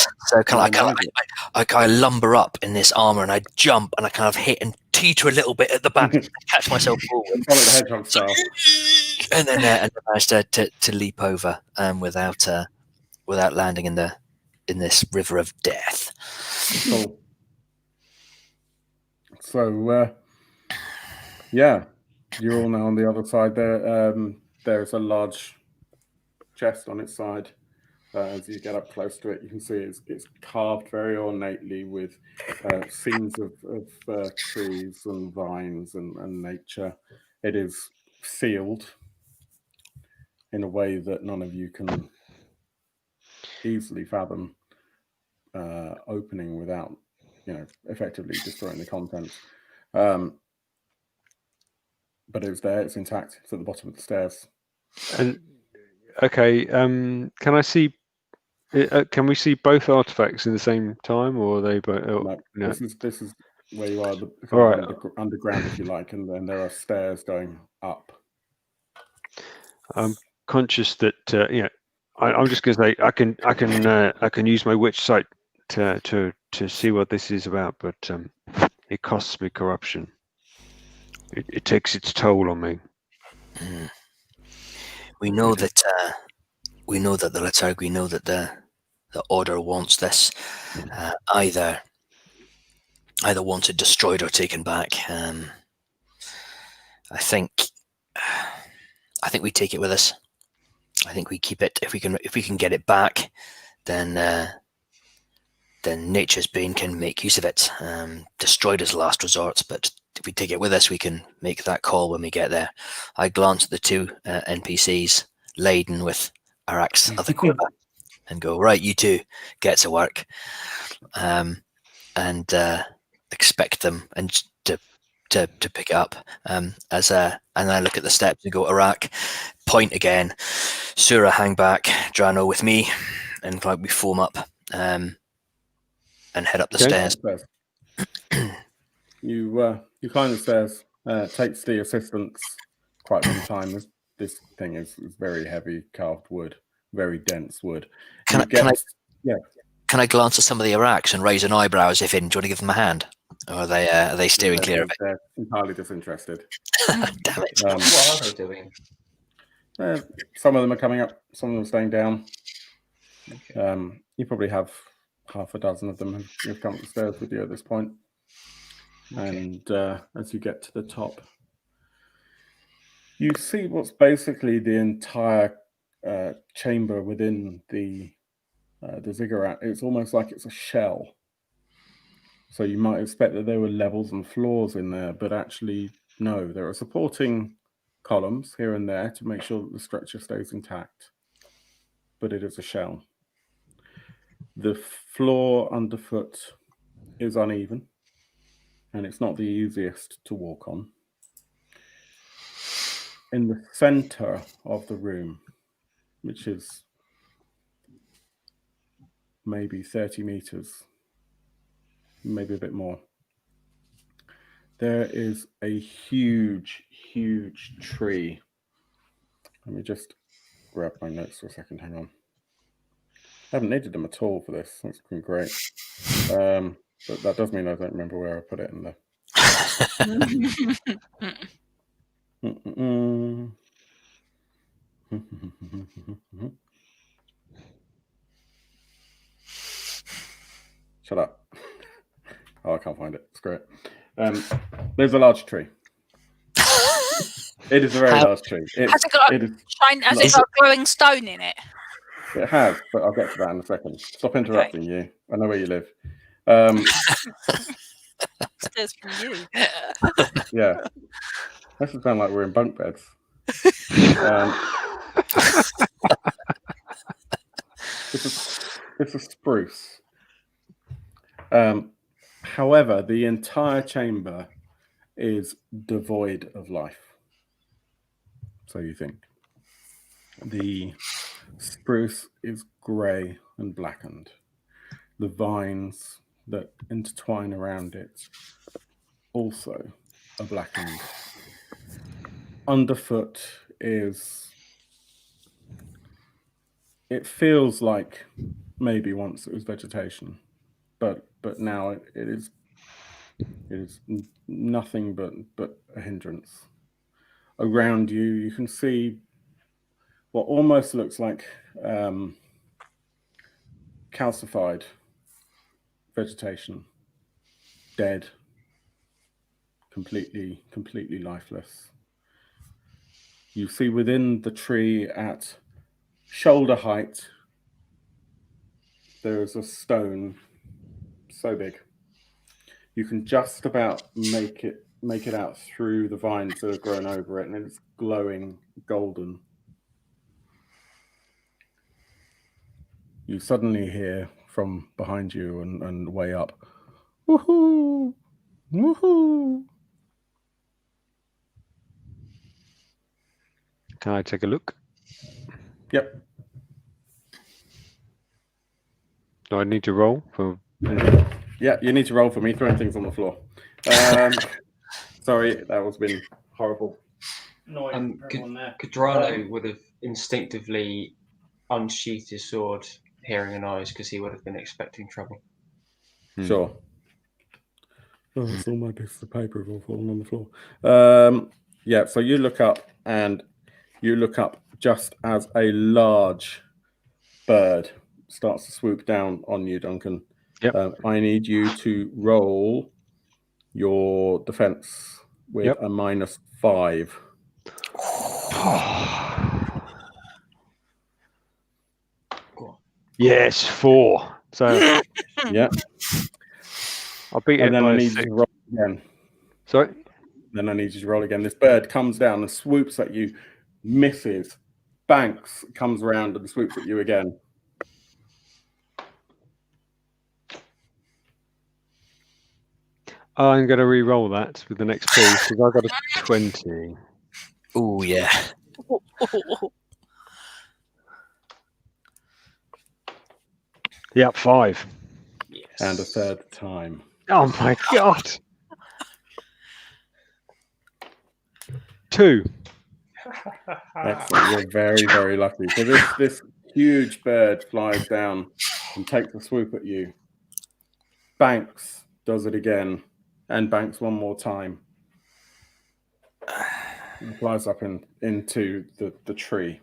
lumber up in this armor, and I jump, and I kind of hit and teeter a little bit at the back, and catch myself forward. Follow the hedgehog style. And then managed to leap over without landing in this river of death. Cool. So yeah, you're all now on the other side there. There's a large chest on its side. As you get up close to it, you can see it's carved very ornately with scenes of trees and vines and nature. It is sealed in a way that none of you can easily fathom opening without, effectively destroying the contents. But it's there, it's intact, it's at the bottom of the stairs. And okay, can I see? Can we see both artifacts in the same time, or are they both? No. This is where you are, All right. underground, if you like, and then there are stairs going up. I'm conscious that I'm just going to say I can use my witch sight to see what this is about, but it costs me corruption. It takes its toll on me. We know that the Liturg, we know that the Order wants this either wanted destroyed or taken back. I think we take it with us. I think we keep it. If we can get it back, then Nature's Bane can make use of it. Destroyed as last resort, but if we take it with us, we can make that call when we get there. I glance at the two NPCs laden with Arax other quiver and go, right, you two, get to work, and expect them and to pick it up. And I look at the steps and go, Arax, point again, Sura hang back, Drano with me, and like we form up and head up the stairs. You climb the stairs. Takes the assistants quite some time. There's this thing is very heavy carved wood, very dense wood. Can I glance at some of the Arax and raise an eyebrow as if in, do you want to give them a hand? Or are they steering clear of it? They're entirely disinterested. Damn it. What are they doing? Some of them are coming up, some of them are staying down. Okay. You probably have half a dozen of them who've come up the stairs with you at this point. Okay. And as you get to the top, you see what's basically the entire chamber within the ziggurat. It's almost like it's a shell. So you might expect that there were levels and floors in there, but actually, no. There are supporting columns here and there to make sure that the structure stays intact. But it is a shell. The floor underfoot is uneven, and it's not the easiest to walk on. In the center of the room, which is maybe 30 meters, maybe a bit more, there is a huge, huge tree. Let me just grab my notes for a second. Hang on. I haven't needed them at all for this. That's been great. But that does mean I don't remember where I put it in there. Shut up. Oh, I can't find it. Screw it. There's a large tree. It is a very large tree. Has it got a glowing stone in it? It has, but I'll get to that in a second. Stop interrupting you. I know where you live. Stairs from you. Yeah. This would sound like we're in bunk beds. It's a spruce. However, the entire chamber is devoid of life. So you think. The spruce is grey and blackened. The vines that intertwine around it also are blackened. Underfoot is... It feels like maybe once it was vegetation, but now it is nothing but a hindrance. Around you, you can see what almost looks like calcified vegetation, dead, completely lifeless. You see within the tree at shoulder height, there is a stone so big you can just about make it out through the vines that have grown over it, and it's glowing golden. You suddenly hear from behind you and way up, woohoo, woohoo. Can I take a look? Yep. Do I need to roll for? Yeah, you need to roll for me throwing things on the floor. Sorry, that was been horrible. Cadrano would have instinctively unsheathed his sword, hearing an eyes, because he would have been expecting trouble. Sure. Oh, it's all my bits of paper have all fallen on the floor. Yeah, so you look up, and you look up just as a large bird starts to swoop down on you, Duncan. Yep. I need you to roll your defense with a -5. Yes, 4. So yeah, I'll beat it. And then by I need 6. you to roll again. Sorry. Then I need you to roll again. This bird comes down and swoops at you, misses, banks, comes around and swoops at you again. I'm going to re-roll that with the next piece because I got a 20. Oh yeah. Yep, 5. Yes. And a third time. Oh my god. 2. Excellent. You're very, very lucky. So this huge bird flies down and takes a swoop at you. Banks does it again, and banks one more time. And flies up into the tree.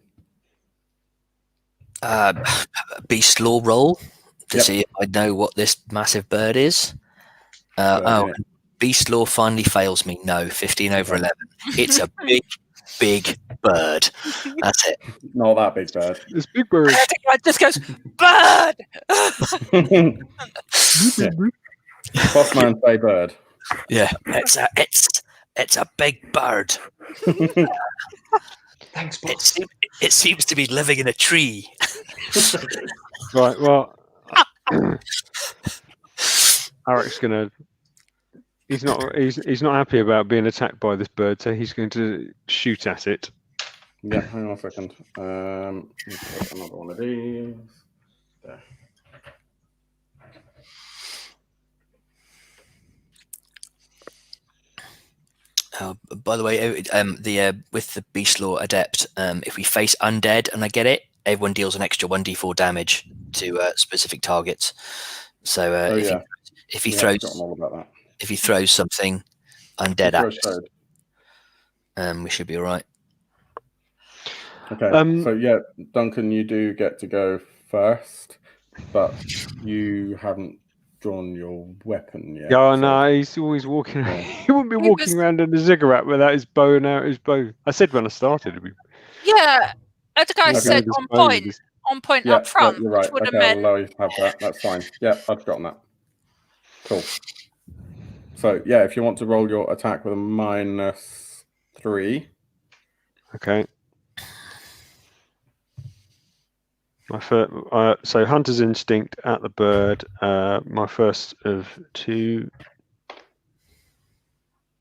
Beast law roll to see if I know what this massive bird is. Beast law finally fails me. No, 15 over 11. It's a big bird. That's it. Not that big bird. This big bird. It just goes, bird! Bossman say bird. Yeah, it's a big bird. Thanks, boss. It seems to be living in a tree. Right, well, Arax gonna. He's not happy about being attacked by this bird, so he's going to shoot at it. Yeah, hang on a second. Let's take another one of these. There. By the way, with the Beast Law Adept, if we face undead and I get it, everyone deals an extra 1d4 damage to specific targets. So if he throws something undead at us, we should be all right. Okay, so yeah, Duncan, you do get to go first, but you haven't drawn your weapon yet. Oh, no, he's always walking. He wouldn't be walking around in a ziggurat without his bow and out his bow. I said when I started. Yeah, the guy said on point up front. You're right. Which would Okay, have I'll meant... allow you to have that. That's fine. Yeah, I've forgotten that. Cool. So yeah, if you want to roll your attack with a -3. Okay. My first, so Hunter's Instinct at the bird. My first of 2.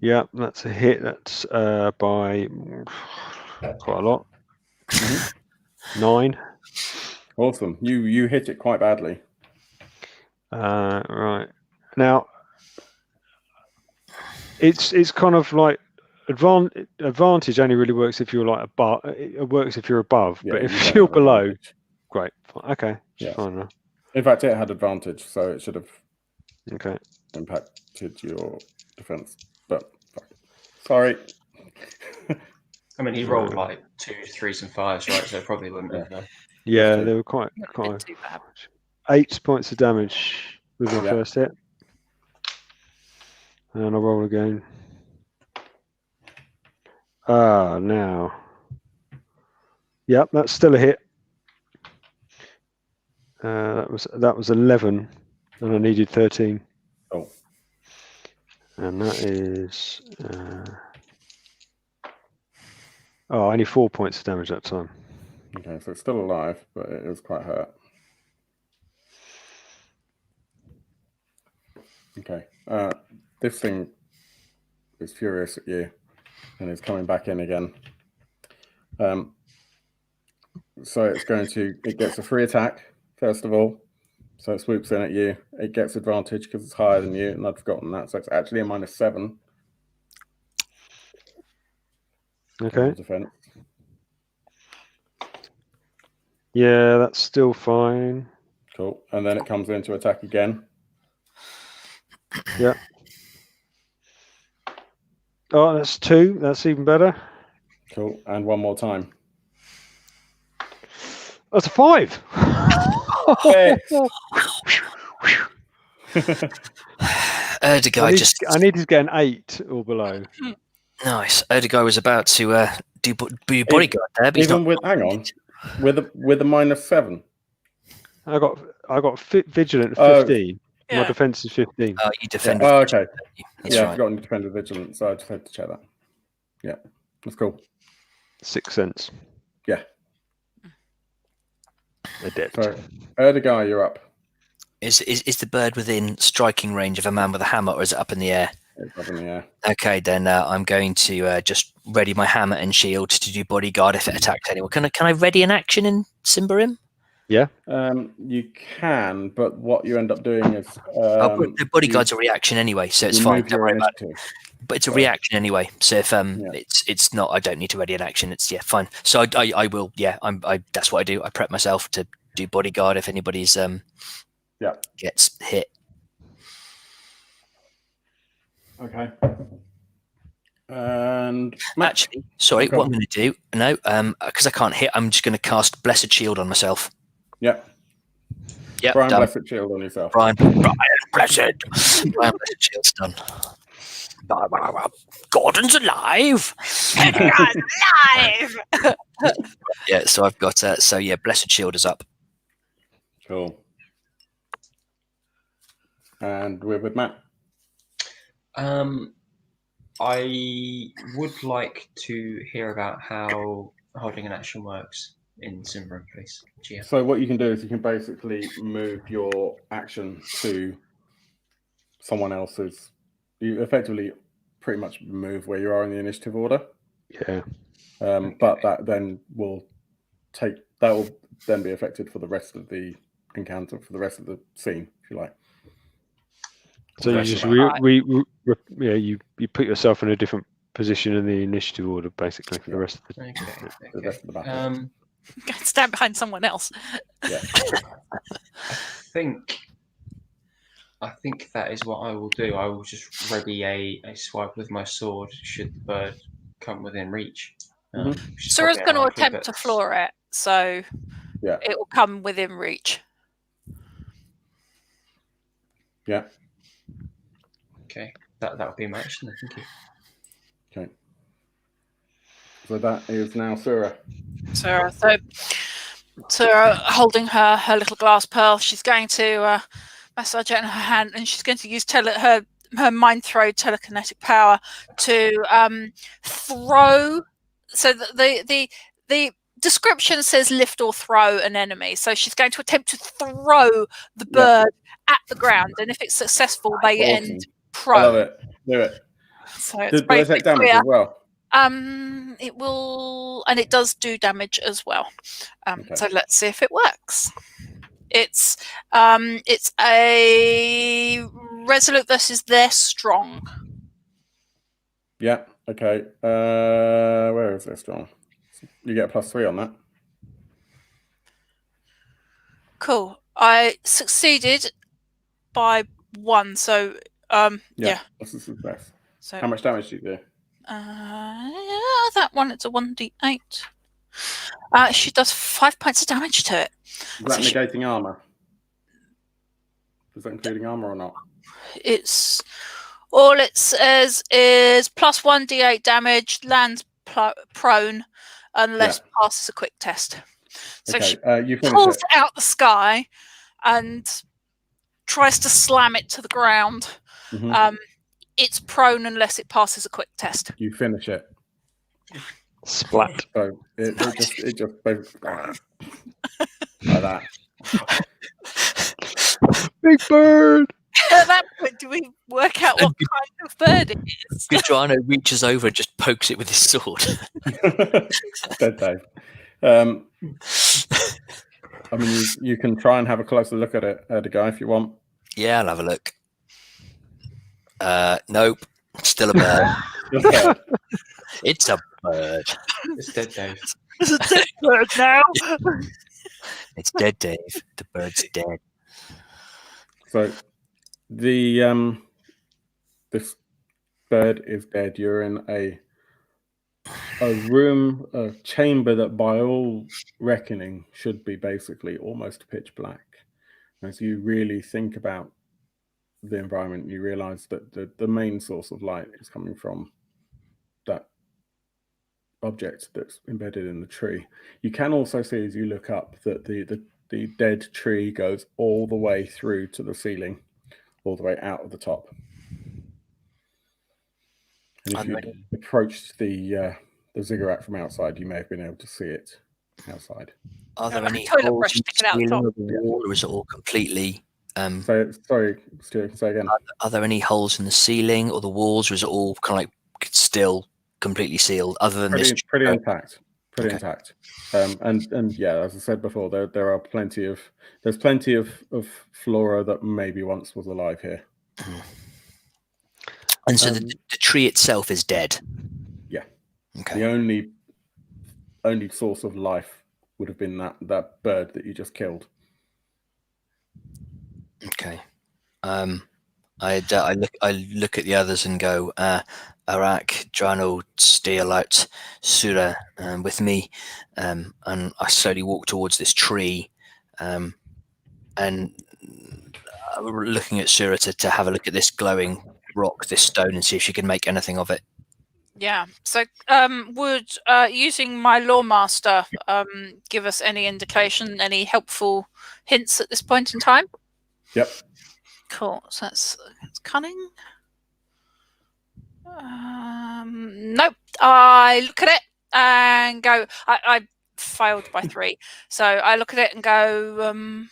Yeah, that's a hit. That's by quite a lot. 9. Awesome. You hit it quite badly. Right now, it's kind of like advantage only really works if you're like above. It works if you're above, Yeah, but you if don't you're have below. advantage. Great. Okay. Yeah. Fine now. In fact, it had advantage, so it should have Okay. impacted your defense. But sorry. I mean, he rolled like 2s, 3s, and 5s, right? So it probably wouldn't have. No. Yeah, they were quite 8 points of damage with my first hit. And I roll again. Now. Yep, that's still a hit. That was 11, and I needed 13. Oh. And that is only 4 points of damage that time. Okay, so it's still alive, but it was quite hurt. Okay, this thing is furious at you and is coming back in again. So it gets a free attack, first of all. So it swoops in at you. It gets advantage because it's higher than you, and I'd forgotten that. So it's actually a -7. Okay. Defense. Yeah, that's still fine. Cool. And then it comes in to attack again. Yeah. Oh, that's 2. That's even better. Cool. And one more time. That's a 5. Erdogai I needed to get an 8 or below. Nice. Erdogai was about to be bodyguard there, but he's even not. hang on, with a -7. I got vigilant 15. My defense is 15. Oh, you defended. Oh, okay. That's I've right. forgotten to defend with vigilance, so I just had to check that. Yeah, that's cool. 6 cents. Yeah. Adept. So, Erdogai, you're up. Is the bird within striking range of a man with a hammer, or is it up in the air? It's up in the air. Okay, then I'm going to just ready my hammer and shield to do bodyguard if it attacks anyone. Can I ready an action in Symbaroum? Yeah. You can, but what you end up doing is the bodyguard's a reaction anyway, so it's fine. Don't worry about it. But it's a reaction anyway. So if it's not, I don't need to ready an action. It's fine. So I will. Yeah, that's what I do. I prep myself to do bodyguard if anybody's gets hit. Okay. And actually, sorry, what I'm going to do? No, because I can't hit. I'm just going to cast Blessed Shield on myself. Yeah. Yeah. Brian Blessed Shield on yourself. Brian Blessed Shield's done. Gordon's alive. Alive. Yeah. So I've got Blessed Shield is up. Cool. And we're with Matt. I would like to hear about how holding an action works in Symbaroum, please. GM. So what you can do is you can basically move your action to someone else's. You effectively pretty much move where you are in the initiative order. Yeah. But that then will then be affected for the rest of the encounter, for the rest of the scene, if you like. So you just you put yourself in a different position in the initiative order, basically, for the rest of the the rest of the battle. Stand behind someone else. Yeah. I think that is what I will do. I will just ready a swipe with my sword should the bird come within reach. Sura's going to attempt to floor it, so it will come within reach. Yeah. Okay, that would be my action. Thank you. Okay. So that is now Sura. Sura holding her little glass pearl. She's going to massage it in her hand, and she's going to use her mind throw telekinetic power to throw. So the description says lift or throw an enemy. So she's going to attempt to throw the bird at the ground, and if it's successful, they end prone. I love it. Do it. So it's do they take damage as well? It will, and it does do damage as well. So let's see if it works. It's a resolute versus their strong. Yeah. Okay. Where is their strong? You get a +3 on that. Cool. I succeeded by 1. So That's a success. So how much damage do you do? That one, it's a 1d8. She does 5 points of damage to it. Is that negating armor? Is that including armor or not? It's all it says is +1 d8 damage, lands prone unless passes a quick test. So she pulls it out the sky and tries to slam it to the ground. Mm-hmm. It's prone unless it passes a quick test. You finish it. Splat. So it just like that. Big bird. At that point, do we work out what kind of bird it is? Gudrano reaches over and just pokes it with his sword. Dead Dave. I mean, you can try and have a closer look at it, the guy, if you want. Yeah, I'll have a look. Nope. Still a bird. It's a bird. It's dead, Dave. It's a dead bird now. It's dead, Dave. The bird's dead. So this bird is dead. You're in a room, a chamber that by all reckoning should be basically almost pitch black. As you really think about the environment, you realize that the main source of light is coming from that object that's embedded in the tree. You can also see as you look up that the dead tree goes all the way through to the ceiling, all the way out of the top. And if you approached the ziggurat from outside, you may have been able to see it outside. Are there any holes in the ceiling of the wall, or is it all completely... sorry, Stuart, say again. Are there any holes in the ceiling or the walls, or is it all kind of like still completely sealed? Other than pretty intact, intact. And yeah, as I said before, there are plenty of flora that maybe once was alive here. And so the tree itself is dead. Yeah. Okay. The only source of life would have been that bird that you just killed. Okay. I look at the others and go, Arak, Drano, Steel out, Sura with me, and I slowly walk towards this tree, and looking at Sura to have a look at this glowing rock, this stone, and see if she can make anything of it. Yeah. So, would using my lawmaster give us any indication, any helpful hints at this point in time? Yep. Cool. So that's cunning. Nope. I look at it and go. I failed by 3, so I look at it and go.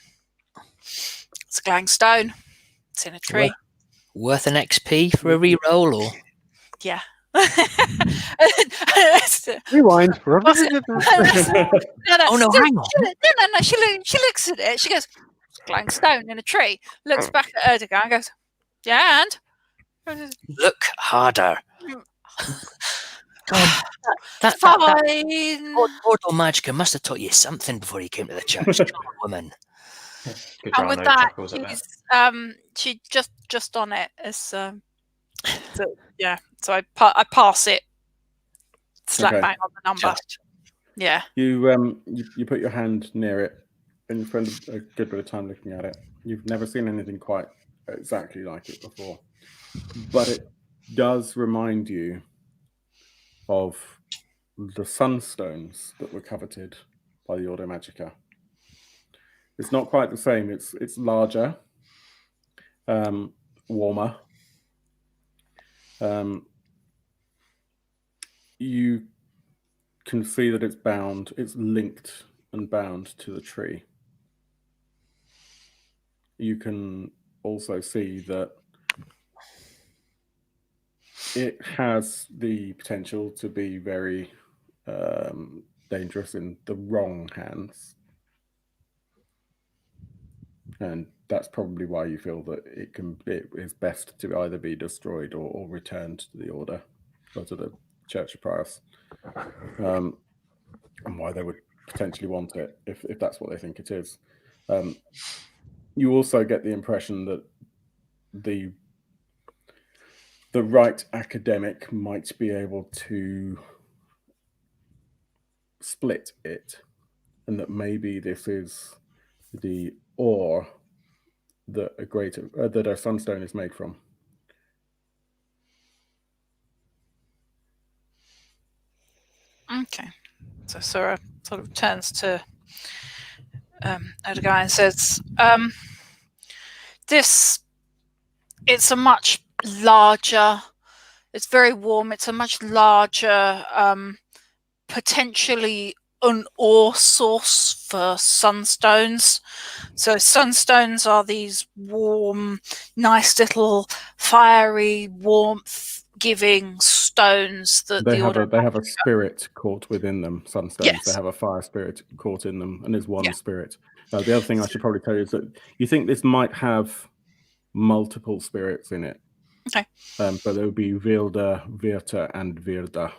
It's a glowing stone. It's in a tree. Worth an XP for a reroll, or Yeah. Rewind. No, oh no, hang on. No. She looks at it. She goes, glowing stone in a tree. Looks back at Erdogan and goes, yeah, and Look harder. God, that fine. Portal Magica must have taught you something before you came to the church, woman. Good And with Rhino that, chuckles at that. she just on it as so yeah. So I pass it, slap Okay. bang on the number. Yeah. You put your hand near it, and you spend a good bit of time looking at it. You've never seen anything quite exactly like it before, but it does remind you of the sunstones that were coveted by the Ordo Magica. It's not quite the same. It's larger, warmer. You can see that it's linked and bound to the tree. You can also see that it has the potential to be very dangerous in the wrong hands. And that's probably why you feel that it is best to either be destroyed or returned to the Order or to the Church of Prius. And why they would potentially want it if that's what they think it is. You also get the impression that the right academic might be able to split it, and that maybe this is the ore that a sunstone is made from. Okay. So Sora sort of turns to Erdogan and says, it's a much larger, it's very warm, it's a much larger, potentially an ore source for sunstones. So sunstones are these warm, nice little fiery warmth giving stones that they have a spirit caught within them. Sunstones. Yes. They have a fire spirit caught in them, and there's one spirit. The other thing I should probably tell you is that you think this might have multiple spirits in it. Okay. But there would be Vilda, Virta, and Virda,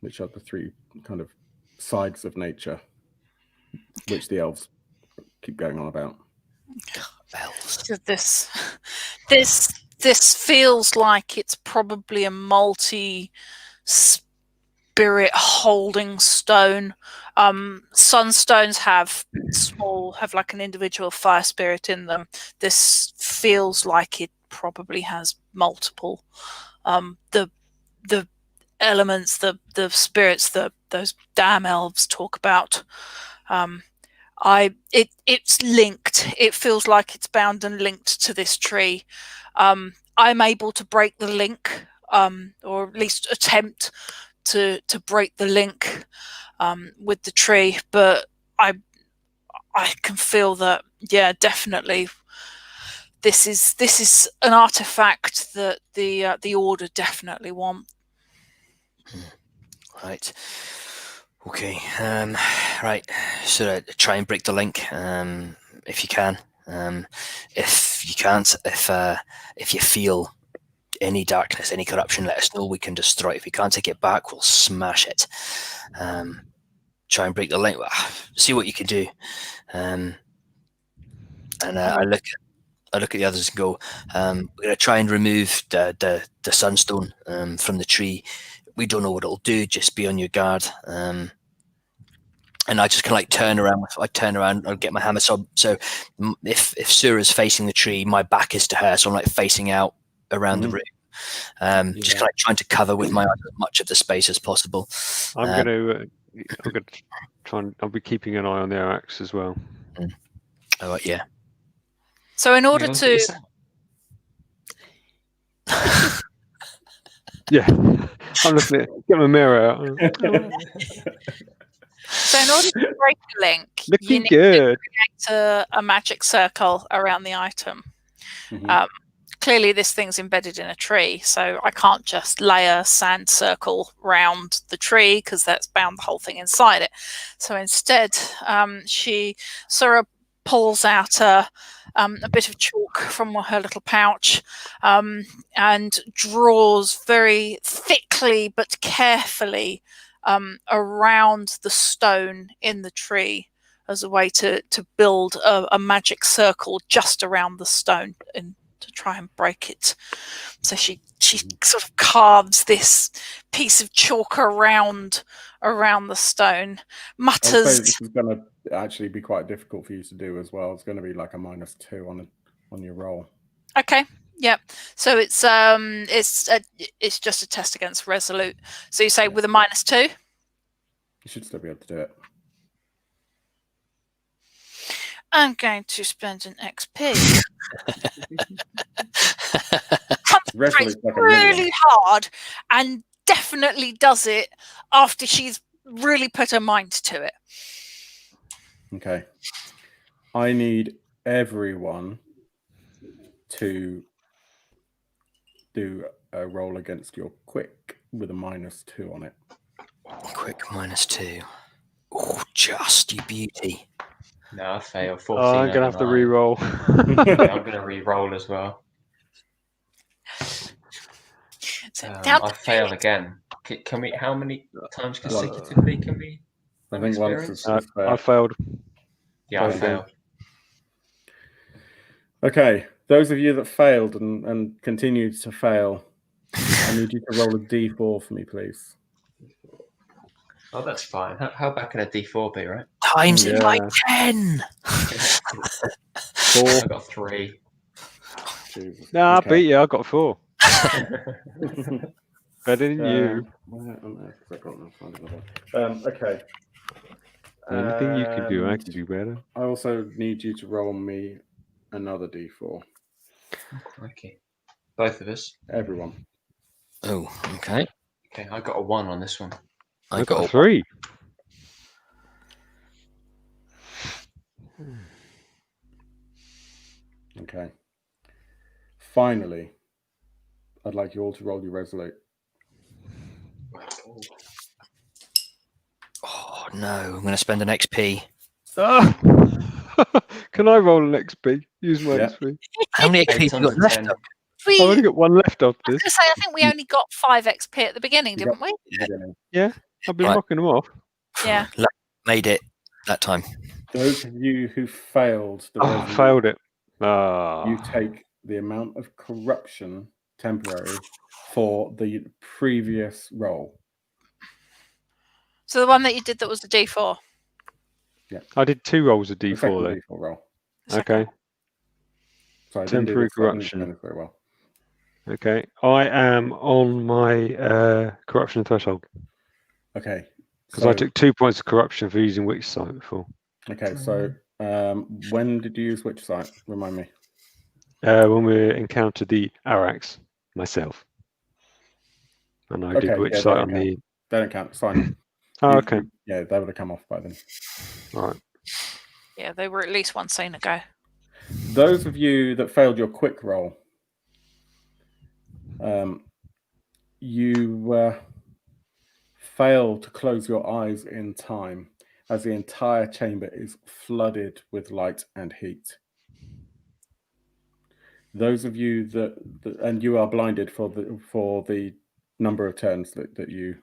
which are the 3 kind of sides of nature, which the elves keep going on about. Elves. So this feels like it's probably a multi-spirit holding stone. Sunstones have like an individual fire spirit in them. This feels like it probably has multiple. The elements, the spirits that those damn elves talk about. It's linked. It feels like it's bound and linked to this tree. I'm able to break the link, or at least attempt to break the link with the tree, but I can feel that, yeah, definitely this is an artifact that the Order definitely want. Right. Okay. Right. So try and break the link, if you can. If you can't, if you feel any darkness, any corruption, let us know. We can destroy it. If we can't take it back, we'll smash it. Try and break the link. See what you can do. And I look at the others and go, we're going to try and remove the sunstone from the tree. We don't know what it'll do. Just be on your guard. And I just kind of like turn around. I turn around. I'll get my hammer. So if Sura's facing the tree, my back is to her. So I'm like facing out around the room. Just kind of trying to cover with my eyes as much of the space as possible. I'm going to try and I'll be keeping an eye on the Arax as well. Oh yeah. So in order to yeah, I'm looking at get my mirror out. So in order to break a link, Looking you need good. to create a magic circle around the item. Clearly, this thing's embedded in a tree, so I can't just lay a sand circle round the tree because that's bound the whole thing inside it. So instead, Sura pulls out a bit of chalk from her little pouch and draws very thickly but carefully around the stone in the tree as a way to build a magic circle just around the stone and to try and break it. So she sort of carves this piece of chalk around the stone, mutters. This is going to actually be quite difficult for you to do as well. It's going to be like a -2 on your roll. Okay. Yep. So it's just a test against resolute. So you say with a -2? You should still be able to do it. I'm going to spend an XP. Resolute's like a really million. hard and definitely does it after she's really put her mind to it. Okay. I need everyone to do a roll against your quick with a -2 on it. Quick -2. Oh, just you beauty. No, I fail. 14. I'm going to have to re-roll. Yeah, I'm going to re-roll as well. So I fail again. Can we? How many times consecutively can we? I think once is fair. I failed. Yeah, I failed. Okay, those of you that failed and continued to fail, I need you to roll a d4 for me, please. Oh, that's fine. How bad can a d4 be, right? Times it by 10. 4. I got 3. Jesus. Nah, Okay. I beat you. I got 4. Better than you. Where on earth have I got that? Okay. Anything you can do, I can do better. I also need you to roll me another d4. Okay. Both of us. Everyone. Oh, okay. Okay, I got a 1 on this one. I got a 3. Okay. Finally, I'd like you all to roll your resolute. Oh no, I'm going to spend an XP. Ah! Can I roll an XP? Use my XP. How many XP have you got left? I've only got 1 left of I was this. going to say, I think we only got 5 XP at the beginning, didn't we? Yeah, I've been Right. knocking them off. Yeah. Made it that time. Those of you who failed the Oh, resolute, failed it. Ah. you take the amount of corruption temporary for the previous roll. So the one that you did that was the D4. Yeah. I did 2 rolls of The D4 second then. D4 roll. Okay. So I Temporary corruption. Didn't very well. Okay. I am on my corruption threshold. Okay. Because I took 2 points of corruption for using Witch Sight before. Okay, so when did you use Witch Sight? Remind me. When we encountered the Arax, myself. And I did Witch Sight on the... They don't count. It's fine. Oh, okay. Yeah, they would have come off by then. All right. Yeah, they were at least 1 scene ago. Those of you that failed your quick roll, you fail to close your eyes in time as the entire chamber is flooded with light and heat. Those of you that and you are blinded for the number of turns that you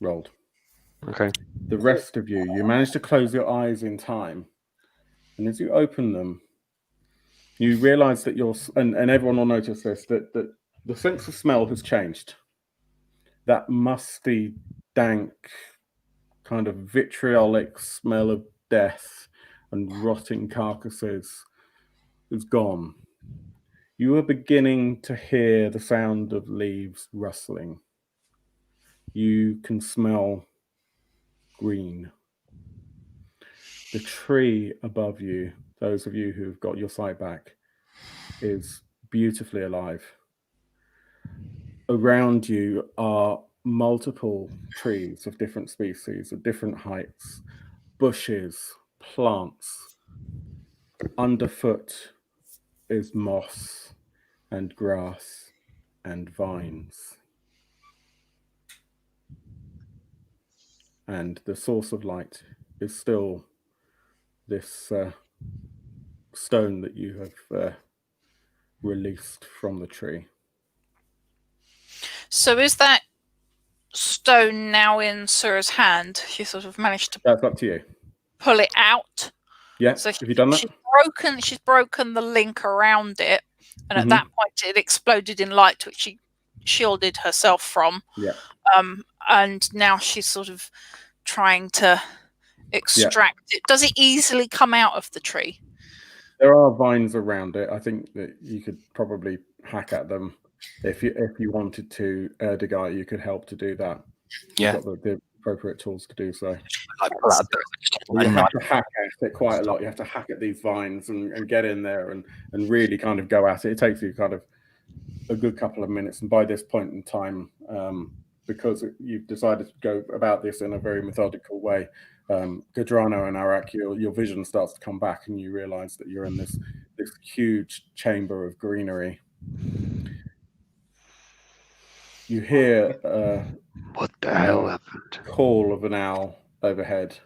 rolled. Okay. The rest of you manage to close your eyes in time, and as you open them, you realize that and everyone will notice this, that the sense of smell has changed. That musty, dank, kind of vitriolic smell of death and rotting carcasses is gone. You are beginning to hear the sound of leaves rustling. You can smell green. The tree above you, those of you who've got your sight back, is beautifully alive. Around you are multiple trees of different species, of different heights, bushes, plants. Underfoot is moss and grass and vines. And the source of light is still this stone that you have released from the tree. So is that stone now in Sura's hand? She sort of managed to That's up to you. pull it out. Yeah. So Have you done that? She's broken the link around it, and at Mhm. that point it exploded in light, which she shielded herself from. Yeah. And now she's sort of trying to extract it. Does it easily come out of the tree? There are vines around it. I think that you could probably hack at them if you wanted to. Erdegar, you could help to do that. Yeah. You've got the appropriate tools to do so. Like, You have to hack at it quite a lot. You have to hack at these vines and get in there and really kind of go at it. It takes you kind of a good couple of minutes. And by this point in time, because you've decided to go about this in a very methodical way, Gadrano and Arax, your vision starts to come back, and you realize that you're in this huge chamber of greenery. You hear What the hell happened? Call of an owl overhead,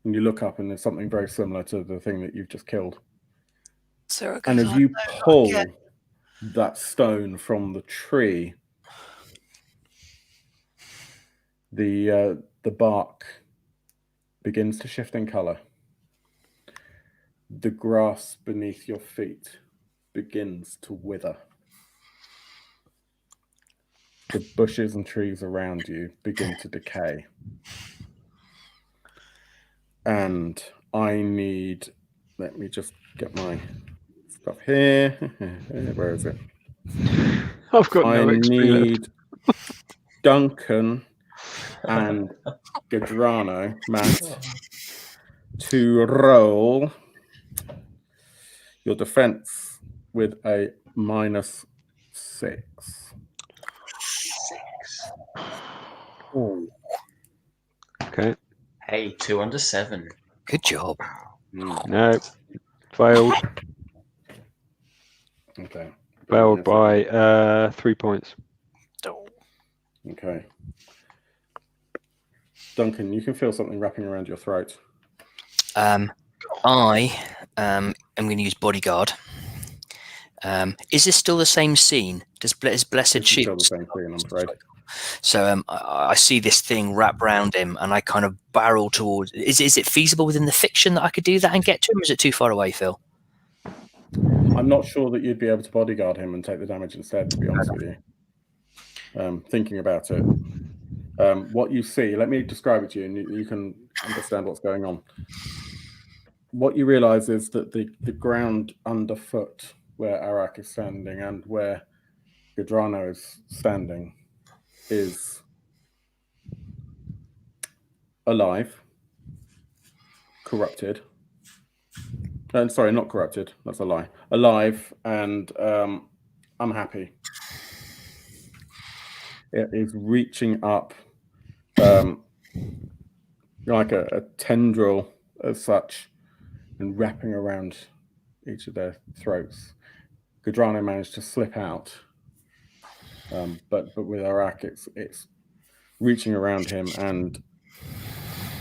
and you look up, and there's something very similar to the thing that you've just killed. And as you pull that stone from the tree, the bark begins to shift in color. The grass beneath your feet begins to wither. The bushes and trees around you begin to decay. And let me just get my stuff here. Where is it? I've got no XP need Duncan and Gadrano, Matt, to roll your defense with a -6. Ooh. Okay. Hey, 2 under 7. Good job. No. Failed. Okay. Failed by 3 points. Okay. Duncan, you can feel something wrapping around your throat. I am going to use bodyguard. Is this still the same scene? Is Blessed Shield still the same scene, I'm afraid. So I see this thing wrap around him, and I kind of barrel towards. Is it feasible within the fiction that I could do that and get to him? Or is it too far away, Phil? I'm not sure that you'd be able to bodyguard him and take the damage instead, to be honest with you. Thinking about it, what you see, let me describe it to you, and you can understand what's going on. What you realize is that the ground underfoot, where Arax is standing and where Gadrano is standing, is alive, corrupted. Sorry, not corrupted. That's a lie. Alive and unhappy. It is reaching up like a tendril as such and wrapping around each of their throats. Gadrano managed to slip out, but with Arax, it's reaching around him, and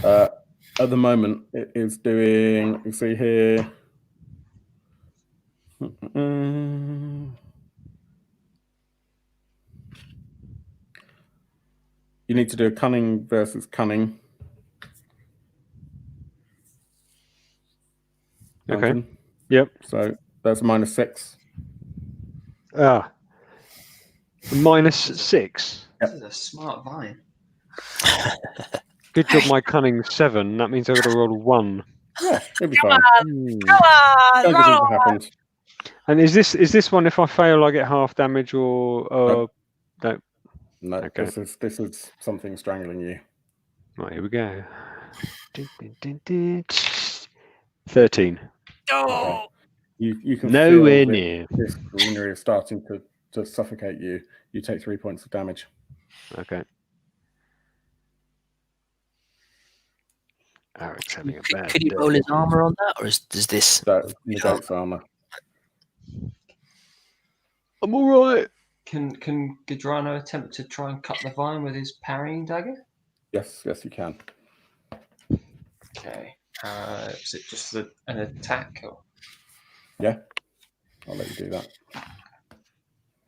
at the moment it is doing. You see here. you need to do a cunning versus cunning. Okay. Dungeon. Yep. So that's -6. -6. This is a smart vine. Good job, my cunning 7. That means I've got to roll a 1. Yeah, it'll be Come fine. on, come on, Don't roll think it on. happened. And is this one, if I fail, I get half damage or Nope. no? No, Okay. this is something strangling you. Right, here we go. 13. Oh, You can Nowhere feel near. this greenery is starting to suffocate you. You take 3 points of damage. Okay. Arax having a bad Could he day. roll his armor on that, or does this? That negates armor. I'm all right. Can Gadrano attempt to try and cut the vine with his parrying dagger? Yes, you can. Okay. Is it just an attack? Or... Yeah, I'll let you do that.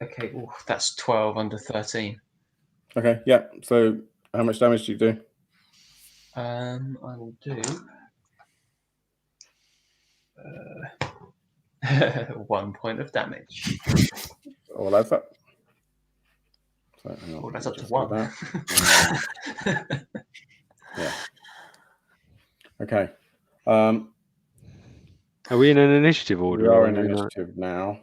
Okay, ooh, that's 12 under 13. Okay, yeah. So how much damage do you do? I will do 1 point of damage. All that's up. So, hang on, Oh, that's let up me to just do 1. that. Yeah. Okay. Are we in an initiative order? We are or in anything initiative now.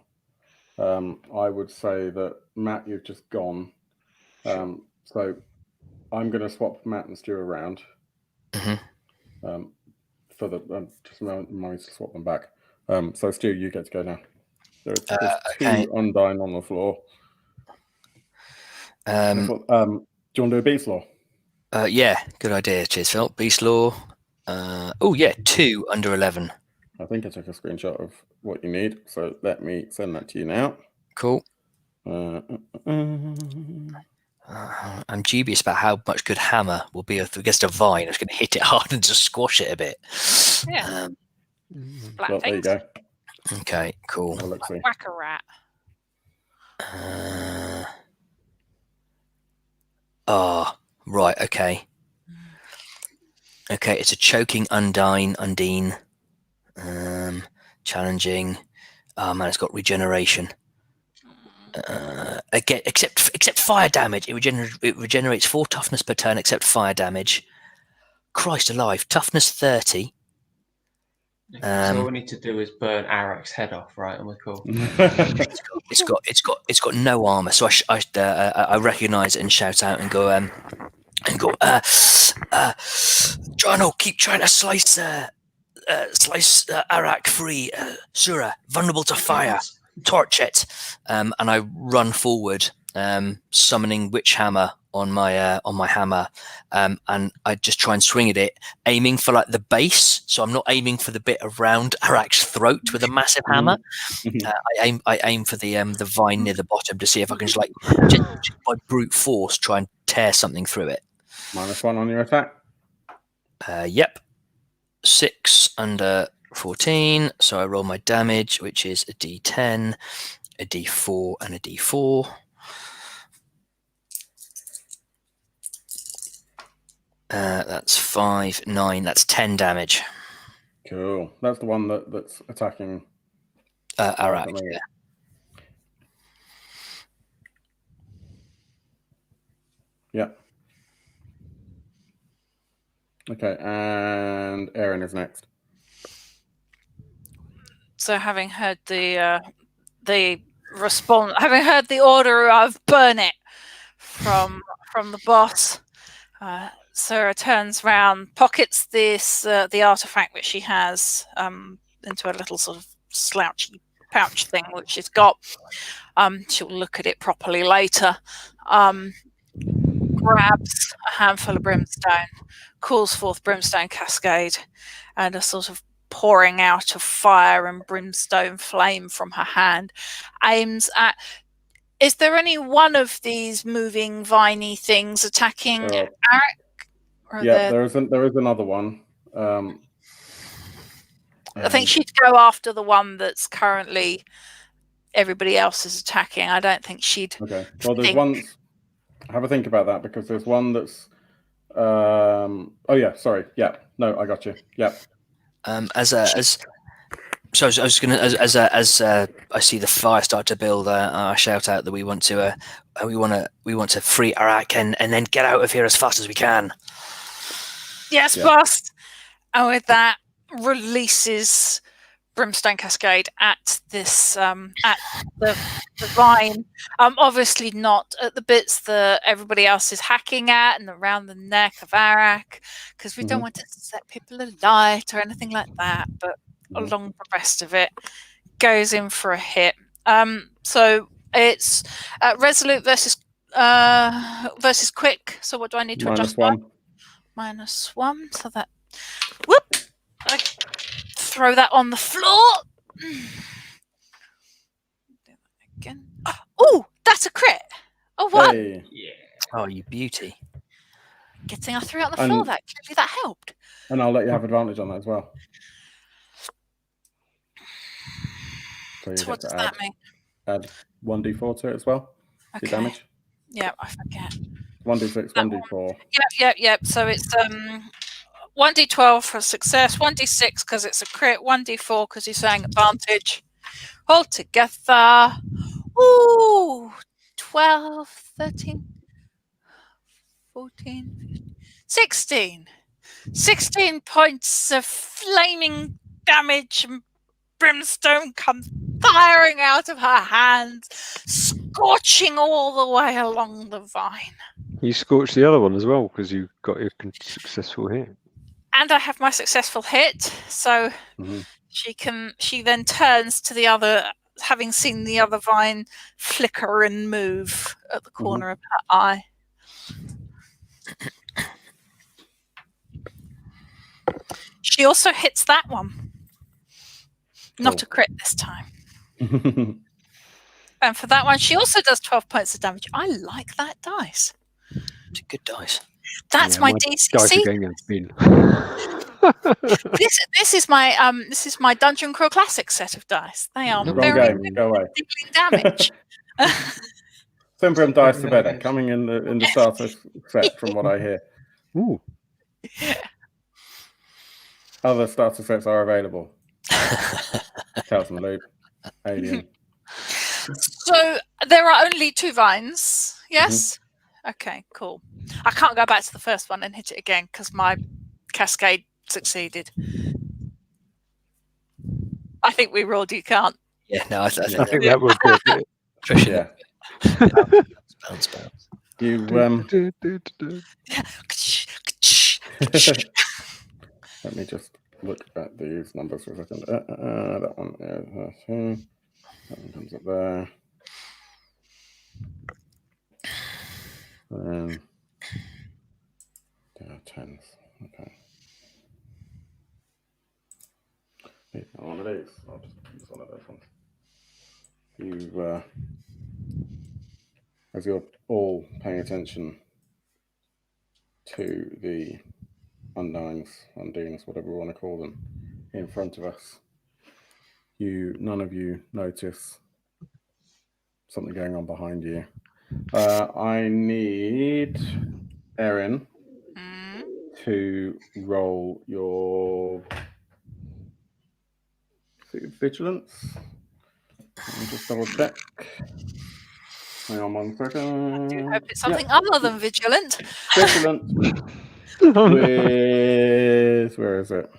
I would say that Matt, you've just gone. So I'm going to swap Matt and Stu around. For the just remind me to swap them back. So Stu, you get to go now. There's Okay. 2 undying on the floor. Do you want to do a beast law? Yeah, good idea. Cheers, Phil. Beast Law. 2 under 11. I think I took a screenshot of what you need, so let me send that to you now. Cool. I'm dubious about how much good hammer will be against a vine. I'm just going to hit it hard and just squash it a bit. yeah. Black Well, there you things. go. Okay, cool. Well, let's see. Whack a rat. Right, okay. Okay, it's a choking Undine. Challenging. Oh man, it's got regeneration. Again, except fire damage. It regenerates 4 toughness per turn, except fire damage. Christ alive, toughness 30. So all we need to do is burn Arax's head off, right? And we're cool. It's got no armor, so I recognise it and shout out and go Jono, keep trying to slice Arax free. Sura, vulnerable to fire. Torch it, and I run forward, summoning Witch Hammer on my hammer, and I just try and swing at it, aiming for like the base. So I'm not aiming for the bit around Arax's throat with a massive hammer. I aim for the vine near the bottom to see if I can just by brute force try and tear something through it. -1 on your attack. Yep, 6 under 14, so I roll my damage, which is a d10, a d4, and a d4. That's 5, 9, that's 10 damage. Cool. That's the one that's attacking Arax. Yeah. Yeah. Okay, and Aaron is next. So having heard the response, having heard the order of burn it from the boss, Sarah turns round, pockets this the artifact which she has into a little sort of slouchy pouch thing which she's got. She'll look at it properly later. Grabs a handful of brimstone, calls forth brimstone cascade, and a sort of pouring out of fire and brimstone flame from her hand, aims at. Is there any one of these moving viney things attacking Arax? Yeah, there is another one. I think she'd go after the one that's currently everybody else is attacking. I don't think she'd. Okay. Well, there's ones. have a think about that, because there's one that's. Oh yeah, sorry. Yeah, no, I got you. Yeah. So I was going to, as I see the fire start to build, I shout out that we want to free Arax and then get out of here as fast as we can. Yes, boss. And with that, releases Brimstone Cascade at this at the vine. Obviously not at the bits that everybody else is hacking at and around the neck of Arax, because we don't want to set people alight or anything like that. But along the rest of it, goes in for a hit. So it's resolute versus quick. So what do I need to adjust by? -1. So that I throw that on the floor. Do that again. Oh, that's a crit. Oh, what? Hey. Yeah. Oh, you beauty. Good thing I threw it on the floor. That helped. And I'll let you have advantage on that as well. So what does that mean? Add 1d4 to it as well. Okay. Your damage. Yeah, I forget. 1d6, 1d4. Yep. So it's 1d12 for success, 1d6 because it's a crit, 1d4 because he's saying advantage. All together. Ooh, 12, 13, 14, 15, 16. 16 points of flaming damage, and brimstone comes firing out of her hands, scorching all the way along the vine. You scorched the other one as well because you got your successful hit. And I have my successful hit, so she then turns to the other, having seen the other vine flicker and move at the corner of her eye. She also hits that one. Not a crit this time. And for that one, she also does 12 points of damage. I like that dice. It's a good dice. That's my DCC. Dice against been. This is my Dungeon Crawl Classic set of dice. They are very good at dealing damage. Symbaroum dice are better, coming in the starter set, from what I hear. Ooh. Other starter sets are available. Tales from the Loop, Alien. So there are only 2 vines, yes? Okay, cool. I can't go back to the first one and hit it again because my cascade succeeded. I think we rolled you can't. Yeah, no, I think that would be it. Yeah. Bounce. You let me just look at these numbers for a second. That one is that one comes up there. There are 10s. Okay. One of these. I'll just use one of those ones. You, as you're all paying attention to the undines, whatever we want to call them, in front of us, none of you notice something going on behind you. I need Erin to roll your vigilance. Let me just double check. Hang on 1 second. I do hope it's something other than vigilant. Vigilant. Where is it?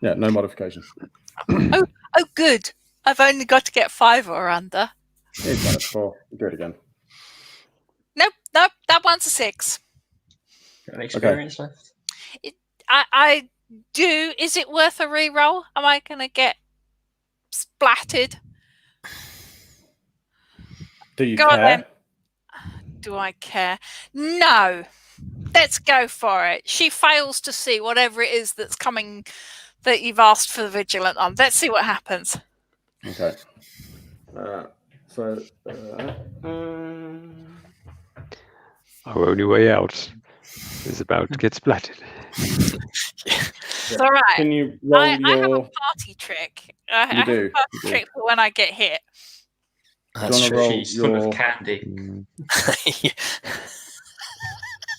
Yeah, no modification. Oh, good. I've only got to get 5 or under. It's minus 4. Do it again. Nope. That one's a 6. Got an experience left? I do. Is it worth a reroll? Am I going to get splattered? Do you care? Do I care? No. Let's go for it. She fails to see whatever it is that's coming that you've asked for the vigilant on. Let's see what happens. Okay. Our only way out is about to get splattered. It's all right. Can you roll I have a party trick. I have a party trick for when I get hit. That's true. roll She's full your- of candy. Yeah.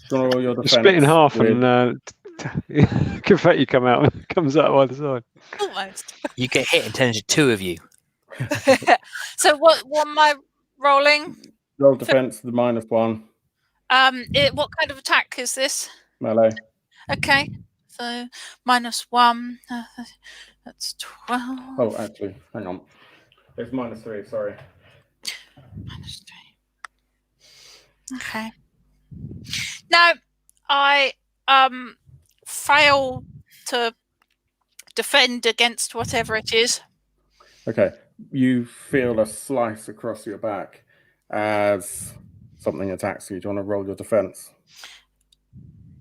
Do you want to roll your defense? Split in half with- and confetti comes out either side. Almost. You get hit and turns into two of you. So what am I rolling? roll defense with -1, What kind of attack is this? melee. Okay, so -1. That's 12. Oh, actually, hang on. It's -3, sorry. -3. Okay. Now, I fail to defend against whatever it is. Okay. You feel a slice across your back as something attacks you. Do you want to roll your defense?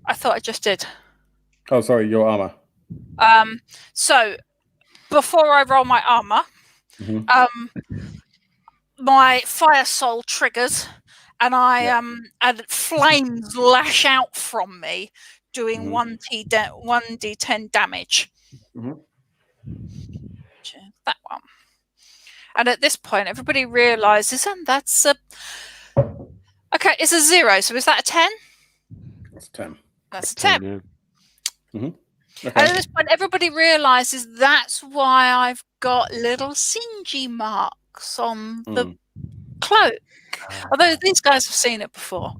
I thought I just did. Oh, sorry, your armor. So before I roll my armor, Mhm. my fire soul triggers, and and flames lash out from me, doing Mhm. 1d10 damage. Mhm. Which is that one. And at this point, everybody realizes, and that's a okay. It's a 0. So is that a 10? That's 10. That's a 10. Yeah. And at Okay. this point, everybody realizes that's why I've got little singy marks on the cloak. Although these guys have seen it before.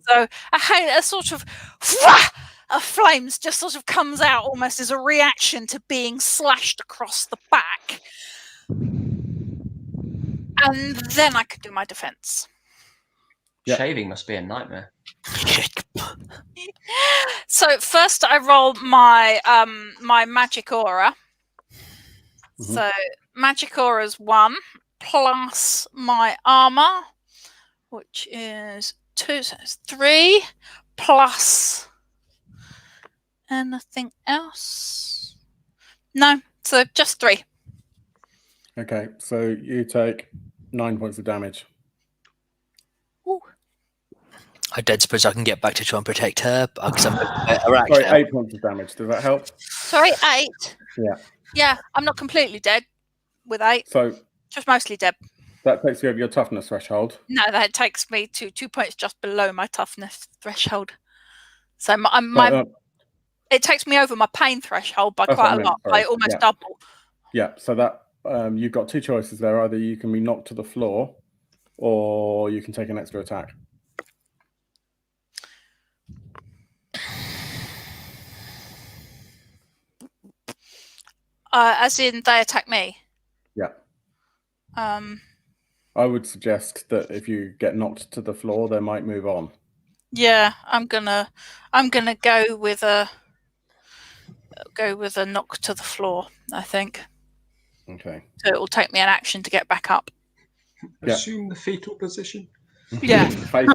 So a sort of flames just sort of comes out almost as a reaction to being slashed across the back. And then I could do my defense. Yeah. Shaving must be a nightmare. So first I roll my my magic aura. So magic aura is 1 plus my armor, which is 2, so it's 3 plus anything else. No, so just 3. Okay, so you take 9 points of damage. Ooh. I don't suppose I can get back to try and protect her because I'm Arax Sorry, now. 8 points of damage. Does that help? Sorry, 8. Yeah. Yeah, I'm not completely dead with 8. So Just mostly dead. that takes you over your toughness threshold. No, that takes me to 2 points just below my toughness threshold. So my it takes me over my pain threshold by That's what I quite a meant, lot, sorry. by almost Yeah. double. Yeah, so that you've got 2 choices there. Either you can be knocked to the floor or you can take an extra attack. As in, they attack me. Yeah. I would suggest that if you get knocked to the floor, they might move on. Yeah, I'm gonna go with a knock to the floor, I think. Okay. So it will take me an action to get back up. Yeah. Assume the fetal position. Yeah. Hide.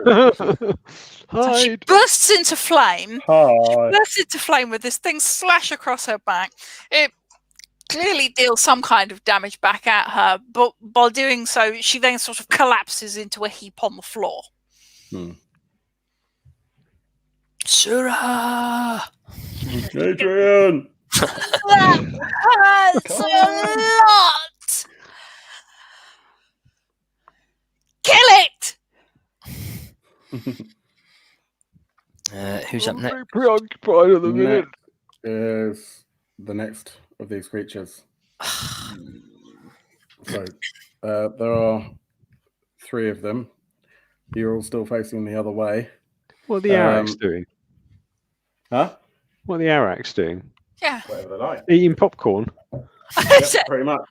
She bursts into flame. Hi. Bursts into flame with this thing slash across her back. It clearly deals some kind of damage back at her, but by doing so, she then sort of collapses into a heap on the floor. Surah! Adrian! That hurts a lot! Kill it! Who's up next? Very preoccupied at the minute. Next is the next of these creatures. So there are 3 of them. You're all still facing the other way. What are the Arax doing? Huh? What are the Arax doing? Yeah. Whatever they like. Eating popcorn? Yep, pretty much.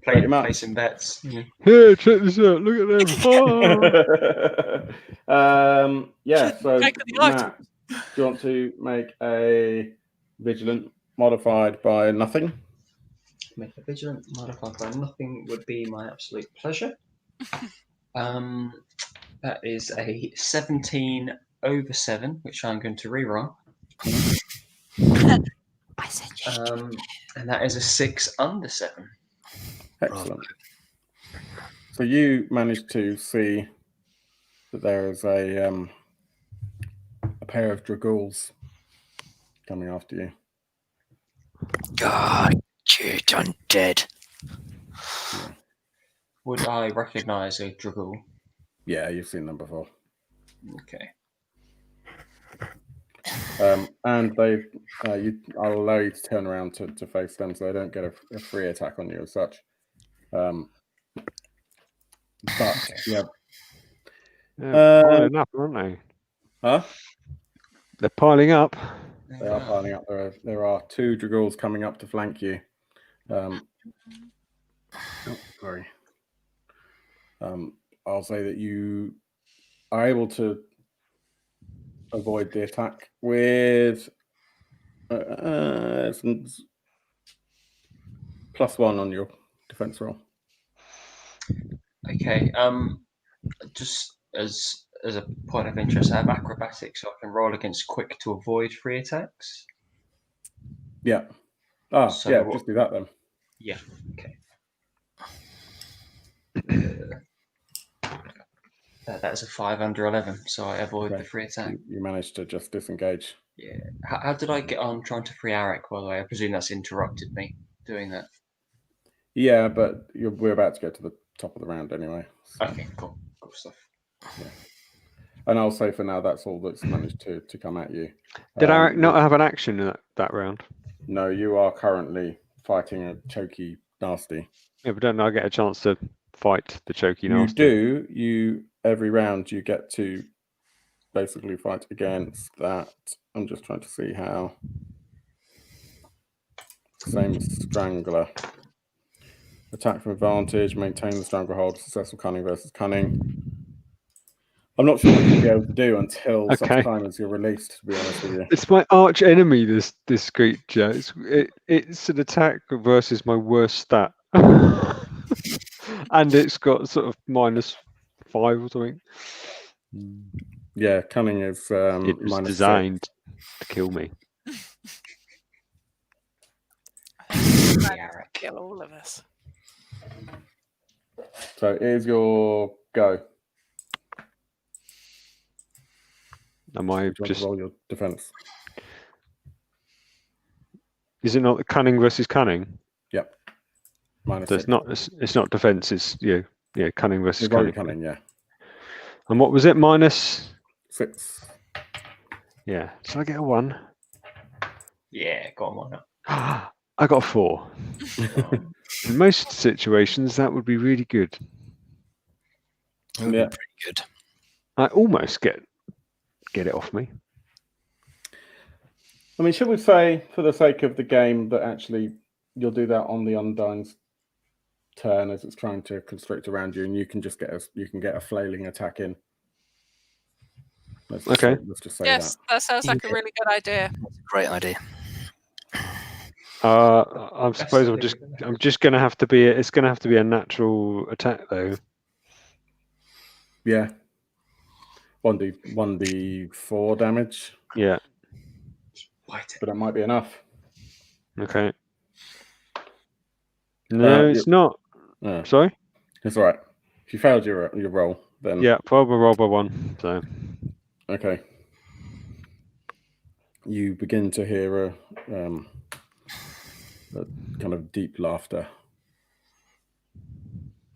Placing bets. Yeah. Here, check this out. Look at them. Yeah, so Back to the Matt, do you want to make a vigilant modified by nothing? Make a vigilant modified by nothing would be my absolute pleasure. That is a 17 over 7, which I'm going to reroll. I said and that is a 6 under 7. Excellent. So you managed to see that there is a pair of dragools coming after you. God, you undead. Would I recognise a Dragul? Yeah, you've seen them before. Okay. And I'll allow you to turn around to face them, so they don't get a free attack on you as such. But yeah, piling up, aren't they? huh? They're piling up. They are piling up. There are 2 Draguls coming up to flank you. Sorry. I'll say that you are able to avoid the attack with some +1 on your defense roll. Okay. Just as a point of interest, I have acrobatics, so I can roll against quick to avoid free attacks. Yeah. So yeah. Just do that then. Yeah. Okay. That is a 5 under 11, so I avoid the free attack. You managed to just disengage. Yeah. How did I get on trying to free Arax, by the way? I presume that's interrupted me doing that. Yeah, but we're about to get to the top of the round anyway. So. Okay, cool stuff. Yeah. And I'll say for now that's all that's managed to come at you. Did Arax not have an action in that round? No, you are currently fighting a choky nasty. Yeah, but don't I get a chance to fight the choky nasty? You do. Every round you get to basically fight against that. I'm just trying to see how. Same as Strangler. Attack from advantage, maintain the stranglehold, successful cunning versus cunning. I'm not sure what you'll be able to do until such time as you're released, to be honest with you. It's my arch enemy, this creature. It's an attack versus my worst stat. And it's got sort of -5 or something. Yeah, cunning is it was designed to kill me. Kill all of us. So here's your go. Am I just roll your defense? Is it not the cunning versus cunning? Yep. So it's not defense. It's cunning versus cunning. Cunning, yeah. And what was it? -6. Yeah. So I get a 1. Yeah, got 1 up. I got a 4. In most situations, that would be really good. Yeah, pretty good. I almost get it off me. I mean, should we say, for the sake of the game, that actually you'll do that on the Undyne's turn as it's trying to constrict around you, and you can just get a flailing attack in. Let's just say yes, that sounds like a really good idea. That's a great idea. I suppose I'm just going to have to be. It's going to have to be a natural attack, though. Yeah. 1d4 damage. Yeah. But it might be enough. Okay. No, it's not. Sorry? It's all right. If you failed your roll, then... Yeah, probably roll by 1. So. Okay. You begin to hear a kind of deep laughter.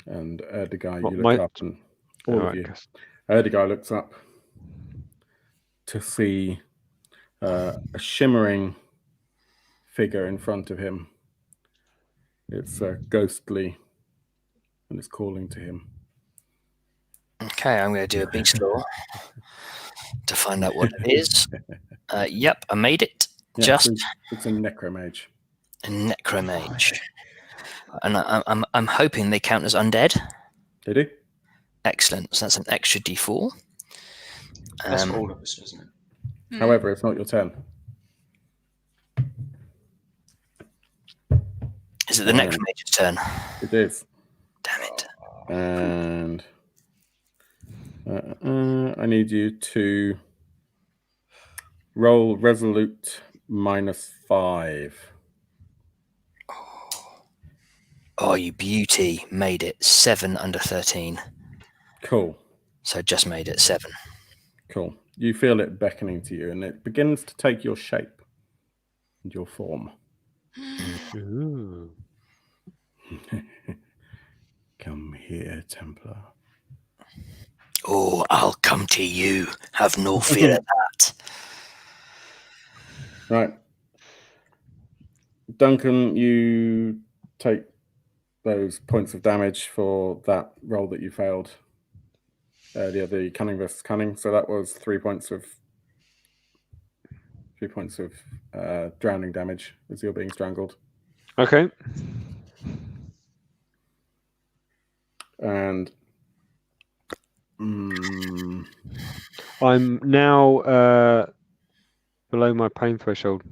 And the guy, you look up, and all of you... The guy looks up to see a shimmering figure in front of him. It's ghostly, and it's calling to him. Okay, I'm going to do a big score to find out what it is. Yep, I made it. Yeah, it's a necromage. A necromage, and I'm hoping they count as undead. They do. Excellent. So that's an extra D4. That's for all of us, isn't it? However, it's not your turn. Is it the necromage's turn? It is. Damn it. And I need you to roll resolute -5. Oh, you beauty. Made it. 7 under 13. Cool. So just made it 7. Cool. You feel it beckoning to you, and it begins to take your shape and your form. Come here, Templar. Oh, I'll come to you. Have no fear of that. Right. Duncan, you take those points of damage for that roll that you failed earlier, the cunning versus cunning. So that was 3 points of drowning damage as you're being strangled. Okay. And I'm now below my pain threshold.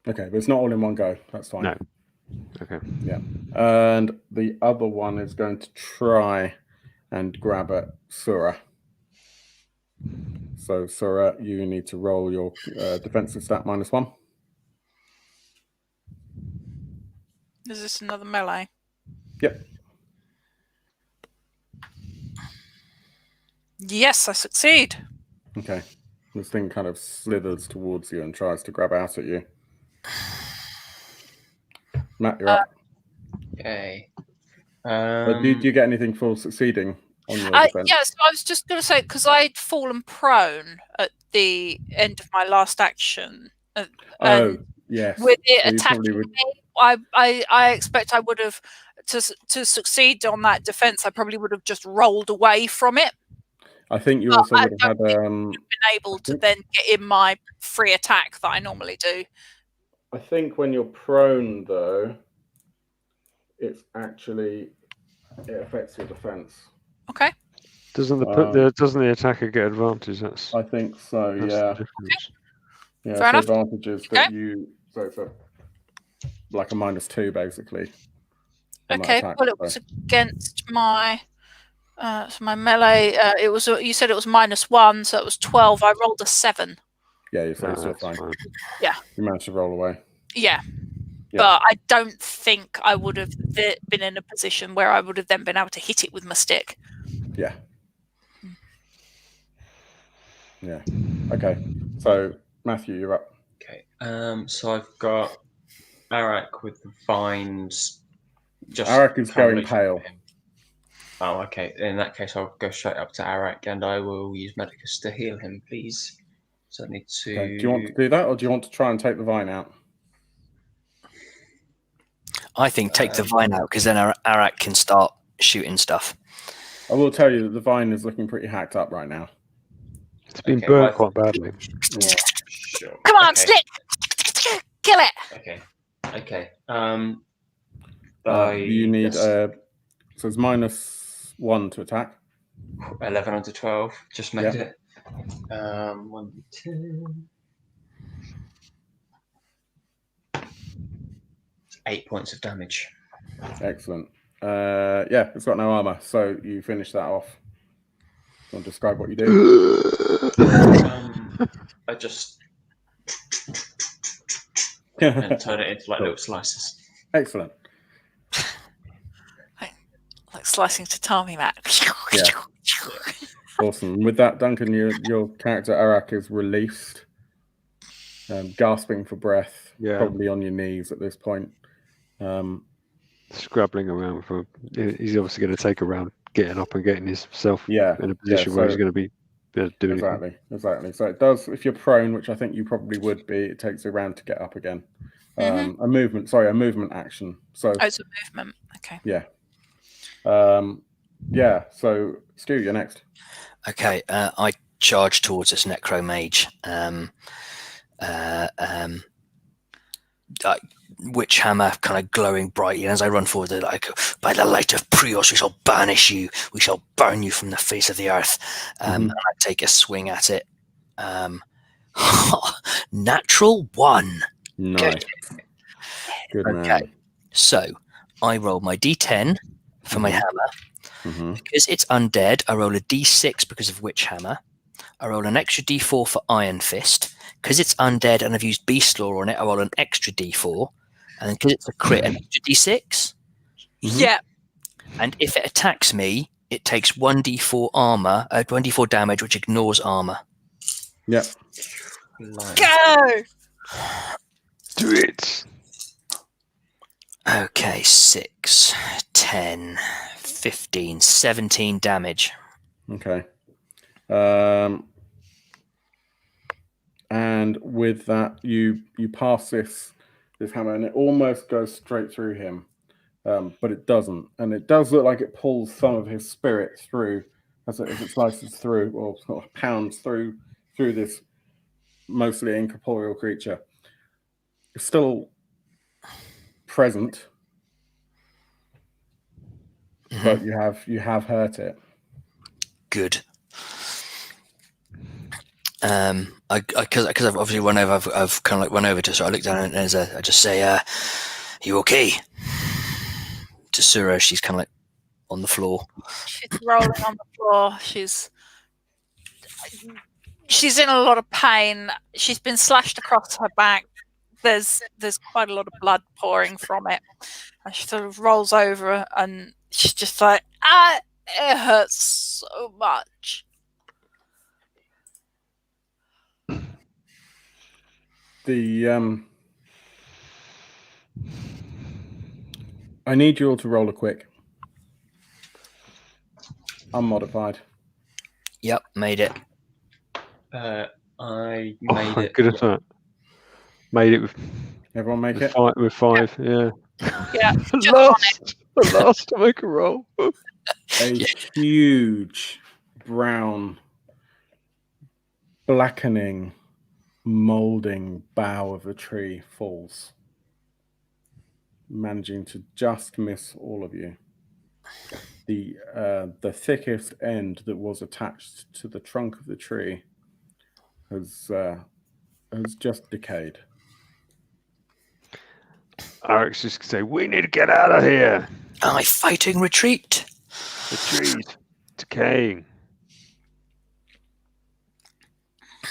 okay, but it's not all in one go. That's fine. No. Okay. Yeah. And the other one is going to try and grab at Sura. So, Sura, you need to roll your defensive stat -1. Is this another melee? Yep. Yes, I succeed. Okay. This thing kind of slithers towards you and tries to grab out at you. Matt, you're up. Okay. Did you get anything for succeeding on your defense? Yes, I was just going to say, because I'd fallen prone at the end of my last action. Yes. With it So you attacking probably would... me, I expect I would have, to succeed on that defense, I probably would have just rolled away from it. I think you also would have had been able to then get in my free attack that I normally do. I think when you're prone, though, it's actually, it affects your defense. Okay. Doesn't the attacker get advantage? That's I think so. that's Yeah. the difference. Yeah. Fair so enough. advantages that you so like a -2 basically. on that Okay. attack, Well, it was against my so my melee. It was you said it was -1, so it was 12. I rolled a 7. Yeah, you're still that's fine. fine. Yeah. You managed to roll away. Yeah. Yeah. But I don't think I would have been in a position where I would have then been able to hit it with my stick. Yeah. Yeah. Okay. So Matthew, you're up. Okay. So I've got Arax with the vines. Arax is going pale. Oh, okay. In that case, I'll go straight up to Arax and I will use Medicus to heal him, please. So I need to. Okay. Do you want to do that, or do you want to try and take the vine out? I think take the vine out, because then Arax can start shooting stuff. I will tell you that the vine is looking pretty hacked up right now. It's been burnt quite badly. Yeah, sure. Come on, Slick! Kill it! Okay. You need so it's -1 to attack. 11 onto 12. Just made it. 1, 2. 8 points of damage. Excellent. Yeah, it's got no armor, so you finish that off. Do you want to describe what you do? I just and turn it into like little slices. Excellent. Like slicing tatami mat. Yeah. Awesome. With that, Duncan, your character Arax is released, gasping for breath, probably on your knees at this point. Scrabbling around he's obviously going to take a round getting up and getting himself in a position where he's going to be doing exactly. So it does, if you're prone, which I think you probably would be, it takes a round to get up again. A movement action. So it's a movement. Okay. Yeah. So Stu, you're next. Okay, I charge towards this necromage. Witch hammer kind of glowing brightly, and as I run forward, like, by the light of Prios, we shall banish you. We shall burn you from the face of the earth. And I take a swing at it. Natural 1. Nice. Good man. Okay, so I roll my D10 for my hammer. Because it's undead, I roll a D6 because of Witch Hammer. I roll an extra D4 for Iron Fist. Because it's undead and I've used Beast Law on it, I roll an extra D4. And because it's a crit, an extra D6. Yeah. And if it attacks me, it takes 1d4 damage, which ignores armor. Yep. Go! Do it. Okay, 6, 10, 15, 17 damage. Okay. And with that, you pass this hammer, and it almost goes straight through him, but it doesn't. And it does look like it pulls some of his spirit through as it slices through, or sort of pounds through this mostly incorporeal creature. It's still present, but you have hurt it. Good. Because I've obviously run over. I've kind of like run over to. So I look down and I just say, "You okay?" To Sura, she's kind of like on the floor. She's rolling on the floor. She's in a lot of pain. She's been slashed across her back. There's quite a lot of blood pouring from it. And she sort of rolls over and she's just like, it hurts so much. I need you all to roll a quick. Unmodified. Yep, made it. I made it. Good at that. Made it with. Everyone make it? With 5, yeah. Yeah. last to make a roll. A huge brown, blackening, molding bough of the tree falls, managing to just miss all of you. The thickest end that was attached to the trunk of the tree has just decayed. Arax just say, "We need to get out of here." I fighting retreat. The trees decaying.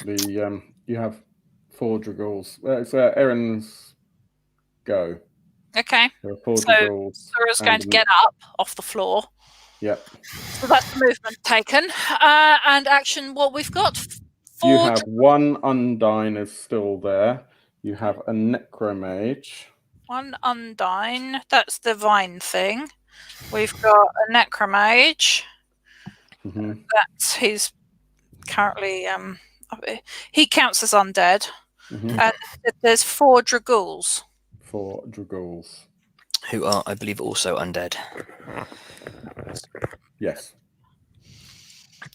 You have 4 dragoons. It's Erin's go. Okay. There are 4 So dragoons. Sora's going to get up off the floor. Yep. So that's the movement taken. And action, what we've got. 4 You have 1 Undyne is still there. You have a necromage. 1 Undyne. That's the vine thing. We've got a necromage. He's currently he counts as undead. And there's 4 draghools. 4 draghools. Who are, I believe, also undead. Yes.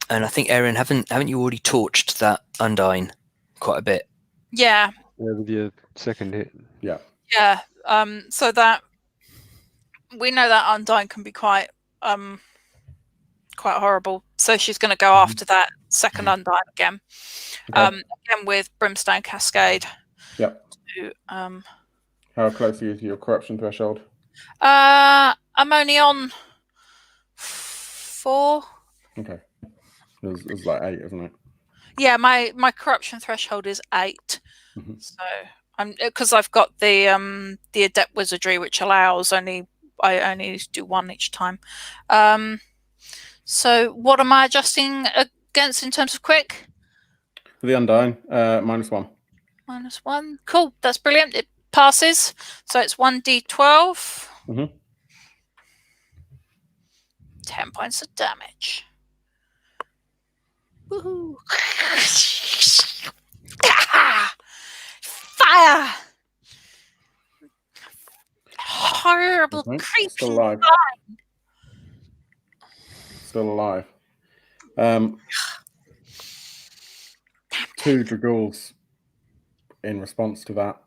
And I think, Erin, haven't you already torched that Undyne quite a bit? Yeah. Yeah, with your second hit. Yeah. Yeah. So that we know that Undyne can be quite horrible. So she's going to go after that second Undyne again. Okay. Again with Brimstone Cascade. Yep. How close are you to your corruption threshold? I'm only on 4. Okay. It was like 8, isn't it? Yeah, my corruption threshold is 8. So I'm because I've got the adept wizardry, which allows I only do 1 each time. So what am I adjusting against in terms of quick? For the Undyne, -1. -1. Cool. That's brilliant. It passes. So it's 1d12. 10 points of damage. Woohoo! Fire! Horrible creepy. Still alive. Still alive. 2 draghools in response to that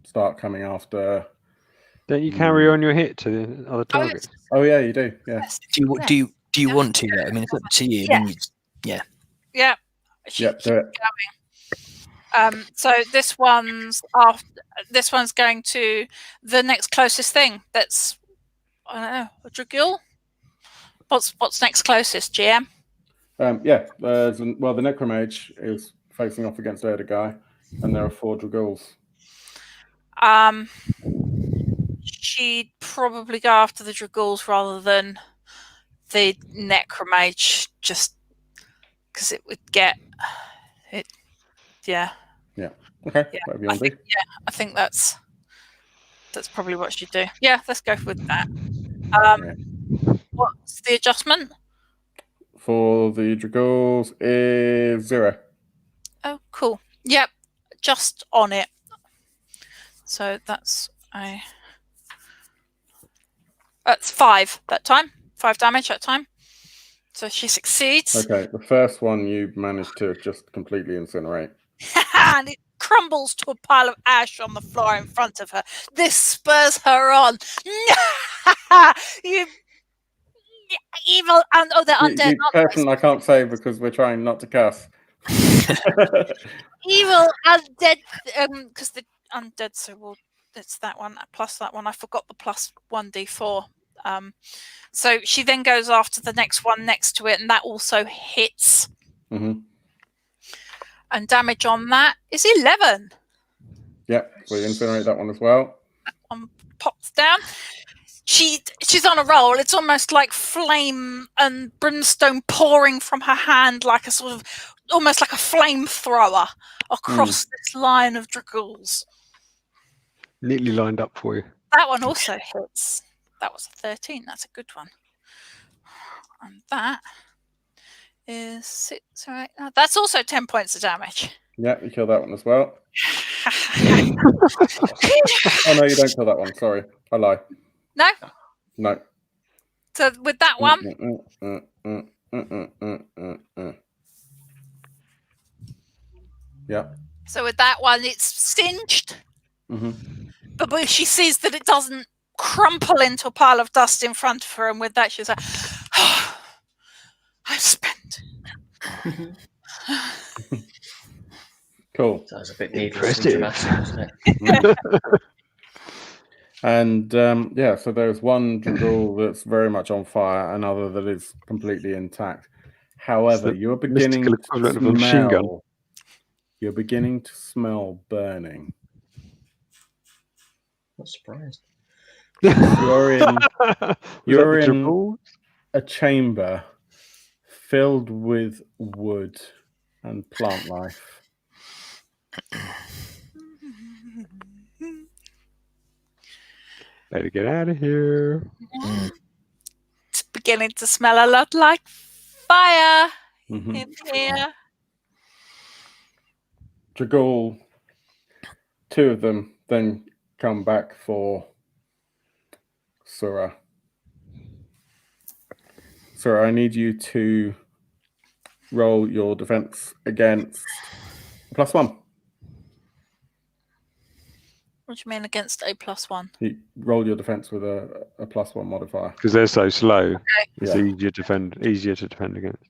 start coming after. Don't you carry on your hit to the other targets? Oh yeah, you do. Yeah. Do you want to? I mean, it's up to you. Yeah. Yeah. Do it. So this one's going to the next closest thing. That's, I don't know, a draghool. What's next closest, GM? Yeah. The necromage is facing off against the other guy, and there are 4 draghools. She'd probably go after the draghools rather than the necromage, just because it would get it. Yeah. Yeah. Okay. Whatever you want to do. I think that's probably what she'd do. Yeah, let's go with that. What's the adjustment? For the Dragols is 0. Oh, cool. Yep, just on it. So that's 5 that time. 5 damage that time. So she succeeds. Okay, the first one you managed to just completely incinerate. And it crumbles to a pile of ash on the floor in front of her. This spurs her on. You evil and they're undead. Person I can't say because we're trying not to cuss. Evil undead, because the undead. So it's that one plus that one. I forgot the plus 1d4. So she then goes after the next one next to it, and that also hits. Mm-hmm. And damage on that is 11. Yep, we incinerate that one as well. That one pops down. She's on a roll. It's almost like flame and brimstone pouring from her hand, like a sort of almost like a flamethrower across this line of Dragols. Neatly lined up for you. That one also hits. That was a 13. That's a good one. And that is 6. All right. That's also 10 points of damage. Yeah, you kill that one as well. Oh no, you don't kill that one. Sorry, I lie. No? No. So with that one, yeah. So with that one, it's singed. Mm-hmm. But she sees that it doesn't crumple into a pile of dust in front of her, and with that, she's like, oh, I've spent. Cool. That was a bit needless and dramatic, wasn't it? And yeah, so there's one Dragul that's very much on fire, another that is completely intact. However, you're beginning to You're beginning to smell burning. Not surprised. You're in a chamber filled with wood and plant life. Better get out of here. It's beginning to smell a lot like fire in here. Dragul, 2 of them then come back for Sura. Sura, I need you to roll your defense against +1. What do you mean against a +1? You roll your defense with a +1 modifier. Because they're so slow. Okay. It's easier to defend against.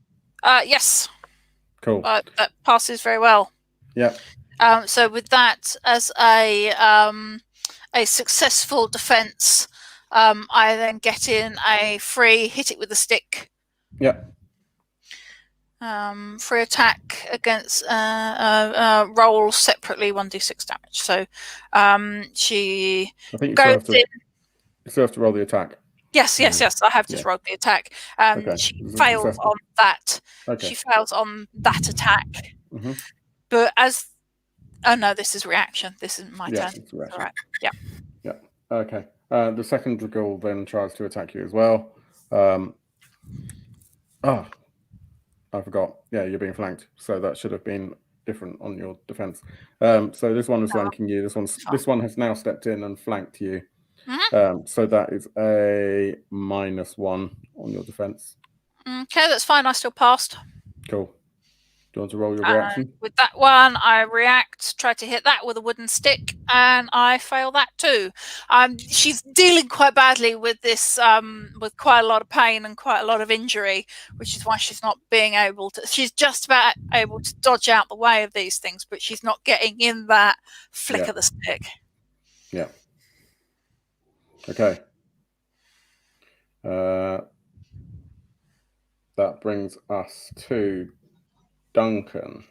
Yes. Cool. That passes very well. Yeah. So with that as a successful defense, I then get in a free hit it with a stick. Yeah. Free attack against roll separately 1d6 damage. So she goes in. You still have to roll the attack. Yes. I have just rolled the attack. She fails on that. Okay. She fails on that attack. Mm-hmm. But no, this is reaction. This isn't my turn. It's reaction. All right. Yeah. Yeah. Okay. The second Dragul then tries to attack you as well. I forgot. Yeah, you're being flanked. So that should have been different on your defense. So this one is flanking you. This one has now stepped in and flanked you. Mm-hmm. So that is a -1 on your defense. Okay, that's fine. I still passed. Cool. Do you want to roll your reaction? With that one, I react, try to hit that with a wooden stick, and I fail that too. She's dealing quite badly with this, with quite a lot of pain and quite a lot of injury, which is why she's not being able to. She's just about able to dodge out the way of these things, but she's not getting in that flick of the stick. Yeah. Okay. That brings us to Duncan.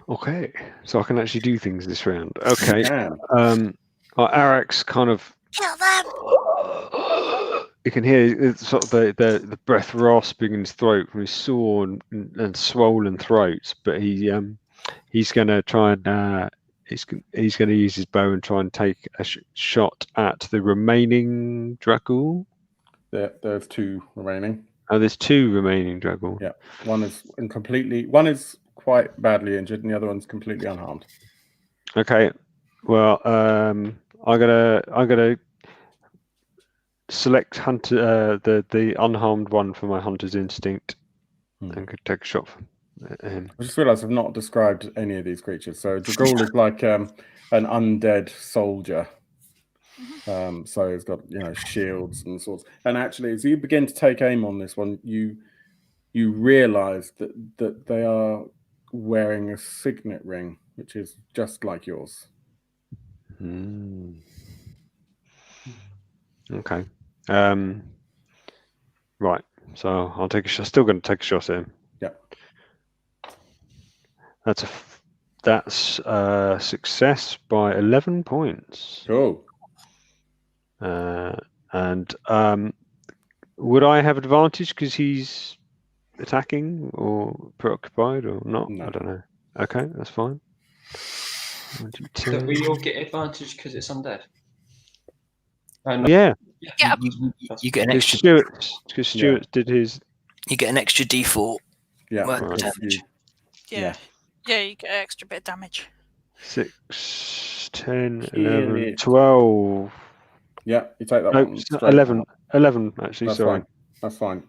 Okay, so I can actually do things this round. Okay. Arax kind of. Kill them. You can hear sort of the breath rasping in his throat from his sore and swollen throat, but he's going to try and he's going to use his bow and try and take a shot at the remaining Dragul. There's 2 remaining. Oh, there's 2 remaining Dragul. Yeah, one is quite badly injured, and the other one's completely unharmed. Okay, well, I'm gonna select hunter the unharmed one for my hunter's instinct, and could take a shot for him. I just realised I've not described any of these creatures. So Dragul is like an undead soldier. So he's got shields and swords. And actually, as you begin to take aim on this one, you realise that they are wearing a signet ring, which is just like yours. Okay. Right. So I'll take a shot. Still going to take a shot at him. Yeah. That's a success by 11 points. Cool. And would I have advantage because he's attacking or preoccupied or not? No. I don't know. Okay, that's fine. So we all get advantage because it's undead. Yeah. You get an extra. Because Stuart did his. You get an extra D4. Yeah. Damage. Yeah, you get an extra bit of damage. 6, 10, 11, 12. Yeah, you take that No, one. 11 actually. That's sorry. fine. That's fine.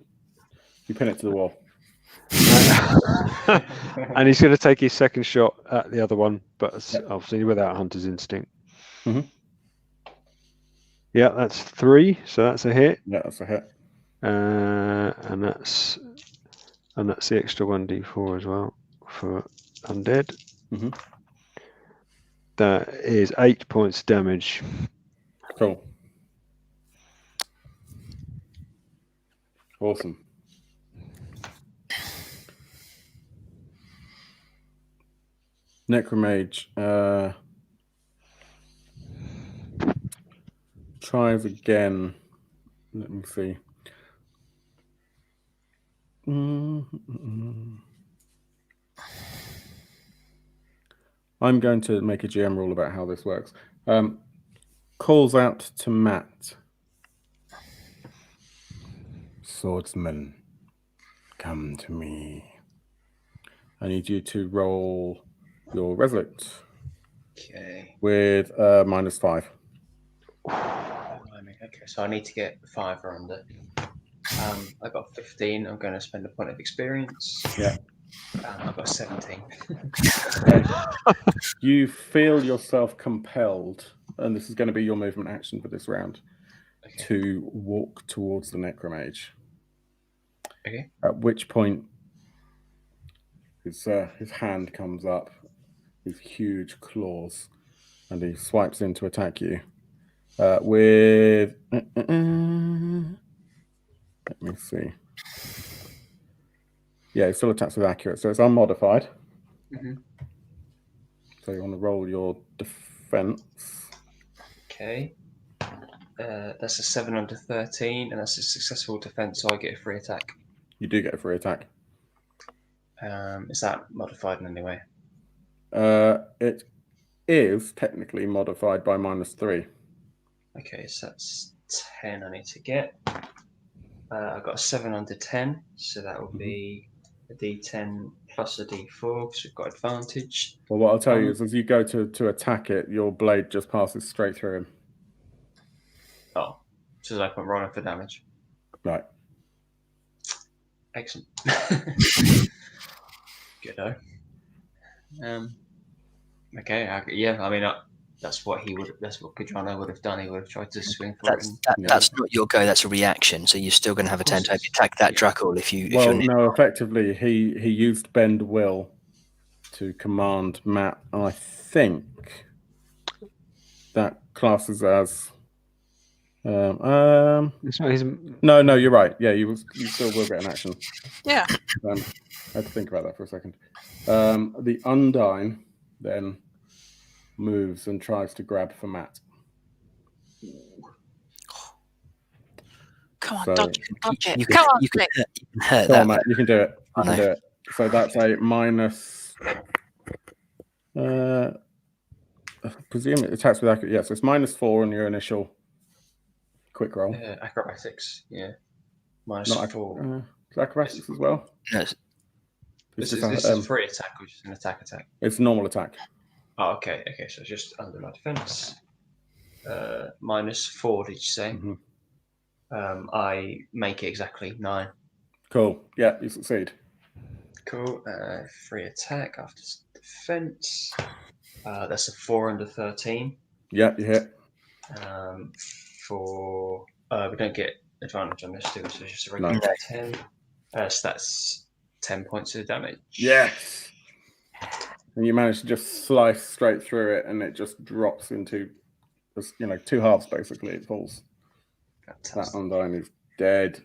You pin it to the wall. And he's going to take his second shot at the other one, but obviously without Hunter's instinct. Mm-hmm. Yeah, that's 3, so that's a hit. Yeah, that's a hit. And that's the extra 1d4 as well for undead. Mm-hmm. That is 8 points damage. Cool. Awesome. Necromage tries again. Let me see. I'm going to make a GM rule about how this works. Calls out to Matt. Swordsman, come to me. I need you to roll your resolute. Okay. With -5. Okay, so I need to get 5 or under. I got 15. I'm going to spend a point of experience. Yeah. I got 17. You feel yourself compelled, and this is going to be your movement action for this round, to walk towards the necromage. Okay. At which point, his hand comes up, his huge claws, and he swipes in to attack you with. Let me see. Yeah, he still attacks with accurate, so it's unmodified. Mm-hmm. So you want to roll your defense. Okay. That's a 7 under 13, and that's a successful defense, so I get a free attack. You do get a free attack. Is that modified in any way? It is technically modified by -3. Okay, so that's 10 I need to get. I've got a 7 under 10, so that will be a D10 plus a D4, because we've got advantage. Well, what I'll tell you is as you go to attack it, your blade just passes straight through him. Oh, so there's no point rolling for damage. Right. Excellent. Good-o. Okay, I mean, that's what Kadrano would have done. He would have tried to swing for it. That's not your go. That's a reaction. So you're still going to have a 10 to attack that Dracul if you. Well, no. Effectively, he used bend will to command Matt. I think that classes as. No, you're right. Yeah, you still will get an action. Yeah. I had to think about that for a second. The Undyne then moves and tries to grab for Matt. Come on, So, dodge it. You Come on, can hurt Go that. on, Matt. You can do it. You can do it. So that's a presume it attacks with accuracy. Yes, it's -4 on your initial quick roll. Acrobatics, yeah. Not -4. Is acrobatics as well? No, This is a free attack or just an attack? It's normal attack. Oh, okay. So just under my defense. -4, did you say? Mm-hmm. I make it exactly 9. Cool. Yeah, you succeed. Cool. Free attack after defense. That's a 4 under 13. Yeah, you hit. We don't get advantage on this, do we? So it's just a regular 10. So that's 10 points of damage. Yes. And you manage to just slice straight through it, and it just drops into, two halves basically. It falls. Fantastic. That Undyne is dead.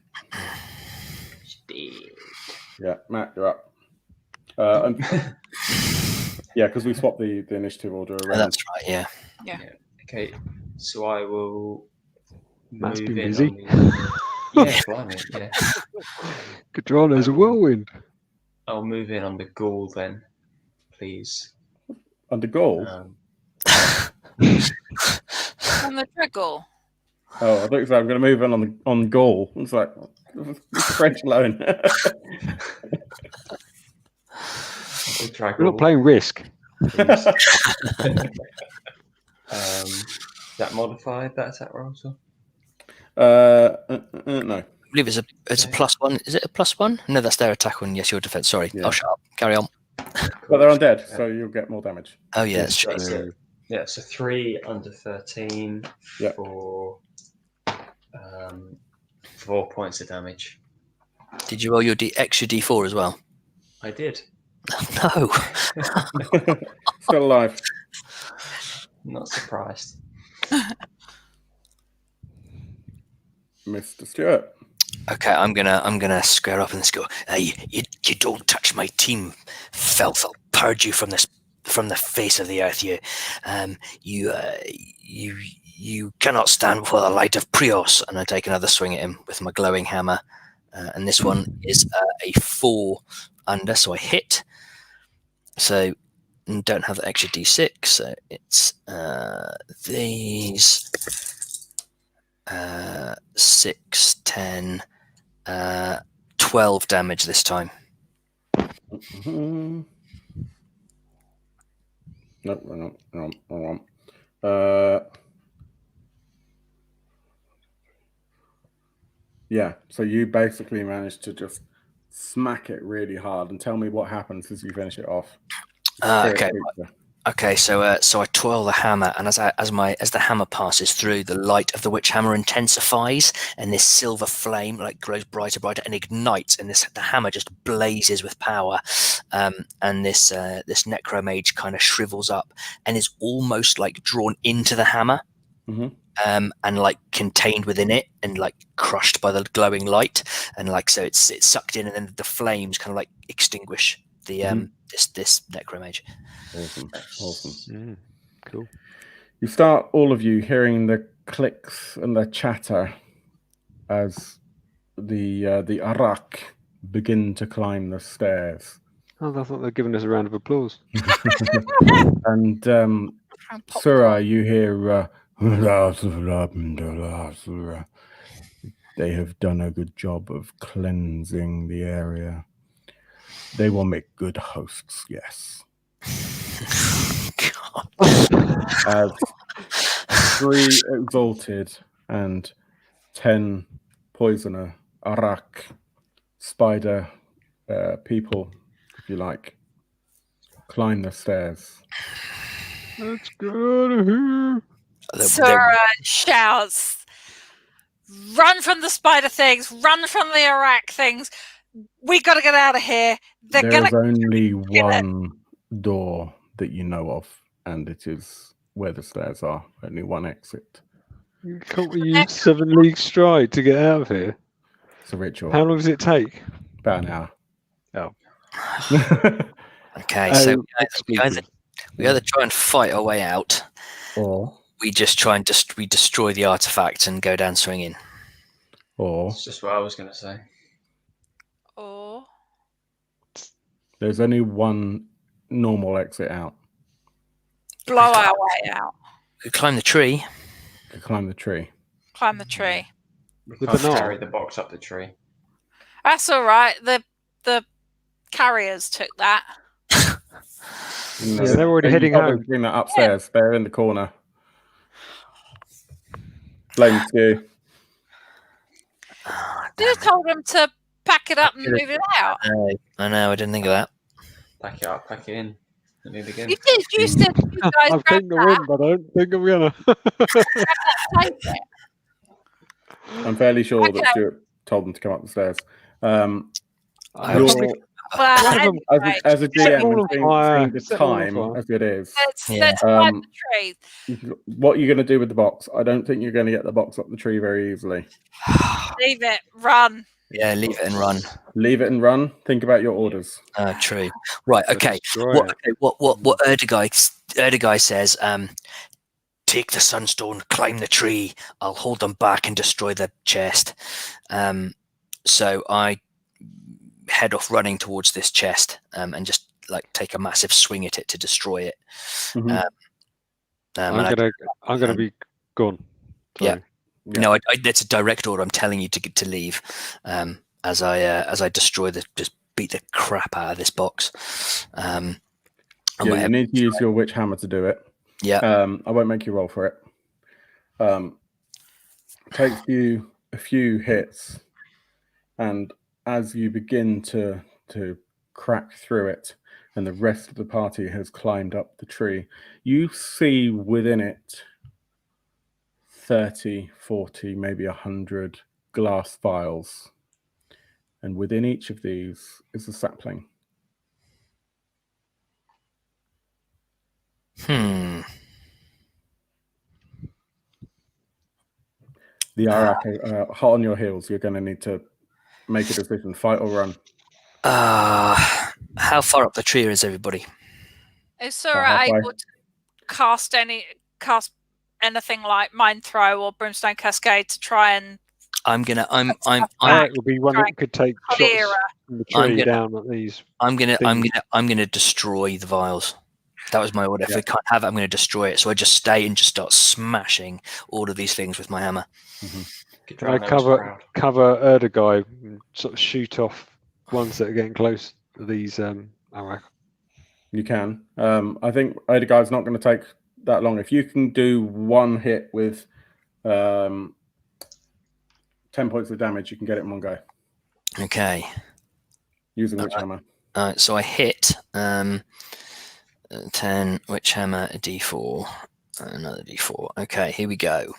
Yeah, Matt, you're up. Yeah, because we swapped the initiative order around. That's right. Yeah. Okay, so I will. Matt's move been in busy. on the- Yeah, blimey, yeah. Cadrano's a whirlwind. I'll move in on the ghoul then, please. On the ghoul? On the Draggle. Oh, I thought you said I'm going to move in on ghoul. It's like French alone. We'll We're not playing Risk. Is that modified, that attack roll? So? No. I believe it's a +1. Is it a +1? No, that's their attack one. Yes, your defense. Sorry, Yeah. I'll shut up. Carry on. But they're undead, so you'll get more damage. Oh yeah, that's true. So 3 under 13 for 4 points of damage. Did you roll your extra D4 as well? I did. No. Still alive. Not surprised. Mr. Stewart. Okay, I'm gonna square up and go. You don't touch my team, filth! I'll purge you from the face of the earth. You cannot stand before the light of Prios. And I take another swing at him with my glowing hammer, and this one is a 4 under, so I hit. So don't have the extra D6, so it's these 6, 10, 12 damage this time. Mm-hmm. Nope, wrong one. Yeah, so you basically managed to just smack it really hard, and tell me what happens as you finish it off. Okay, so I twirl the hammer, and as the hammer passes through, the light of the witch hammer intensifies, and this silver flame grows brighter, and ignites, and the hammer just blazes with power, and this necromage kind of shrivels up and is almost drawn into the hammer, and contained within it, and crushed by the glowing light, and so it's sucked in, and then the flames kind of extinguish the this necromage. Awesome. Cool. You start, all of you, hearing the clicks and the chatter as the Arax begin to climb the stairs. Oh, I thought they're giving us a round of applause. And Surah, you hear they have done a good job of cleansing the area. They will make good hosts, yes. As 3 exalted and 10 poisoner, Arax, spider people, if you like, climb the stairs. Let's get out of here. Sora shouts, "Run from the spider things! Run from the Arax things! We got to get out of here! There's only one door that you know of, and it is where the stairs are. Only one exit. Can't we use 7 league stride to get out of here? It's a ritual. How long does it take? About an hour. Oh. Okay, so we either try and fight our way out, or we just try and we destroy the artifact and go down swinging. Or that's just what I was going to say. Or there's only one normal exit out. blow our way out. We climb the tree. Climb the tree. Climb the tree. We With can't the carry knob. the box up the tree. That's all right. The carriers took that. No, Yeah, they're already you heading told them home. to bring that upstairs. They're in the corner. Blame you. You told them to pack it up and move it out. I know. I didn't think of that. Pack it up, pack it in. Let me begin. You did. You said you guys I've grabbed taken the win, but I don't think I'm gonna. take it. I'm fairly sure Okay. that Stuart told them to come up the stairs. I You're- probably- Well, One of them- anyway, as a Set them GM, all and on seeing fire. the Set them all on time fire. as it is, let's climb the tree. what you're going to do with the box, I don't think you're going to get the box up the tree very easily. Leave it. Run. Yeah, leave it and run. Leave it and run. Think about your orders. True. Right. Okay. Destroy it. What Erdogai says? Take the sunstone, climb the tree. I'll hold them back and destroy the chest. So I head off running towards this chest and just like take a massive swing at it to destroy it. Mhm. I'm gonna be gone. Yeah. No, that's a direct order. I'm telling you to leave. As I destroy just beat the crap out of this box. You need to use your witch hammer to do it. Yeah. I won't make you roll for it. Takes you a few hits, and as you begin to crack through it, and the rest of the party has climbed up the tree, you see within it 30, 40, maybe 100 glass vials. And within each of these is a sapling. The Arax hot on your heels. You're going to need to make a decision: fight or run. How far up the tree is everybody? Is Sora able to cast anything like Mind Throw or Brimstone Cascade to try and? I'm It will be one that could take shots clear from the tree down at these. I'm gonna destroy the vials. That was my order. If we can't have it, I'm going to destroy it. So I just stay and just start smashing all of these things with my hammer. Mm-hmm. I cover Erdogai, sort of shoot off ones that are getting close to these Arax. You can. I think Erdigai's not going to take that long. If you can do one hit with 10 points of damage, you can get it in one go. Okay. Using witch hammer. So I hit 10 witch hammer, a d4, another d4. Okay, here we go.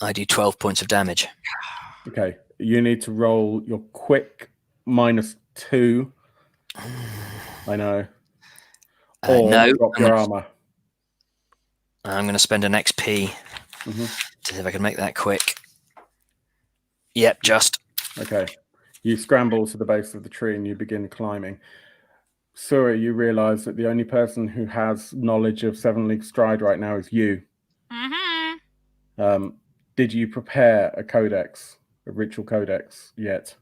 I do 12 points of damage. Okay, you need to roll your quick -2. I know. Or no, drop your armor. I'm going to spend an XP to see if I can make that quick. Yep, just. Okay. You scramble to the base of the tree and you begin climbing. Sura, you realize that the only person who has knowledge of 7 League Stride right now is you. Mm-hmm. Did you prepare a codex, a ritual codex yet?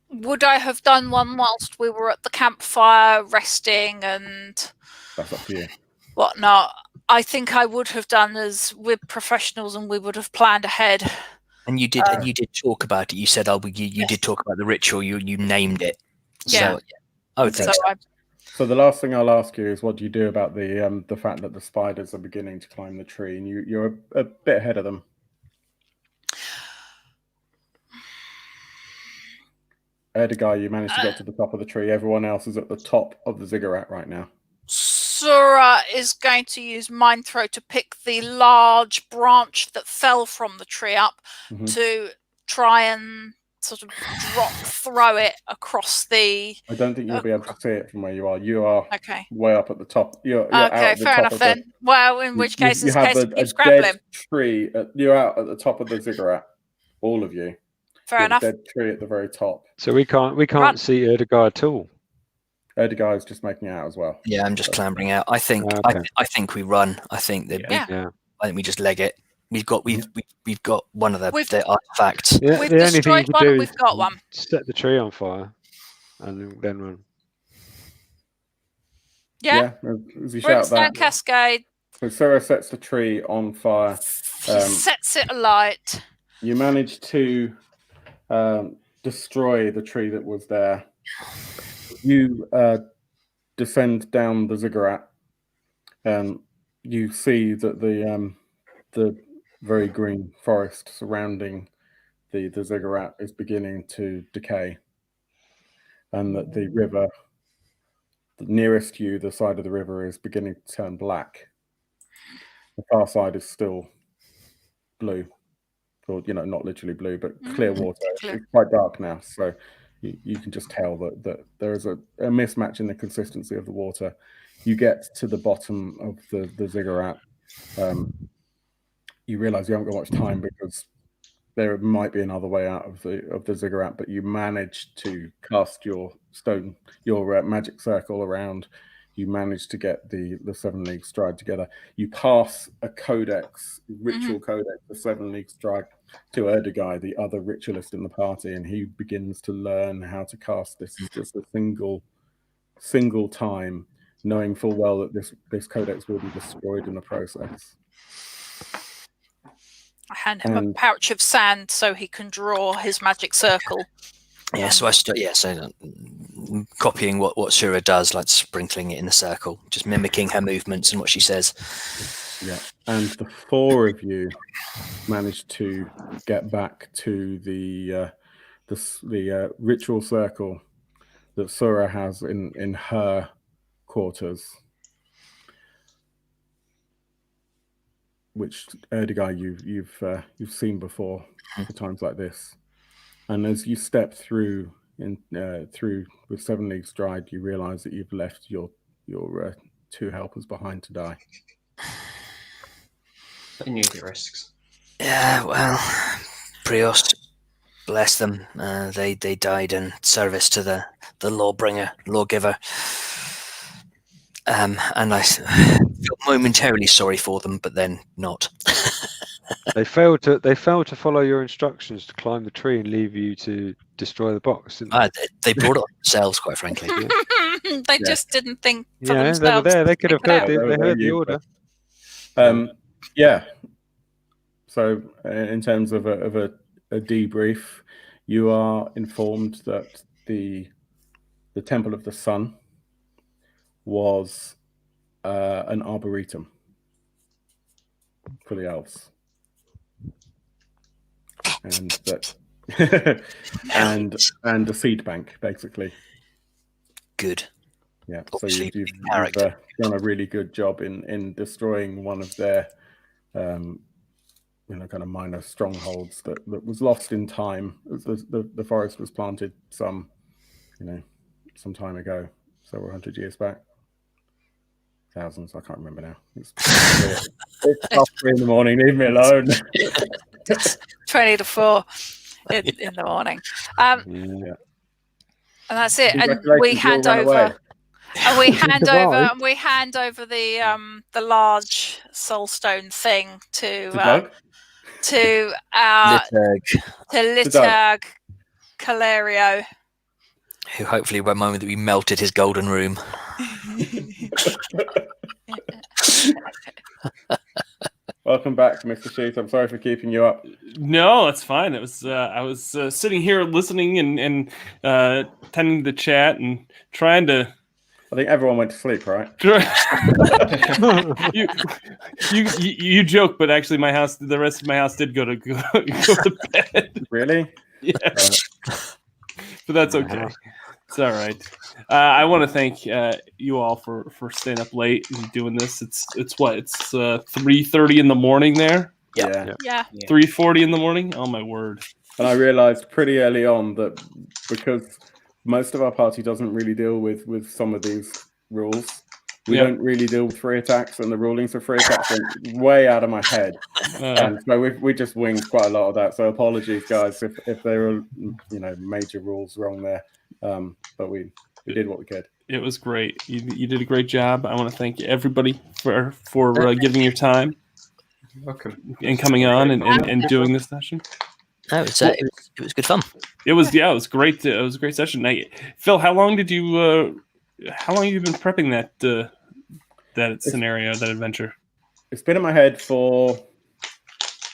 Would I have done one whilst we were at the campfire resting and That's up to you. whatnot? I think I would have done, as we're professionals and we would have planned ahead. And you did. And you did talk about it. You said, "Oh, you did talk about the ritual. You named it." Yeah. So I would think so. So the last thing I'll ask you is, what do you do about the fact that the spiders are beginning to climb the tree, and you're a bit ahead of them? Erdogai, you managed to get to the top of the tree. Everyone else is at the top of the Ziggurat right now. Sura is going to use Mind Throw to pick the large branch that fell from the tree up to try and sort of throw it across the... I don't think you'll be able to see it from where you are. You are way up at the top. You're okay, out at the fair top enough then. Well, in which case, you have a scrambling. dead tree. You're out at the top of the Ziggurat. All of you. Fair enough. Dead tree at the very top. So we can't see Erdogai at all. Erdogai is just making it out as well. Yeah, I'm just clambering out. I think I think we run. I think that I think we just leg it. We've got one of the artifacts. Yeah, we've the only thing you destroyed can one do and is we've got one. set the tree on fire and then run. Yeah. As you shout Brimstone that, cascade. so Sora sets the tree on fire. He sets it alight. You manage to destroy the tree that was there. You descend down the Ziggurat, and you see that the very green forest surrounding the Ziggurat is beginning to decay, and that the river nearest you, the side of the river, is beginning to turn black. The far side is still blue, or not literally blue, but clear water. It's quite dark now, so you can just tell that there is a mismatch in the consistency of the water. You get to the bottom of the Ziggurat. You realize you haven't got much time because there might be another way out of the Ziggurat, but you manage to cast your magic circle around. You manage to get the 7 League Stride together. You pass a codex, ritual codex, the 7 League Stride, to Erdogai, the other ritualist in the party, and he begins to learn how to cast this just a single time, knowing full well that this codex will be destroyed in the process. I hand him a pouch of sand so he can draw his magic circle. Yeah, so copying what Shura does, like sprinkling it in the circle, just mimicking her movements and what she says. Yeah, and the 4 of you managed to get back to the ritual circle that Sura has in her quarters, which Erdogai you've seen before for times like this. And as you step through with 7 League Stride, you realize that you've left your 2 helpers behind to die. They knew the risks. Yeah, well, Prios, bless them. They died in service to the lawgiver. And I feel momentarily sorry for them, but then not. They failed to follow your instructions to climb the tree and leave you to destroy the box. They brought it on themselves, quite frankly. They just didn't think for themselves. themselves. They were there. They could have heard the order. Yeah. So, in terms of a debrief, you are informed that the Temple of the Sun was an arboretum for the elves, and that and a seed bank, basically. Good. Yeah. So you've done a really good job in destroying one of their kind of minor strongholds that was lost in time. The forest was planted some time ago, several hundred years back. Thousands, I can't remember now. It's 3 in the morning. Leave me alone. 20 to 4 in the morning. And that's it. And we hand over. And we hand over the large soulstone thing to our Liturg Calerio, who hopefully by the moment that we melted his golden room. Welcome back, Mr. Sheet. I'm sorry for keeping you up. No, that's fine. It was I was sitting here listening and tending the chat and trying to. I think everyone went to sleep, right? you joke, but actually, the rest of my house did go to bed. Really? Yeah. But that's okay. It's all right. I want to thank you all for staying up late and doing this. It's 3:30 in the morning there. Yeah. 3:40 in the morning. Oh my word! And I realized pretty early on that because most of our party doesn't really deal with some of these rules. We don't really deal with free attacks, and the rulings for free attacks went way out of my head. And so we just winged quite a lot of that. So apologies, guys, if there were major rules wrong there. But we did what we could. It was great. You did a great job. I want to thank everybody for giving your time. You're welcome. And coming on and doing this session. No, it was good fun. It was great. It was a great session. Phil, how long did you how long have you been prepping that scenario, that adventure? It's been in my head for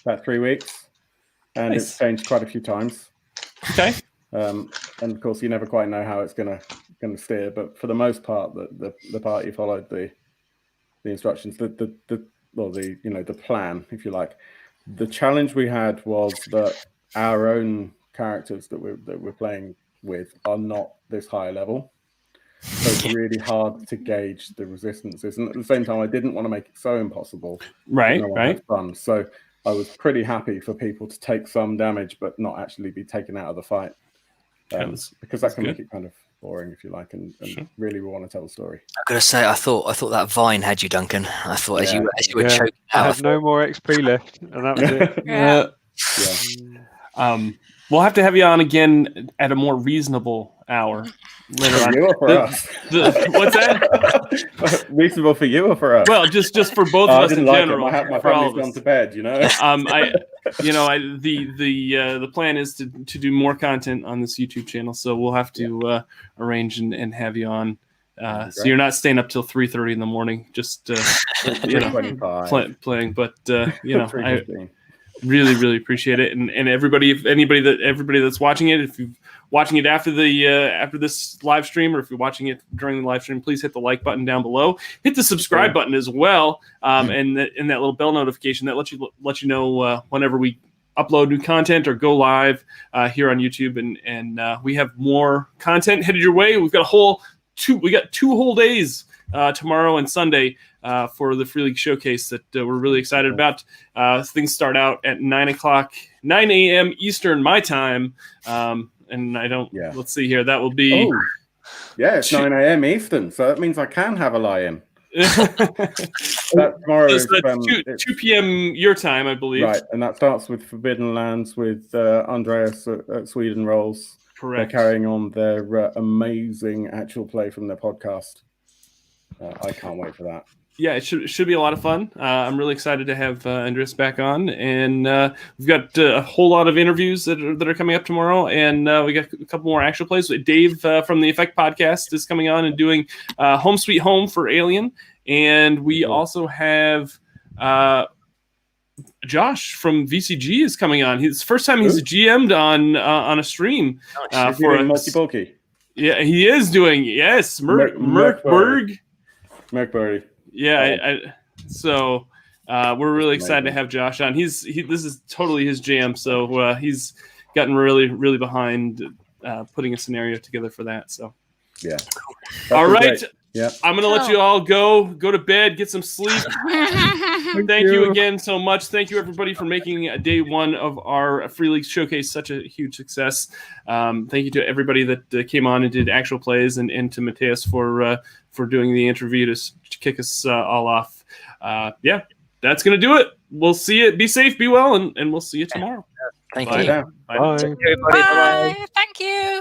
about 3 weeks, and Nice. it's changed quite a few times. Okay. And of course, you never quite know how it's gonna steer. But for the most part, the party followed the instructions, the plan, if you like. The challenge we had was that our own characters that we're playing with are not this high level. So it's really hard to gauge the resistances. And at the same time, I didn't want to make it so impossible. Right, no one right. had fun. So I was pretty happy for people to take some damage, but not actually be taken out of the fight. Because that can make it kind of boring, if you like, and really we want to tell the story. I've got to say, I thought that vine had you, Duncan. I thought as you were choking I out, had no more XP left, and that was it. We'll have to have you on again at a more reasonable hour later for on. You or for us? What's that? Reasonable for you or for us? Well, just for both of us in general. My family's gone to bed, you know. The plan is to do more content on this YouTube channel, so we'll have to arrange and have you on. So you're not staying up till 3:30 in the morning, just playing. But I really appreciate it, and everybody that's watching it, if you're watching it after this live stream, or if you're watching it during the live stream, please hit the like button down below. Hit the subscribe button as well, and that little bell notification that lets you know whenever we upload new content or go live here on YouTube, and we have more content headed your way. We've got two whole days tomorrow and Sunday for the Free League Showcase that we're really excited about. Things start out at 9 a.m. Eastern, my time. And I don't, let's see here. That will be. Oh, yeah, it's 9 a.m. Eastern. So that means I can have a lie-in. Tomorrow is 2 p.m. your time, I believe. Right, and that starts with Forbidden Lands with Andreas at Sweden Rolls. Correct. They're carrying on their amazing actual play from their podcast. I can't wait for that. Yeah, it should be a lot of fun. I'm really excited to have Andreas back on, and we've got a whole lot of interviews that are coming up tomorrow, and we got a couple more actual plays. Dave from the Effect Podcast is coming on and doing Home Sweet Home for Alien, and we also have Josh from VCG is coming on. It's the first time he's GM'd on a stream for a multi-bulky. Yeah, he is doing Merkberg. Merkberg. Yeah, so we're really excited to have Josh on. This is totally his jam, so he's gotten really behind putting a scenario together for that. So yeah. All right. Great. Yeah. I'm gonna let you all go to bed, get some sleep. Thank you again so much. Thank you everybody for making day one of our Free League Showcase such a huge success. Thank you to everybody that came on and did actual plays, and to Mateus for doing the interview to kick us all off. That's gonna do it. We'll see you. Be safe, be well, and we'll see you tomorrow. Thank Bye. you. Bye. Bye. Bye. Thank you.